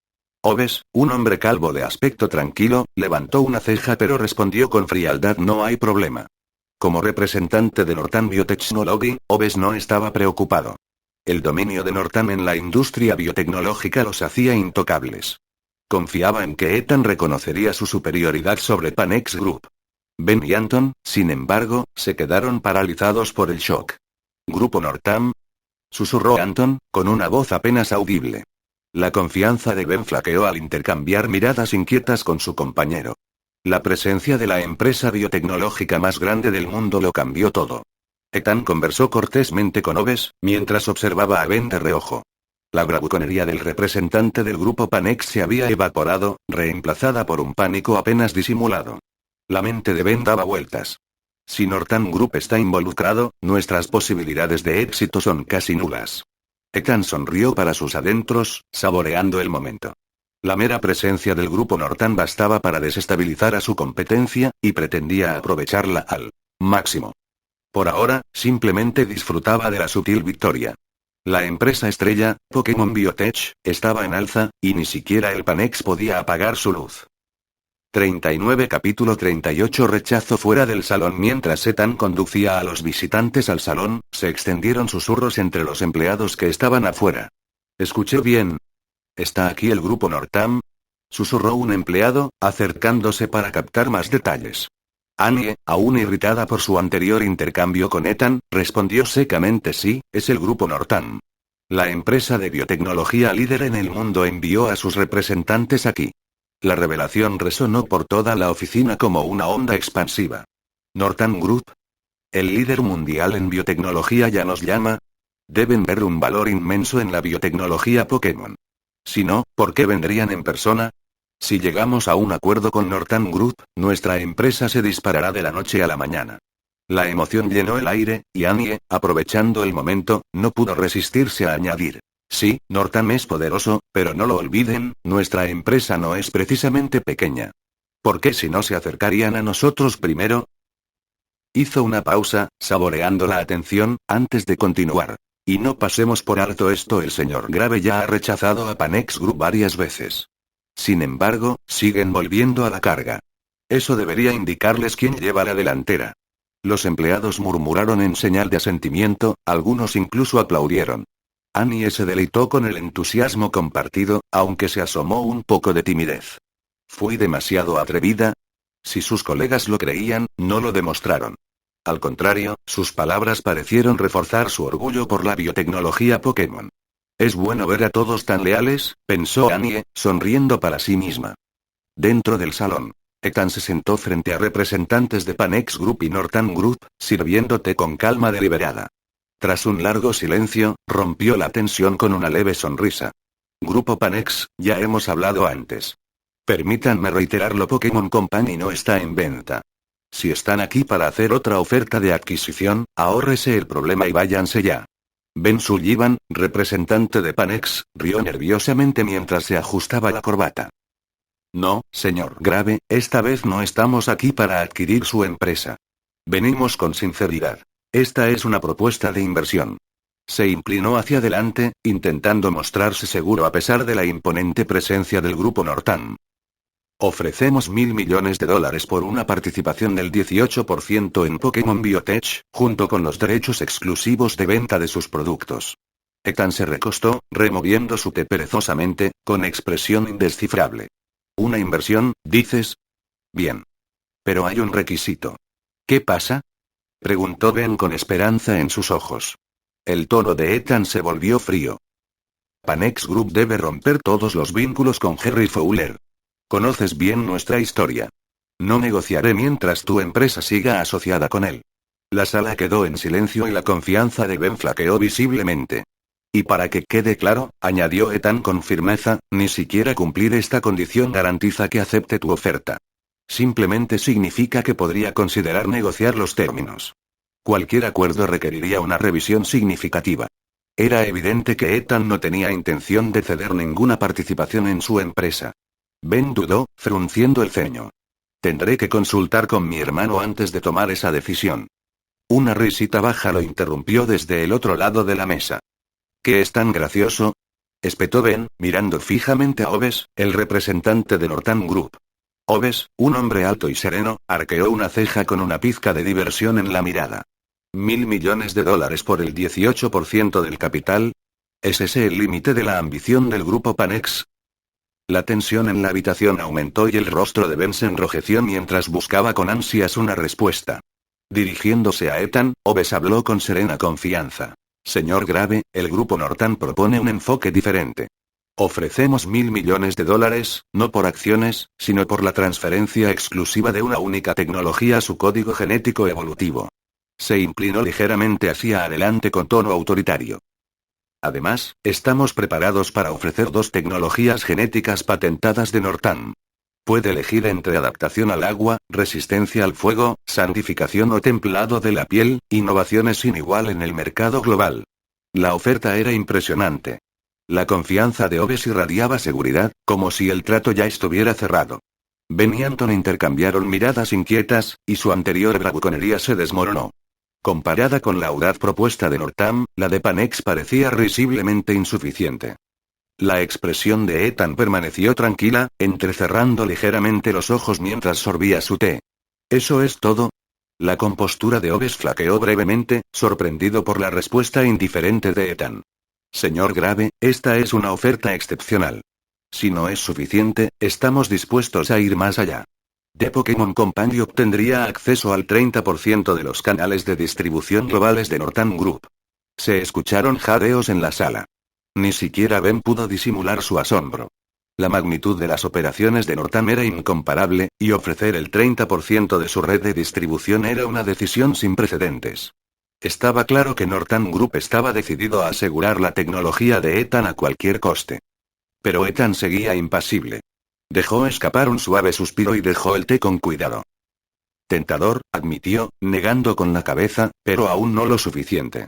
A: Oves, un hombre calvo de aspecto tranquilo, levantó una ceja pero respondió con frialdad: no hay problema. Como representante de Northam Biotechnology, Oves no estaba preocupado. El dominio de Northam en la industria biotecnológica los hacía intocables. Confiaba en que Ethan reconocería su superioridad sobre Panex Group. Ben y Anton, sin embargo, se quedaron paralizados por el shock. ¿Grupo Northam? Susurró Anton, con una voz apenas audible. La confianza de Ben flaqueó al intercambiar miradas inquietas con su compañero. La presencia de la empresa biotecnológica más grande del mundo lo cambió todo. Ethan conversó cortésmente con Oves, mientras observaba a Ben de reojo. La bravuconería del representante del grupo Panex se había evaporado, reemplazada por un pánico apenas disimulado. La mente de Ben daba vueltas. Si Northam Group está involucrado, nuestras posibilidades de éxito son casi nulas. Ethan sonrió para sus adentros, saboreando el momento. La mera presencia del grupo Northam bastaba para desestabilizar a su competencia, y pretendía aprovecharla al máximo. Por ahora, simplemente disfrutaba de la sutil victoria. La empresa estrella, Pokémon Biotech, estaba en alza, y ni siquiera el Panex podía apagar su luz. 39 Capítulo 38 Rechazo. Fuera del salón. Mientras Ethan conducía a los visitantes al salón, se extendieron susurros entre los empleados que estaban afuera. ¿Escuché bien? ¿Está aquí el grupo Northam? Susurró un empleado, acercándose para captar más detalles. Annie, aún irritada por su anterior intercambio con Ethan, respondió secamente: sí, es el grupo Northam. La empresa de biotecnología líder en el mundo envió a sus representantes aquí. La revelación resonó por toda la oficina como una onda expansiva. ¿Northam Group? ¿El líder mundial en biotecnología ya nos llama? Deben ver un valor inmenso en la biotecnología Pokémon. Si no, ¿por qué vendrían en persona? Si llegamos a un acuerdo con Northam Group, nuestra empresa se disparará de la noche a la mañana. La emoción llenó el aire, y Annie, aprovechando el momento, no pudo resistirse a añadir: sí, Northam es poderoso, pero no lo olviden, nuestra empresa no es precisamente pequeña. ¿Por qué si no se acercarían a nosotros primero? Hizo una pausa, saboreando la atención, antes de continuar. Y no pasemos por alto esto, el señor Grave ya ha rechazado a Panex Group varias veces. Sin embargo, siguen volviendo a la carga. Eso debería indicarles quién lleva la delantera. Los empleados murmuraron en señal de asentimiento, algunos incluso aplaudieron. Annie se deleitó con el entusiasmo compartido, aunque se asomó un poco de timidez. ¿Fui demasiado atrevida? Si sus colegas lo creían, no lo demostraron. Al contrario, sus palabras parecieron reforzar su orgullo por la biotecnología Pokémon. Es bueno ver a todos tan leales, pensó Annie, sonriendo para sí misma. Dentro del salón, Ethan se sentó frente a representantes de Panex Group y Northern Group, sirviendo té con calma deliberada. Tras un largo silencio, rompió la tensión con una leve sonrisa. Grupo Panex, ya hemos hablado antes. Permítanme reiterarlo, Pokémon Company no está en venta. Si están aquí para hacer otra oferta de adquisición, ahórrese el problema y váyanse ya. Ben Sullivan, representante de Panex, rió nerviosamente mientras se ajustaba la corbata. No, señor Grave, esta vez no estamos aquí para adquirir su empresa. Venimos con sinceridad. Esta es una propuesta de inversión. Se inclinó hacia adelante, intentando mostrarse seguro a pesar de la imponente presencia del grupo Northern. Ofrecemos $1.000 millones por una participación del 18% en Pokémon Biotech, junto con los derechos exclusivos de venta de sus productos. Ethan se recostó, removiendo su té perezosamente, con expresión indescifrable. ¿Una inversión, dices? Bien. Pero hay un requisito. ¿Qué pasa? Preguntó Ben con esperanza en sus ojos. El tono de Ethan se volvió frío. Panex Group debe romper todos los vínculos con Henry Fowler. Conoces bien nuestra historia. No negociaré mientras tu empresa siga asociada con él. La sala quedó en silencio y la confianza de Ben flaqueó visiblemente. Y para que quede claro, añadió Ethan con firmeza, ni siquiera cumplir esta condición garantiza que acepte tu oferta. Simplemente significa que podría considerar negociar los términos. Cualquier acuerdo requeriría una revisión significativa. Era evidente que Ethan no tenía intención de ceder ninguna participación en su empresa. Ben dudó, frunciendo el ceño. Tendré que consultar con mi hermano antes de tomar esa decisión. Una risita baja lo interrumpió desde el otro lado de la mesa. ¿Qué es tan gracioso? Espetó Ben, mirando fijamente a Oves, el representante de Northern Group. Oves, un hombre alto y sereno, arqueó una ceja con una pizca de diversión en la mirada. $1.000 millones por el 18% del capital. ¿Es ese el límite de la ambición del grupo Panex? La tensión en la habitación aumentó y el rostro de Ben se enrojeció mientras buscaba con ansias una respuesta. Dirigiéndose a Ethan, Oves habló con serena confianza. Señor Grave, el grupo Northern propone un enfoque diferente. Ofrecemos $1.000 millones, no por acciones, sino por la transferencia exclusiva de una única tecnología a su código genético evolutivo. Se inclinó ligeramente hacia adelante con tono autoritario. Además, estamos preparados para ofrecer 2 tecnologías genéticas patentadas de Northern. Puede elegir entre adaptación al agua, resistencia al fuego, santificación o templado de la piel, innovaciones sin igual en el mercado global. La oferta era impresionante. La confianza de Oves irradiaba seguridad, como si el trato ya estuviera cerrado. Ben y Anton intercambiaron miradas inquietas, y su anterior bravuconería se desmoronó. Comparada con la audaz propuesta de Northern, la de Panex parecía risiblemente insuficiente. La expresión de Ethan permaneció tranquila, entrecerrando ligeramente los ojos mientras sorbía su té. ¿Eso es todo? La compostura de Oves flaqueó brevemente, sorprendido por la respuesta indiferente de Ethan. Señor Grave, esta es una oferta excepcional. Si no es suficiente, estamos dispuestos a ir más allá. The Pokémon Company obtendría acceso al 30% de los canales de distribución globales de Northern Group. Se escucharon jadeos en la sala. Ni siquiera Ben pudo disimular su asombro. La magnitud de las operaciones de Northern era incomparable, y ofrecer el 30% de su red de distribución era una decisión sin precedentes. Estaba claro que Northern Group estaba decidido a asegurar la tecnología de Ethan a cualquier coste. Pero Ethan seguía impasible. Dejó escapar un suave suspiro y dejó el té con cuidado. Tentador, admitió, negando con la cabeza, pero aún no lo suficiente.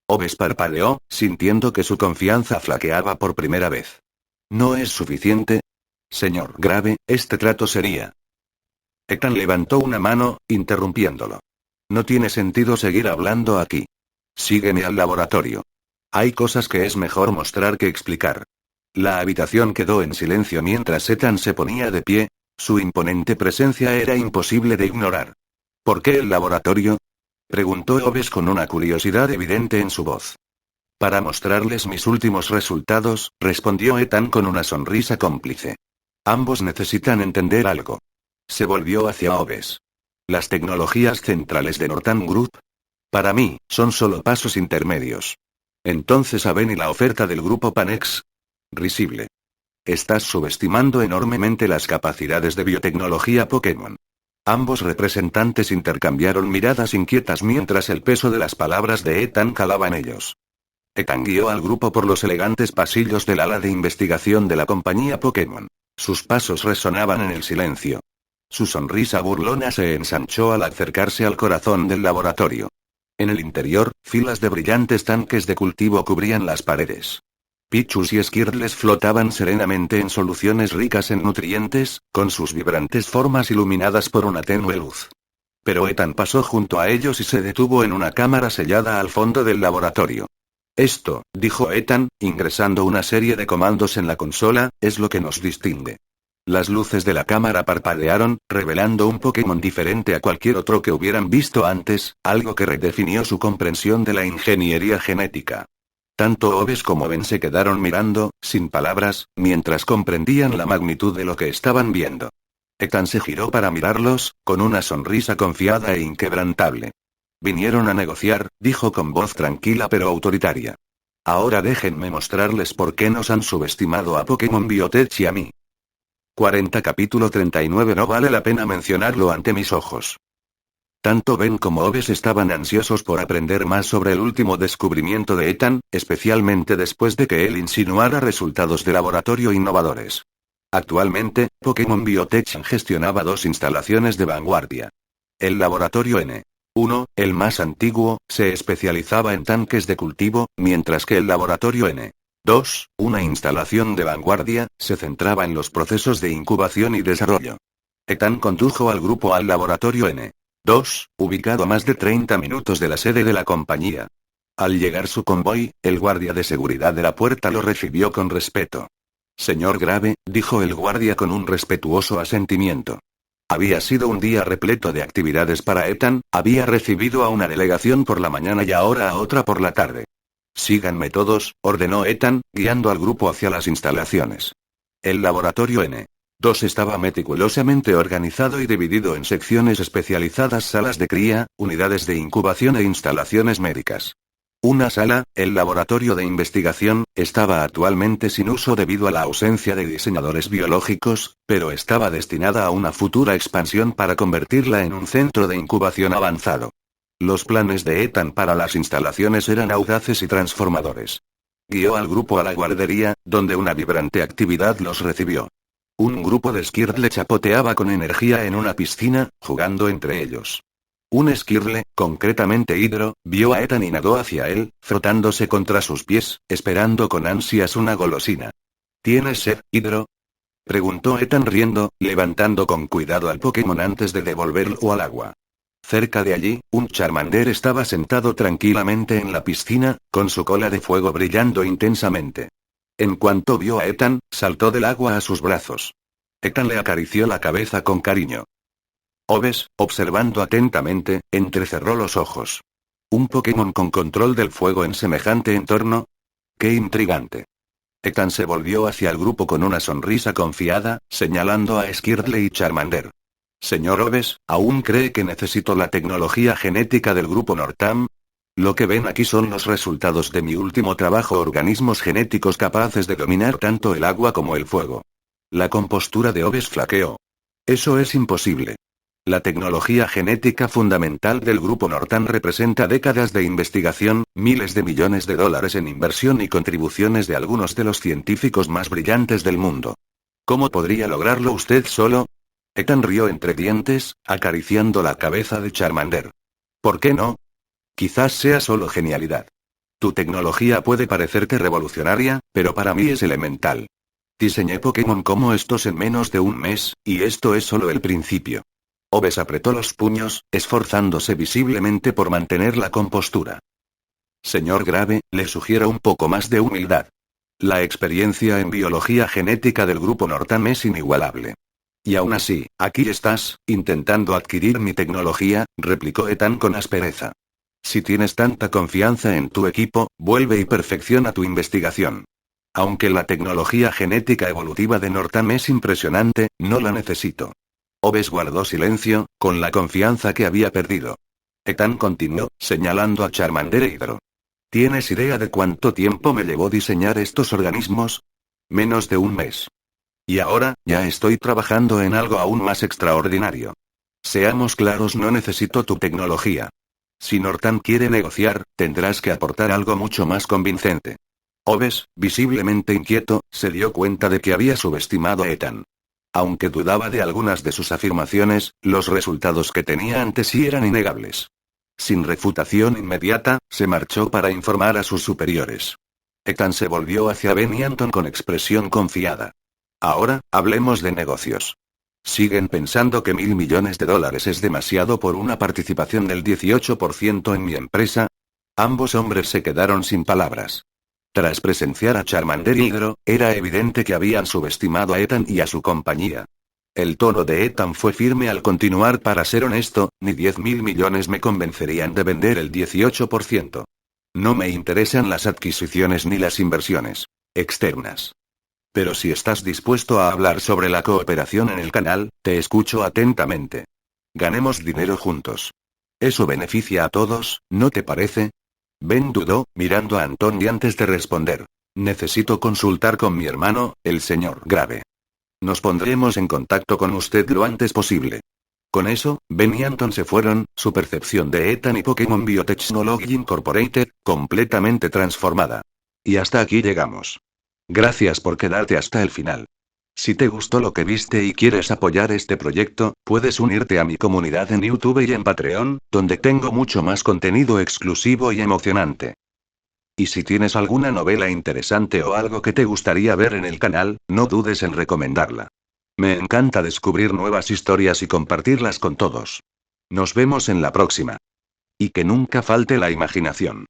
A: Oves parpadeó, sintiendo que su confianza flaqueaba por primera vez. ¿No es suficiente? Señor Grave, este trato sería. Ethan levantó una mano, interrumpiéndolo. No tiene sentido seguir hablando aquí. Sígueme al laboratorio. Hay cosas que es mejor mostrar que explicar. La habitación quedó en silencio mientras Ethan se ponía de pie. Su imponente presencia era imposible de ignorar. ¿Por qué el laboratorio? Preguntó Oves con una curiosidad evidente en su voz. Para mostrarles mis últimos resultados, respondió Ethan con una sonrisa cómplice. Ambos necesitan entender algo. Se volvió hacia Oves. Las tecnologías centrales de Northam Group. Para mí, son solo pasos intermedios. Entonces ¿y la oferta del grupo Panex? Risible. Estás subestimando enormemente las capacidades de biotecnología Pokémon. Ambos representantes intercambiaron miradas inquietas mientras el peso de las palabras de Ethan calaba en ellos. Ethan guió al grupo por los elegantes pasillos del ala de investigación de la compañía Pokémon. Sus pasos resonaban en el silencio. Su sonrisa burlona se ensanchó al acercarse al corazón del laboratorio. En el interior, filas de brillantes tanques de cultivo cubrían las paredes. Pichus y Squirtles flotaban serenamente en soluciones ricas en nutrientes, con sus vibrantes formas iluminadas por una tenue luz. Pero Ethan pasó junto a ellos y se detuvo en una cámara sellada al fondo del laboratorio. Esto, dijo Ethan, ingresando una serie de comandos en la consola, es lo que nos distingue. Las luces de la cámara parpadearon, revelando un Pokémon diferente a cualquier otro que hubieran visto antes, algo que redefinió su comprensión de la ingeniería genética. Tanto Oves como Ben se quedaron mirando, sin palabras, mientras comprendían la magnitud de lo que estaban viendo. Ethan se giró para mirarlos, con una sonrisa confiada e inquebrantable. Vinieron a negociar, dijo con voz tranquila pero autoritaria. Ahora déjenme mostrarles por qué nos han subestimado a Pokémon Biotech y a mí. 40 Capítulo 39 No vale la pena mencionarlo ante mis ojos. Tanto Ben como Oves estaban ansiosos por aprender más sobre el último descubrimiento de Ethan, especialmente después de que él insinuara resultados de laboratorio innovadores. Actualmente, Pokémon Biotech gestionaba dos instalaciones de vanguardia. El laboratorio N1, el más antiguo, se especializaba en tanques de cultivo, mientras que el laboratorio N2, una instalación de vanguardia, se centraba en los procesos de incubación y desarrollo. Ethan condujo al grupo al laboratorio N2, ubicado a más de 30 minutos de la sede de la compañía. Al llegar su convoy, el guardia de seguridad de la puerta lo recibió con respeto. Señor Grave, dijo el guardia con un respetuoso asentimiento. Había sido un día repleto de actividades para Ethan, había recibido a una delegación por la mañana y ahora a otra por la tarde. Síganme todos, ordenó Ethan, guiando al grupo hacia las instalaciones. El laboratorio N2 estaba meticulosamente organizado y dividido en secciones especializadas: salas de cría, unidades de incubación e instalaciones médicas. Una sala, el laboratorio de investigación, estaba actualmente sin uso debido a la ausencia de diseñadores biológicos, pero estaba destinada a una futura expansión para convertirla en un centro de incubación avanzado. Los planes de Ethan para las instalaciones eran audaces y transformadores. Guió al grupo a la guardería, donde una vibrante actividad los recibió. Un grupo de Squirtle chapoteaba con energía en una piscina, jugando entre ellos. Un Squirtle, concretamente Hydro, vio a Ethan y nadó hacia él, frotándose contra sus pies, esperando con ansias una golosina. ¿Tienes sed, Hydro? Preguntó Ethan riendo, levantando con cuidado al Pokémon antes de devolverlo al agua. Cerca de allí, un Charmander estaba sentado tranquilamente en la piscina, con su cola de fuego brillando intensamente. En cuanto vio a Ethan, saltó del agua a sus brazos. Ethan le acarició la cabeza con cariño. Oves, observando atentamente, entrecerró los ojos. ¿Un Pokémon con control del fuego en semejante entorno? ¡Qué intrigante! Ethan se volvió hacia el grupo con una sonrisa confiada, señalando a Squirtle y Charmander. Señor Oves, ¿aún cree que necesito la tecnología genética del grupo Northam? Lo que ven aquí son los resultados de mi último trabajo: organismos genéticos capaces de dominar tanto el agua como el fuego. La compostura de Oves flaqueó. Eso es imposible. La tecnología genética fundamental del grupo Northam representa décadas de investigación, miles de millones de dólares en inversión y contribuciones de algunos de los científicos más brillantes del mundo. ¿Cómo podría lograrlo usted solo? Ethan rió entre dientes, acariciando la cabeza de Charmander. ¿Por qué no? Quizás sea solo genialidad. Tu tecnología puede parecerte revolucionaria, pero para mí es elemental. Diseñé Pokémon como estos en menos de un mes, y esto es solo el principio. Oves apretó los puños, esforzándose visiblemente por mantener la compostura. Señor Grave, le sugiero un poco más de humildad. La experiencia en biología genética del grupo Nortam es inigualable. Y aún así, aquí estás, intentando adquirir mi tecnología, replicó Ethan con aspereza. Si tienes tanta confianza en tu equipo, vuelve y perfecciona tu investigación. Aunque la tecnología genética evolutiva de Nortam es impresionante, no la necesito. Oves guardó silencio, con la confianza que había perdido. Ethan continuó, señalando a Charmander e Hydro. ¿Tienes idea de cuánto tiempo me llevó diseñar estos organismos? Menos de un mes. Y ahora, ya estoy trabajando en algo aún más extraordinario. Seamos claros, no necesito tu tecnología. Si Nortam quiere negociar, tendrás que aportar algo mucho más convincente. Oves, visiblemente inquieto, se dio cuenta de que había subestimado a Ethan. Aunque dudaba de algunas de sus afirmaciones, los resultados que tenía ante sí eran innegables. Sin refutación inmediata, se marchó para informar a sus superiores. Ethan se volvió hacia Benianton con expresión confiada. Ahora, hablemos de negocios. ¿Siguen pensando que $1.000 millones es demasiado por una participación del 18% en mi empresa? Ambos hombres se quedaron sin palabras. Tras presenciar a Charmander y Hydro, era evidente que habían subestimado a Ethan y a su compañía. El tono de Ethan fue firme al continuar. Para ser honesto, ni 10.000 millones me convencerían de vender el 18%. No me interesan las adquisiciones ni las inversiones externas. Pero si estás dispuesto a hablar sobre la cooperación en el canal, te escucho atentamente. Ganemos dinero juntos. Eso beneficia a todos, ¿no te parece? Ben dudó, mirando a Anthony antes de responder. Necesito consultar con mi hermano, el señor Grave. Nos pondremos en contacto con usted lo antes posible. Con eso, Ben y Anton se fueron, su percepción de Ethan y Pokémon Biotechnology Incorporated, completamente transformada. Y hasta aquí llegamos. Gracias por quedarte hasta el final. Si te gustó lo que viste y quieres apoyar este proyecto, puedes unirte a mi comunidad en YouTube y en Patreon, donde tengo mucho más contenido exclusivo y emocionante. Y si tienes alguna novela interesante o algo que te gustaría ver en el canal, no dudes en recomendarla. Me encanta descubrir nuevas historias y compartirlas con todos. Nos vemos en la próxima. Y que nunca falte la imaginación.